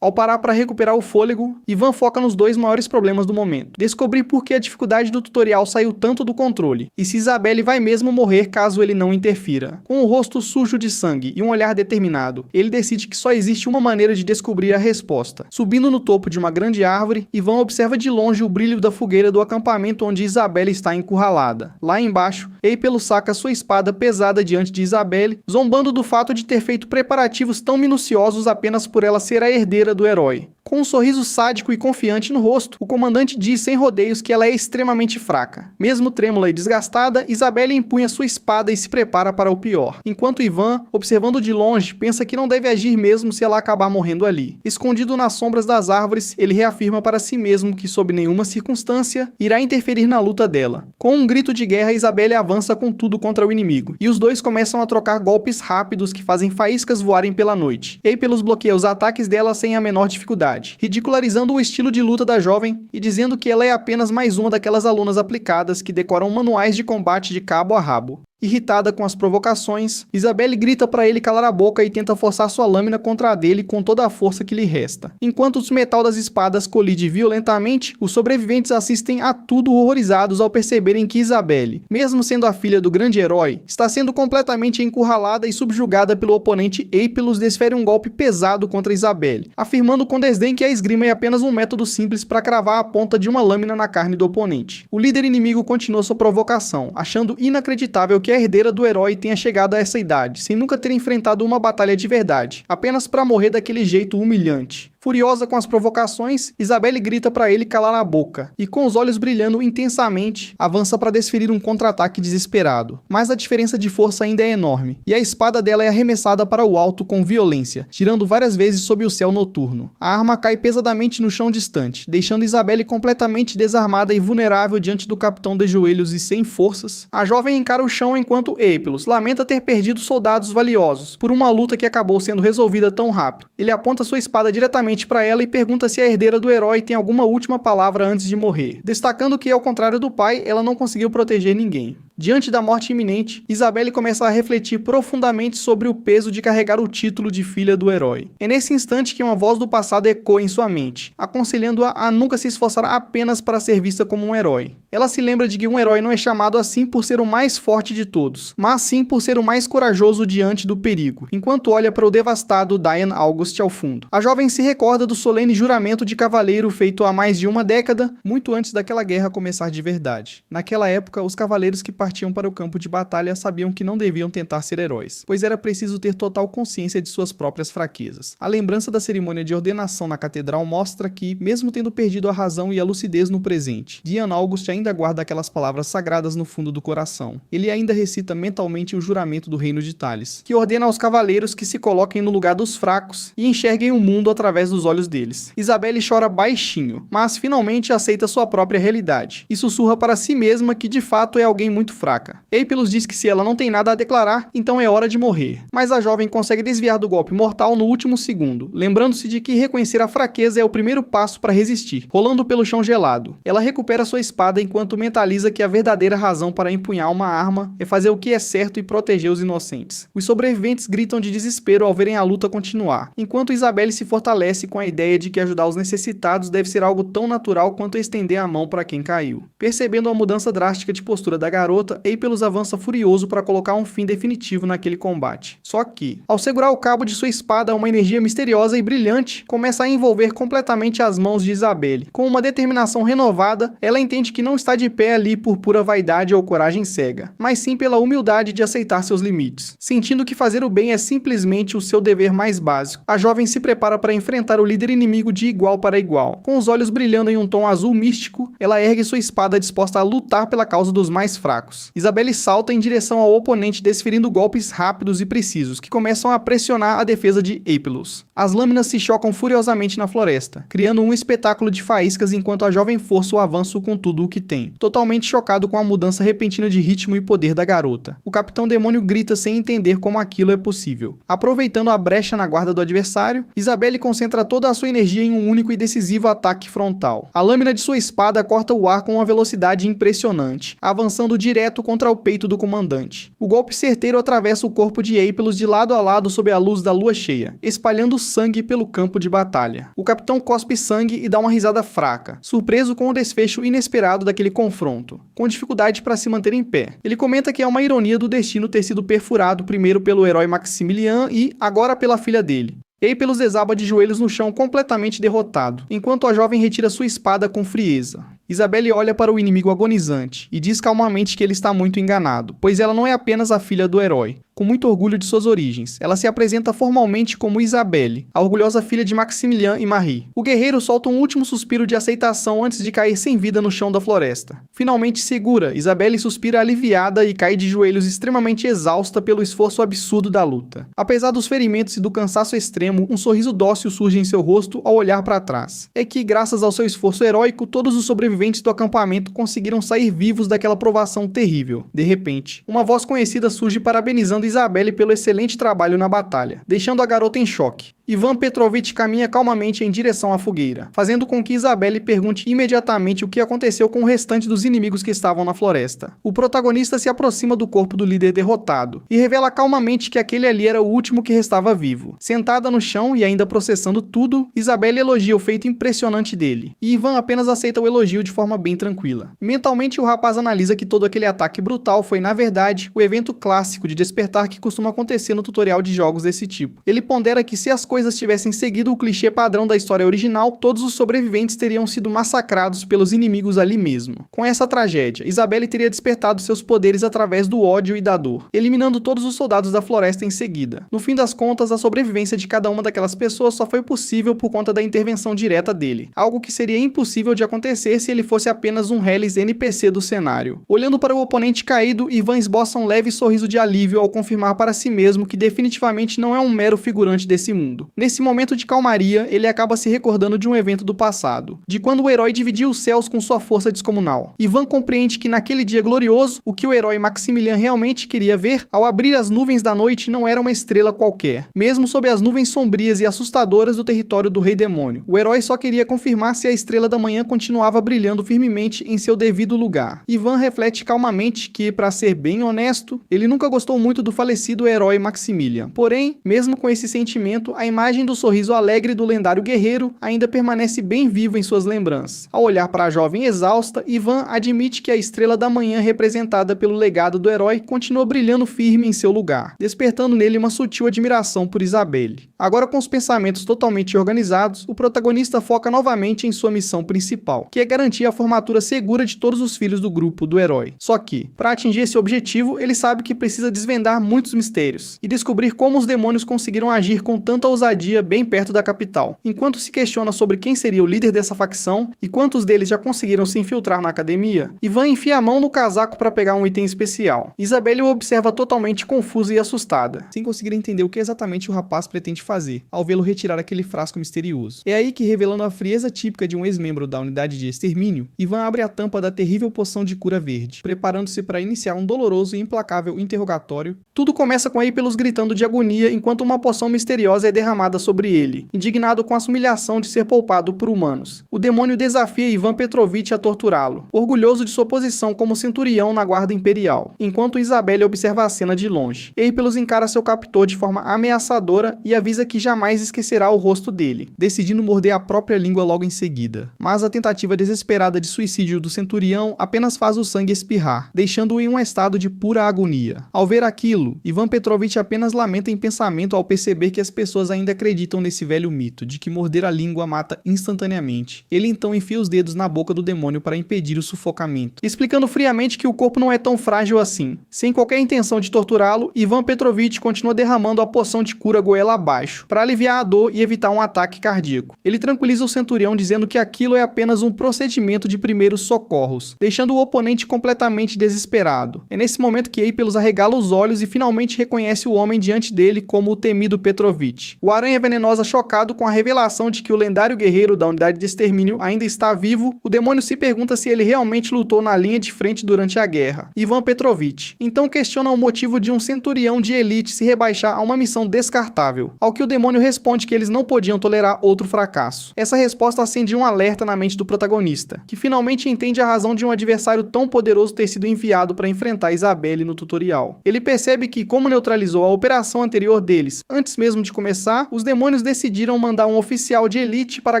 Ao parar para recuperar o fôlego, Ivan foca nos dois maiores problemas do momento: descobrir por que a dificuldade do tutorial saiu tanto do controle, e se Isabelle vai mesmo morrer caso ele não interfira. Com o rosto sujo de sangue e um olhar determinado, ele decide que só existe uma maneira de descobrir a resposta. Subindo no topo de uma grande árvore, Ivan observa de longe o brilho da fogueira do acampamento onde Isabelle está encurralada. Lá embaixo, Apelo saca sua espada pesada diante de Isabelle, zombando do fato de ter feito preparativos tão minuciosos apenas por ela ser a herdeira do herói. Com um sorriso sádico e confiante no rosto, o comandante diz sem rodeios que ela é extremamente fraca. Mesmo trêmula e desgastada, Isabelle empunha sua espada e se prepara para o pior, enquanto Ivan, observando de longe, pensa que não deve agir mesmo se ela acabar morrendo ali. Escondido nas sombras das árvores, ele reafirma para si mesmo que, sob nenhuma circunstância, irá interferir na luta dela. Com um grito de guerra, Isabelle avança com tudo contra o inimigo, e os dois começam a trocar golpes rápidos que fazem faíscas voarem pela noite. Apelos bloqueia os ataques dela sem a menor dificuldade. habilidade, ridicularizando o estilo de luta da jovem e dizendo que ela é apenas mais uma daquelas alunas aplicadas que decoram manuais de combate de cabo a rabo. Irritada com as provocações, Isabelle grita para ele calar a boca e tenta forçar sua lâmina contra a dele com toda a força que lhe resta. Enquanto o metal das espadas colide violentamente, os sobreviventes assistem a tudo horrorizados ao perceberem que Isabelle, mesmo sendo a filha do grande herói, está sendo completamente encurralada e subjugada pelo oponente. Aepilus desfere um golpe pesado contra Isabelle, afirmando com desdém que a esgrima é apenas um método simples para cravar a ponta de uma lâmina na carne do oponente. O líder inimigo continua sua provocação, achando inacreditável que a herdeira do herói tenha chegado a essa idade, sem nunca ter enfrentado uma batalha de verdade, apenas para morrer daquele jeito humilhante. Furiosa com as provocações, Isabelle grita para ele calar a boca, e com os olhos brilhando intensamente, avança para desferir um contra-ataque desesperado. Mas a diferença de força ainda é enorme, e a espada dela é arremessada para o alto com violência, girando várias vezes sob o céu noturno. A arma cai pesadamente no chão distante, deixando Isabelle completamente desarmada e vulnerável diante do capitão de joelhos e sem forças. A jovem encara o chão enquanto Aepilus lamenta ter perdido soldados valiosos por uma luta que acabou sendo resolvida tão rápido. Ele aponta sua espada diretamente para ela e pergunta se a herdeira do herói tem alguma última palavra antes de morrer, destacando que, ao contrário do pai, ela não conseguiu proteger ninguém. Diante da morte iminente, Isabelle começa a refletir profundamente sobre o peso de carregar o título de filha do herói. É nesse instante que uma voz do passado ecoa em sua mente, aconselhando-a a nunca se esforçar apenas para ser vista como um herói. Ela se lembra de que um herói não é chamado assim por ser o mais forte de todos, mas sim por ser o mais corajoso diante do perigo, enquanto olha para o devastado Dian August ao fundo. A jovem se recorda do solene juramento de cavaleiro feito há mais de uma década, muito antes daquela guerra começar de verdade. Naquela época, os cavaleiros que partiam para o campo de batalha sabiam que não deviam tentar ser heróis, pois era preciso ter total consciência de suas próprias fraquezas. A lembrança da cerimônia de ordenação na catedral mostra que, mesmo tendo perdido a razão e a lucidez no presente, Dian August ainda guarda aquelas palavras sagradas no fundo do coração. Ele ainda recita mentalmente o juramento do reino de Thales, que ordena aos cavaleiros que se coloquem no lugar dos fracos e enxerguem o mundo através dos olhos deles. Isabelle chora baixinho, mas finalmente aceita sua própria realidade e sussurra para si mesma que de fato é alguém muito fraca. Aepilus diz que se ela não tem nada a declarar, então é hora de morrer. Mas a jovem consegue desviar do golpe mortal no último segundo, lembrando-se de que reconhecer a fraqueza é o primeiro passo para resistir, rolando pelo chão gelado. Ela recupera sua espada enquanto mentaliza que a verdadeira razão para empunhar uma arma é fazer o que é certo e proteger os inocentes. Os sobreviventes gritam de desespero ao verem a luta continuar, enquanto Isabelle se fortalece com a ideia de que ajudar os necessitados deve ser algo tão natural quanto estender a mão para quem caiu. Percebendo a mudança drástica de postura da garota, Aepilus avança furioso para colocar um fim definitivo naquele combate. Só que, ao segurar o cabo de sua espada, uma energia misteriosa e brilhante começa a envolver completamente as mãos de Isabelle. Com uma determinação renovada, ela entende que não está de pé ali por pura vaidade ou coragem cega, mas sim pela humildade de aceitar seus limites. Sentindo que fazer o bem é simplesmente o seu dever mais básico, a jovem se prepara para enfrentar o líder inimigo de igual para igual. Com os olhos brilhando em um tom azul místico, ela ergue sua espada disposta a lutar pela causa dos mais fracos. Isabelle salta em direção ao oponente, desferindo golpes rápidos e precisos, que começam a pressionar a defesa de Aepilus. As lâminas se chocam furiosamente na floresta, criando um espetáculo de faíscas enquanto a jovem força o avanço com tudo o que tem, totalmente chocado com a mudança repentina de ritmo e poder da garota. O Capitão Demônio grita sem entender como aquilo é possível. Aproveitando a brecha na guarda do adversário, Isabelle concentra toda a sua energia em um único e decisivo ataque frontal. A lâmina de sua espada corta o ar com uma velocidade impressionante, avançando direto contra o peito do comandante. O golpe certeiro atravessa o corpo de Aepilus de lado a lado sob a luz da lua cheia, espalhando sangue pelo campo de batalha. O capitão cospe sangue e dá uma risada fraca, surpreso com o desfecho inesperado daquele confronto, com dificuldade para se manter em pé. Ele comenta que é uma ironia do destino ter sido perfurado primeiro pelo herói Maximilian e agora pela filha dele. Aepilus desaba de joelhos no chão completamente derrotado, enquanto a jovem retira sua espada com frieza. Isabelle olha para o inimigo agonizante e diz calmamente que ele está muito enganado, pois ela não é apenas a filha do herói. Com muito orgulho de suas origens, ela se apresenta formalmente como Isabelle, a orgulhosa filha de Maximilian e Marie. O guerreiro solta um último suspiro de aceitação antes de cair sem vida no chão da floresta. Finalmente segura, Isabelle suspira aliviada e cai de joelhos extremamente exausta pelo esforço absurdo da luta. Apesar dos ferimentos e do cansaço extremo, um sorriso dócil surge em seu rosto ao olhar para trás. É que, graças ao seu esforço heróico, todos os sobreviventes do acampamento conseguiram sair vivos daquela provação terrível. De repente, uma voz conhecida surge parabenizando Isabelle pelo excelente trabalho na batalha, deixando a garota em choque. Ivan Petrovich caminha calmamente em direção à fogueira, fazendo com que Isabelle pergunte imediatamente o que aconteceu com o restante dos inimigos que estavam na floresta. O protagonista se aproxima do corpo do líder derrotado e revela calmamente que aquele ali era o último que restava vivo. Sentada no chão e ainda processando tudo, Isabelle elogia o feito impressionante dele, e Ivan apenas aceita o elogio de forma bem tranquila. Mentalmente, o rapaz analisa que todo aquele ataque brutal foi, na verdade, o evento clássico de despertar que costuma acontecer no tutorial de jogos desse tipo. Ele pondera que se as coisas tivessem seguido o clichê padrão da história original, todos os sobreviventes teriam sido massacrados pelos inimigos ali mesmo. Com essa tragédia, Isabelle teria despertado seus poderes através do ódio e da dor, eliminando todos os soldados da floresta em seguida. No fim das contas, a sobrevivência de cada uma daquelas pessoas só foi possível por conta da intervenção direta dele, algo que seria impossível de acontecer se ele fosse apenas um reles NPC do cenário. Olhando para o oponente caído, Ivan esboça um leve sorriso de alívio ao confirmar para si mesmo que definitivamente não é um mero figurante desse mundo. Nesse momento de calmaria, ele acaba se recordando de um evento do passado, de quando o herói dividia os céus com sua força descomunal. Ivan compreende que naquele dia glorioso, o que o herói Maximilian realmente queria ver, ao abrir as nuvens da noite, não era uma estrela qualquer, mesmo sob as nuvens sombrias e assustadoras do território do Rei Demônio. O herói só queria confirmar se a estrela da manhã continuava brilhando firmemente em seu devido lugar. Ivan reflete calmamente que, para ser bem honesto, ele nunca gostou muito do falecido herói Maximilian. Porém, mesmo com esse sentimento, a imagem do sorriso alegre do lendário guerreiro ainda permanece bem viva em suas lembranças. Ao olhar para a jovem exausta, Ivan admite que a estrela da manhã representada pelo legado do herói continua brilhando firme em seu lugar, despertando nele uma sutil admiração por Isabelle. Agora, com os pensamentos totalmente organizados, o protagonista foca novamente em sua missão principal, que é garantir a formatura segura de todos os filhos do grupo do herói. Só que, para atingir esse objetivo, ele sabe que precisa desvendar muitos mistérios e descobrir como os demônios conseguiram agir com tanta ousadia bem perto da capital. Enquanto se questiona sobre quem seria o líder dessa facção e quantos deles já conseguiram se infiltrar na academia, Ivan enfia a mão no casaco para pegar um item especial. Isabelle o observa totalmente confusa e assustada, sem conseguir entender o que exatamente o rapaz pretende fazer, ao vê-lo retirar aquele frasco misterioso. É aí que, revelando a frieza típica de um ex-membro da unidade de extermínio, Ivan abre a tampa da terrível poção de cura verde, preparando-se para iniciar um doloroso e implacável interrogatório. Tudo começa com Eipelos gritando de agonia enquanto uma poção misteriosa é derramada sobre ele, indignado com a humilhação de ser poupado por humanos. O demônio desafia Ivan Petrovich a torturá-lo, orgulhoso de sua posição como centurião na guarda imperial, enquanto Isabelle observa a cena de longe. Eipelos encara seu captor de forma ameaçadora e avisa que jamais esquecerá o rosto dele, decidindo morder a própria língua logo em seguida. Mas a tentativa desesperada de suicídio do centurião apenas faz o sangue espirrar, deixando-o em um estado de pura agonia. Ao ver aquilo, Ivan Petrovich apenas lamenta em pensamento ao perceber que as pessoas ainda acreditam nesse velho mito de que morder a língua mata instantaneamente. Ele então enfia os dedos na boca do demônio para impedir o sufocamento, explicando friamente que o corpo não é tão frágil assim. Sem qualquer intenção de torturá-lo, Ivan Petrovich continua derramando a poção de cura goela abaixo, para aliviar a dor e evitar um ataque cardíaco. Ele tranquiliza o centurião dizendo que aquilo é apenas um procedimento de primeiros socorros, deixando o oponente completamente desesperado. É nesse momento que Eipelos arregala os olhos e finalmente reconhece o homem diante dele como o temido Petrovich. O Aranha Venenosa, chocado com a revelação de que o lendário guerreiro da unidade de extermínio ainda está vivo, o demônio se pergunta se ele realmente lutou na linha de frente durante a guerra. Ivan Petrovich então questiona o motivo de um centurião de elite se rebaixar a uma missão descartável, ao que o demônio responde que eles não podiam tolerar outro fracasso. Essa resposta acende um alerta na mente do protagonista, que finalmente entende a razão de um adversário tão poderoso ter sido enviado para enfrentar Isabelle no tutorial. Ele percebe que, como neutralizou a operação anterior deles, antes mesmo de começar, os demônios decidiram mandar um oficial de elite para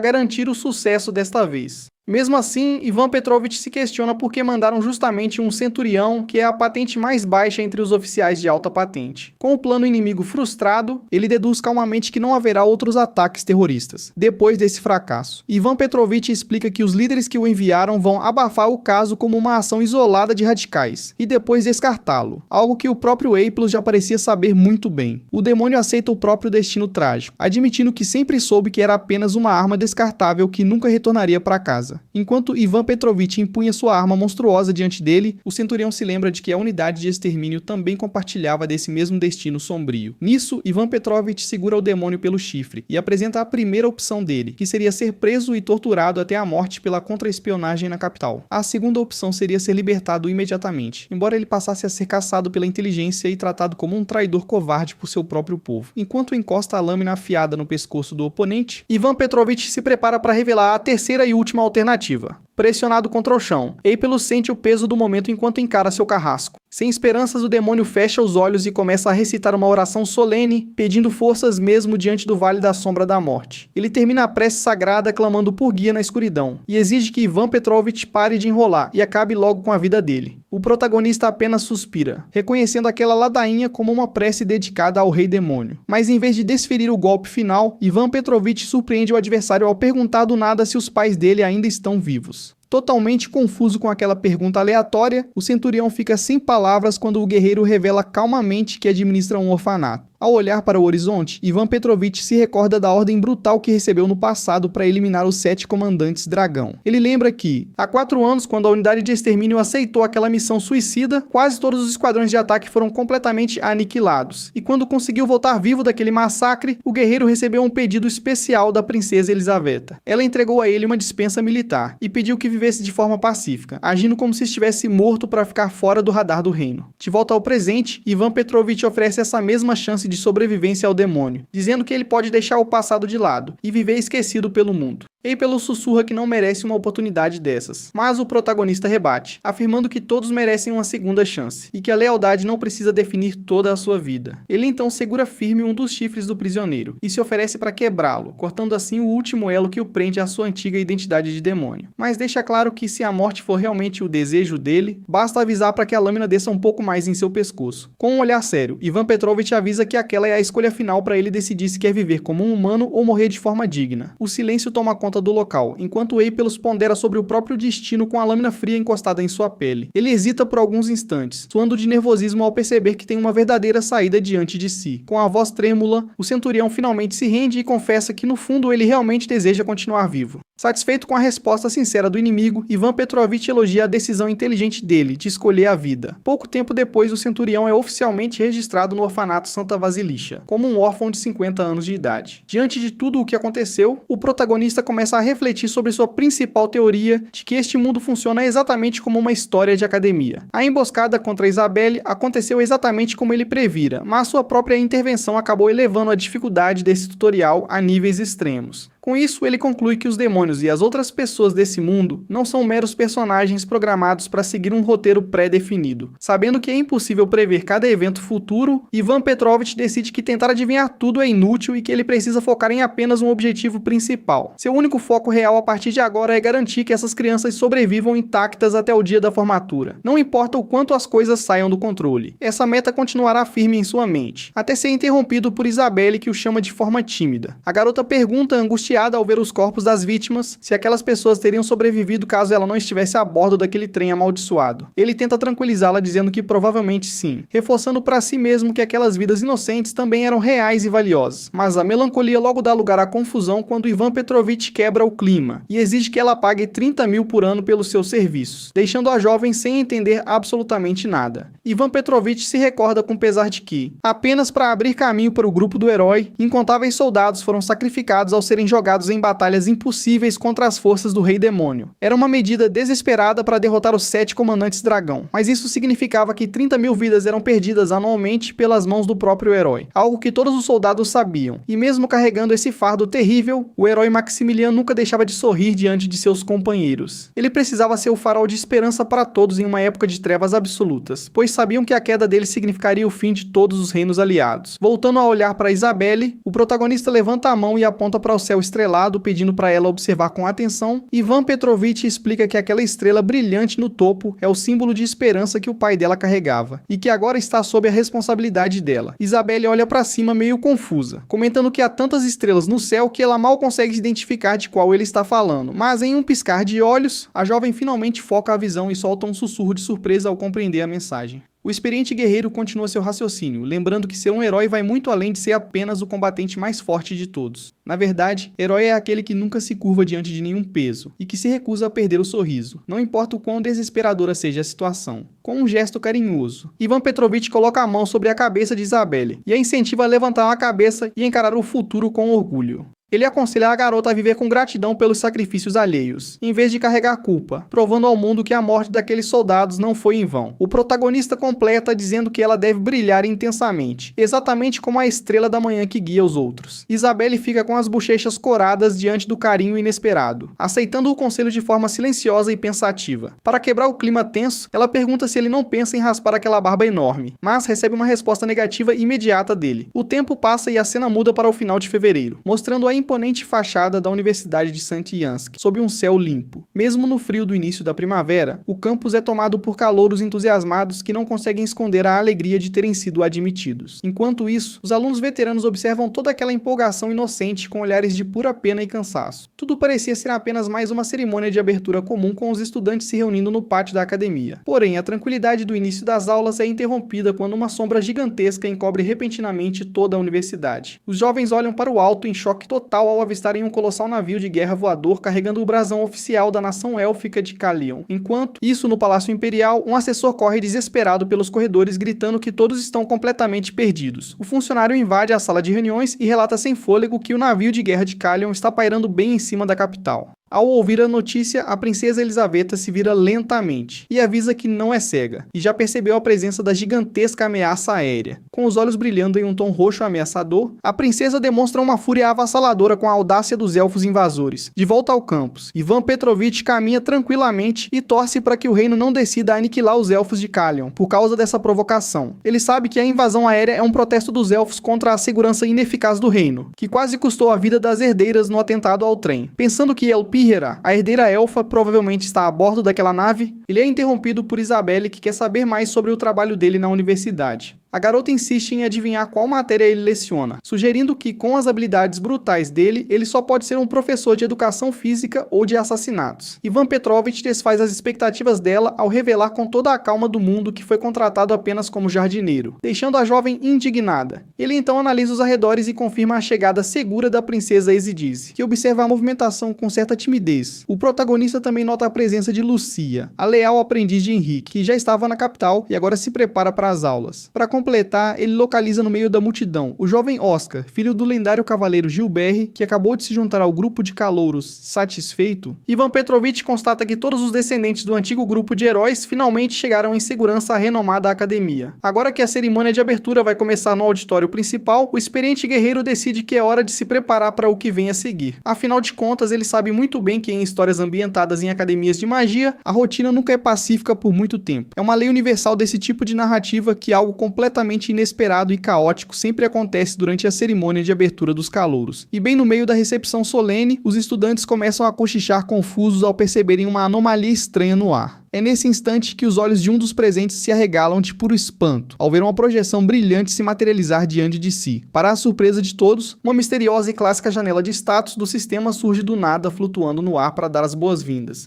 garantir o sucesso desta vez. Mesmo assim, Ivan Petrovich se questiona por que mandaram justamente um centurião, que é a patente mais baixa entre os oficiais de alta patente. Com o plano inimigo frustrado, ele deduz calmamente que não haverá outros ataques terroristas, depois desse fracasso. Ivan Petrovich explica que os líderes que o enviaram vão abafar o caso como uma ação isolada de radicais, e depois descartá-lo, algo que o próprio Eipelos já parecia saber muito bem. O demônio aceita o próprio destino trágico, admitindo que sempre soube que era apenas uma arma descartável que nunca retornaria para casa. cabeça. Enquanto Ivan Petrovich empunha sua arma monstruosa diante dele, o centurião se lembra de que a unidade de extermínio também compartilhava desse mesmo destino sombrio. Nisso, Ivan Petrovich segura o demônio pelo chifre e apresenta a primeira opção dele, que seria ser preso e torturado até a morte pela contra-espionagem na capital. A segunda opção seria ser libertado imediatamente, embora ele passasse a ser caçado pela inteligência e tratado como um traidor covarde por seu próprio povo. Enquanto encosta a lâmina afiada no pescoço do oponente, Ivan Petrovich se prepara para revelar a terceira e última alternativa. Pressionado contra o chão, Eipelo sente o peso do momento enquanto encara seu carrasco. Sem esperanças, o demônio fecha os olhos e começa a recitar uma oração solene, pedindo forças mesmo diante do Vale da Sombra da Morte. Ele termina a prece sagrada clamando por guia na escuridão, e exige que Ivan Petrovich pare de enrolar e acabe logo com a vida dele. O protagonista apenas suspira, reconhecendo aquela ladainha como uma prece dedicada ao rei demônio. Mas em vez de desferir o golpe final, Ivan Petrovich surpreende o adversário ao perguntar do nada se os pais dele ainda estão vivos. Totalmente confuso com aquela pergunta aleatória, o centurião fica sem palavras quando o guerreiro revela calmamente que administra um orfanato. Ao olhar para o horizonte, Ivan Petrovich se recorda da ordem brutal que recebeu no passado para eliminar os 7 comandantes dragão. Ele lembra que, há 4 anos, quando a unidade de extermínio aceitou aquela missão suicida, quase todos os esquadrões de ataque foram completamente aniquilados. E quando conseguiu voltar vivo daquele massacre, o guerreiro recebeu um pedido especial da princesa Elisaveta. Ela entregou a ele uma dispensa militar e pediu que vivesse de forma pacífica, agindo como se estivesse morto para ficar fora do radar do reino. De volta ao presente, Ivan Petrovich oferece essa mesma chance de sobrevivência ao demônio, dizendo que ele pode deixar o passado de lado e viver esquecido pelo mundo. Eipelo sussurra que não merece uma oportunidade dessas, mas o protagonista rebate, afirmando que todos merecem uma segunda chance, e que a lealdade não precisa definir toda a sua vida. Ele então segura firme um dos chifres do prisioneiro, e se oferece para quebrá-lo, cortando assim o último elo que o prende à sua antiga identidade de demônio. Mas deixa claro que se a morte for realmente o desejo dele, basta avisar para que a lâmina desça um pouco mais em seu pescoço. Com um olhar sério, Ivan Petrovich avisa que aquela é a escolha final para ele decidir se quer viver como um humano ou morrer de forma digna. O silêncio toma conta do local, enquanto Eipelo pondera sobre o próprio destino com a lâmina fria encostada em sua pele. Ele hesita por alguns instantes, suando de nervosismo ao perceber que tem uma verdadeira saída diante de si. Com a voz trêmula, o centurião finalmente se rende e confessa que no fundo ele realmente deseja continuar vivo. Satisfeito com a resposta sincera do inimigo, Ivan Petrovich elogia a decisão inteligente dele de escolher a vida. Pouco tempo depois, o centurião é oficialmente registrado no orfanato Santa Vasilisha, como um órfão de 50 anos de idade. Diante de tudo o que aconteceu, o protagonista começa a refletir sobre sua principal teoria de que este mundo funciona exatamente como uma história de academia. A emboscada contra Isabelle aconteceu exatamente como ele previra, mas sua própria intervenção acabou elevando a dificuldade desse tutorial a níveis extremos. Com isso, ele conclui que os demônios e as outras pessoas desse mundo não são meros personagens programados para seguir um roteiro pré-definido. Sabendo que é impossível prever cada evento futuro, Ivan Petrovich decide que tentar adivinhar tudo é inútil e que ele precisa focar em apenas um objetivo principal. Seu único foco real a partir de agora é garantir que essas crianças sobrevivam intactas até o dia da formatura. Não importa o quanto as coisas saiam do controle. Essa meta continuará firme em sua mente, até ser interrompido por Isabelle, que o chama de forma tímida. A garota pergunta, angustiada ao ver os corpos das vítimas, se aquelas pessoas teriam sobrevivido caso ela não estivesse a bordo daquele trem amaldiçoado. Ele tenta tranquilizá-la dizendo que provavelmente sim, reforçando para si mesmo que aquelas vidas inocentes também eram reais e valiosas. Mas a melancolia logo dá lugar à confusão quando Ivan Petrovich quebra o clima e exige que ela pague 30 mil por ano pelos seus serviços, deixando a jovem sem entender absolutamente nada. Ivan Petrovich se recorda com pesar de que, apenas para abrir caminho para o grupo do herói, incontáveis soldados foram sacrificados ao serem jogados em batalhas impossíveis contra as forças do Rei Demônio. Era uma medida desesperada para derrotar os 7 comandantes dragão, mas isso significava que 30 mil vidas eram perdidas anualmente pelas mãos do próprio herói, algo que todos os soldados sabiam, e mesmo carregando esse fardo terrível, o herói Maximilian nunca deixava de sorrir diante de seus companheiros. Ele precisava ser o farol de esperança para todos em uma época de trevas absolutas, pois sabiam que a queda dele significaria o fim de todos os reinos aliados. Voltando a olhar para Isabelle, o protagonista levanta a mão e aponta para o céu estrelado, pedindo para ela observar com atenção. Ivan Petrovich explica que aquela estrela brilhante no topo é o símbolo de esperança que o pai dela carregava, e que agora está sob a responsabilidade dela. Isabelle olha para cima meio confusa, comentando que há tantas estrelas no céu que ela mal consegue identificar de qual ele está falando, mas em um piscar de olhos, a jovem finalmente foca a visão e solta um sussurro de surpresa ao compreender a mensagem. O experiente guerreiro continua seu raciocínio, lembrando que ser um herói vai muito além de ser apenas o combatente mais forte de todos. Na verdade, herói é aquele que nunca se curva diante de nenhum peso e que se recusa a perder o sorriso, não importa o quão desesperadora seja a situação. Com um gesto carinhoso, Ivan Petrovich coloca a mão sobre a cabeça de Isabelle e a incentiva a levantar a cabeça e encarar o futuro com orgulho. Ele aconselha a garota a viver com gratidão pelos sacrifícios alheios, em vez de carregar culpa, provando ao mundo que a morte daqueles soldados não foi em vão. O protagonista completa dizendo que ela deve brilhar intensamente, exatamente como a estrela da manhã que guia os outros. Isabelle fica com as bochechas coradas diante do carinho inesperado, aceitando o conselho de forma silenciosa e pensativa. Para quebrar o clima tenso, ela pergunta se ele não pensa em raspar aquela barba enorme, mas recebe uma resposta negativa imediata dele. O tempo passa e a cena muda para o final de fevereiro, mostrando a imponente fachada da Universidade de Saint-Yansk, sob um céu limpo. Mesmo no frio do início da primavera, o campus é tomado por calouros entusiasmados que não conseguem esconder a alegria de terem sido admitidos. Enquanto isso, os alunos veteranos observam toda aquela empolgação inocente com olhares de pura pena e cansaço. Tudo parecia ser apenas mais uma cerimônia de abertura comum com os estudantes se reunindo no pátio da academia. Porém, a tranquilidade do início das aulas é interrompida quando uma sombra gigantesca encobre repentinamente toda a universidade. Os jovens olham para o alto em choque total ao avistarem um colossal navio de guerra voador carregando o brasão oficial da nação élfica de Kalion. Enquanto isso, no Palácio Imperial, um assessor corre desesperado pelos corredores gritando que todos estão completamente perdidos. O funcionário invade a sala de reuniões e relata sem fôlego que o navio de guerra de Kalion está pairando bem em cima da capital. Ao ouvir a notícia, a princesa Elisaveta se vira lentamente e avisa que não é cega, e já percebeu a presença da gigantesca ameaça aérea. Com os olhos brilhando em um tom roxo ameaçador, a princesa demonstra uma fúria avassaladora com a audácia dos elfos invasores. De volta ao campus, Ivan Petrovich caminha tranquilamente e torce para que o reino não decida aniquilar os elfos de Kalion, por causa dessa provocação. Ele sabe que a invasão aérea é um protesto dos elfos contra a segurança ineficaz do reino, que quase custou a vida das herdeiras no atentado ao trem. Pensando que Elpíhera, a herdeira elfa, provavelmente está a bordo daquela nave, ele é interrompido por Isabelle, que quer saber mais sobre o trabalho dele na universidade. A garota insiste em adivinhar qual matéria ele leciona, sugerindo que, com as habilidades brutais dele, ele só pode ser um professor de educação física ou de assassinatos. Ivan Petrovich desfaz as expectativas dela ao revelar com toda a calma do mundo que foi contratado apenas como jardineiro, deixando a jovem indignada. Ele então analisa os arredores e confirma a chegada segura da princesa Ezidize, que observa a movimentação com certa timidez. O protagonista também nota a presença de Lucia, a leal aprendiz de Henrique, que já estava na capital e agora se prepara para as aulas. Para completar, ele localiza no meio da multidão o jovem Oscar, filho do lendário cavaleiro Gilbert, que acabou de se juntar ao grupo de calouros satisfeito. Ivan Petrovich constata que todos os descendentes do antigo grupo de heróis finalmente chegaram em segurança à renomada academia. Agora que a cerimônia de abertura vai começar no auditório principal, o experiente guerreiro decide que é hora de se preparar para o que vem a seguir. Afinal de contas, ele sabe muito bem que em histórias ambientadas em academias de magia, a rotina nunca é pacífica por muito tempo. É uma lei universal desse tipo de narrativa que algo completamente inesperado e caótico sempre acontece durante a cerimônia de abertura dos calouros. E bem no meio da recepção solene, os estudantes começam a cochichar confusos ao perceberem uma anomalia estranha no ar. É nesse instante que os olhos de um dos presentes se arregalam de puro espanto, ao ver uma projeção brilhante se materializar diante de si. Para a surpresa de todos, uma misteriosa e clássica janela de status do sistema surge do nada, flutuando no ar para dar as boas-vindas.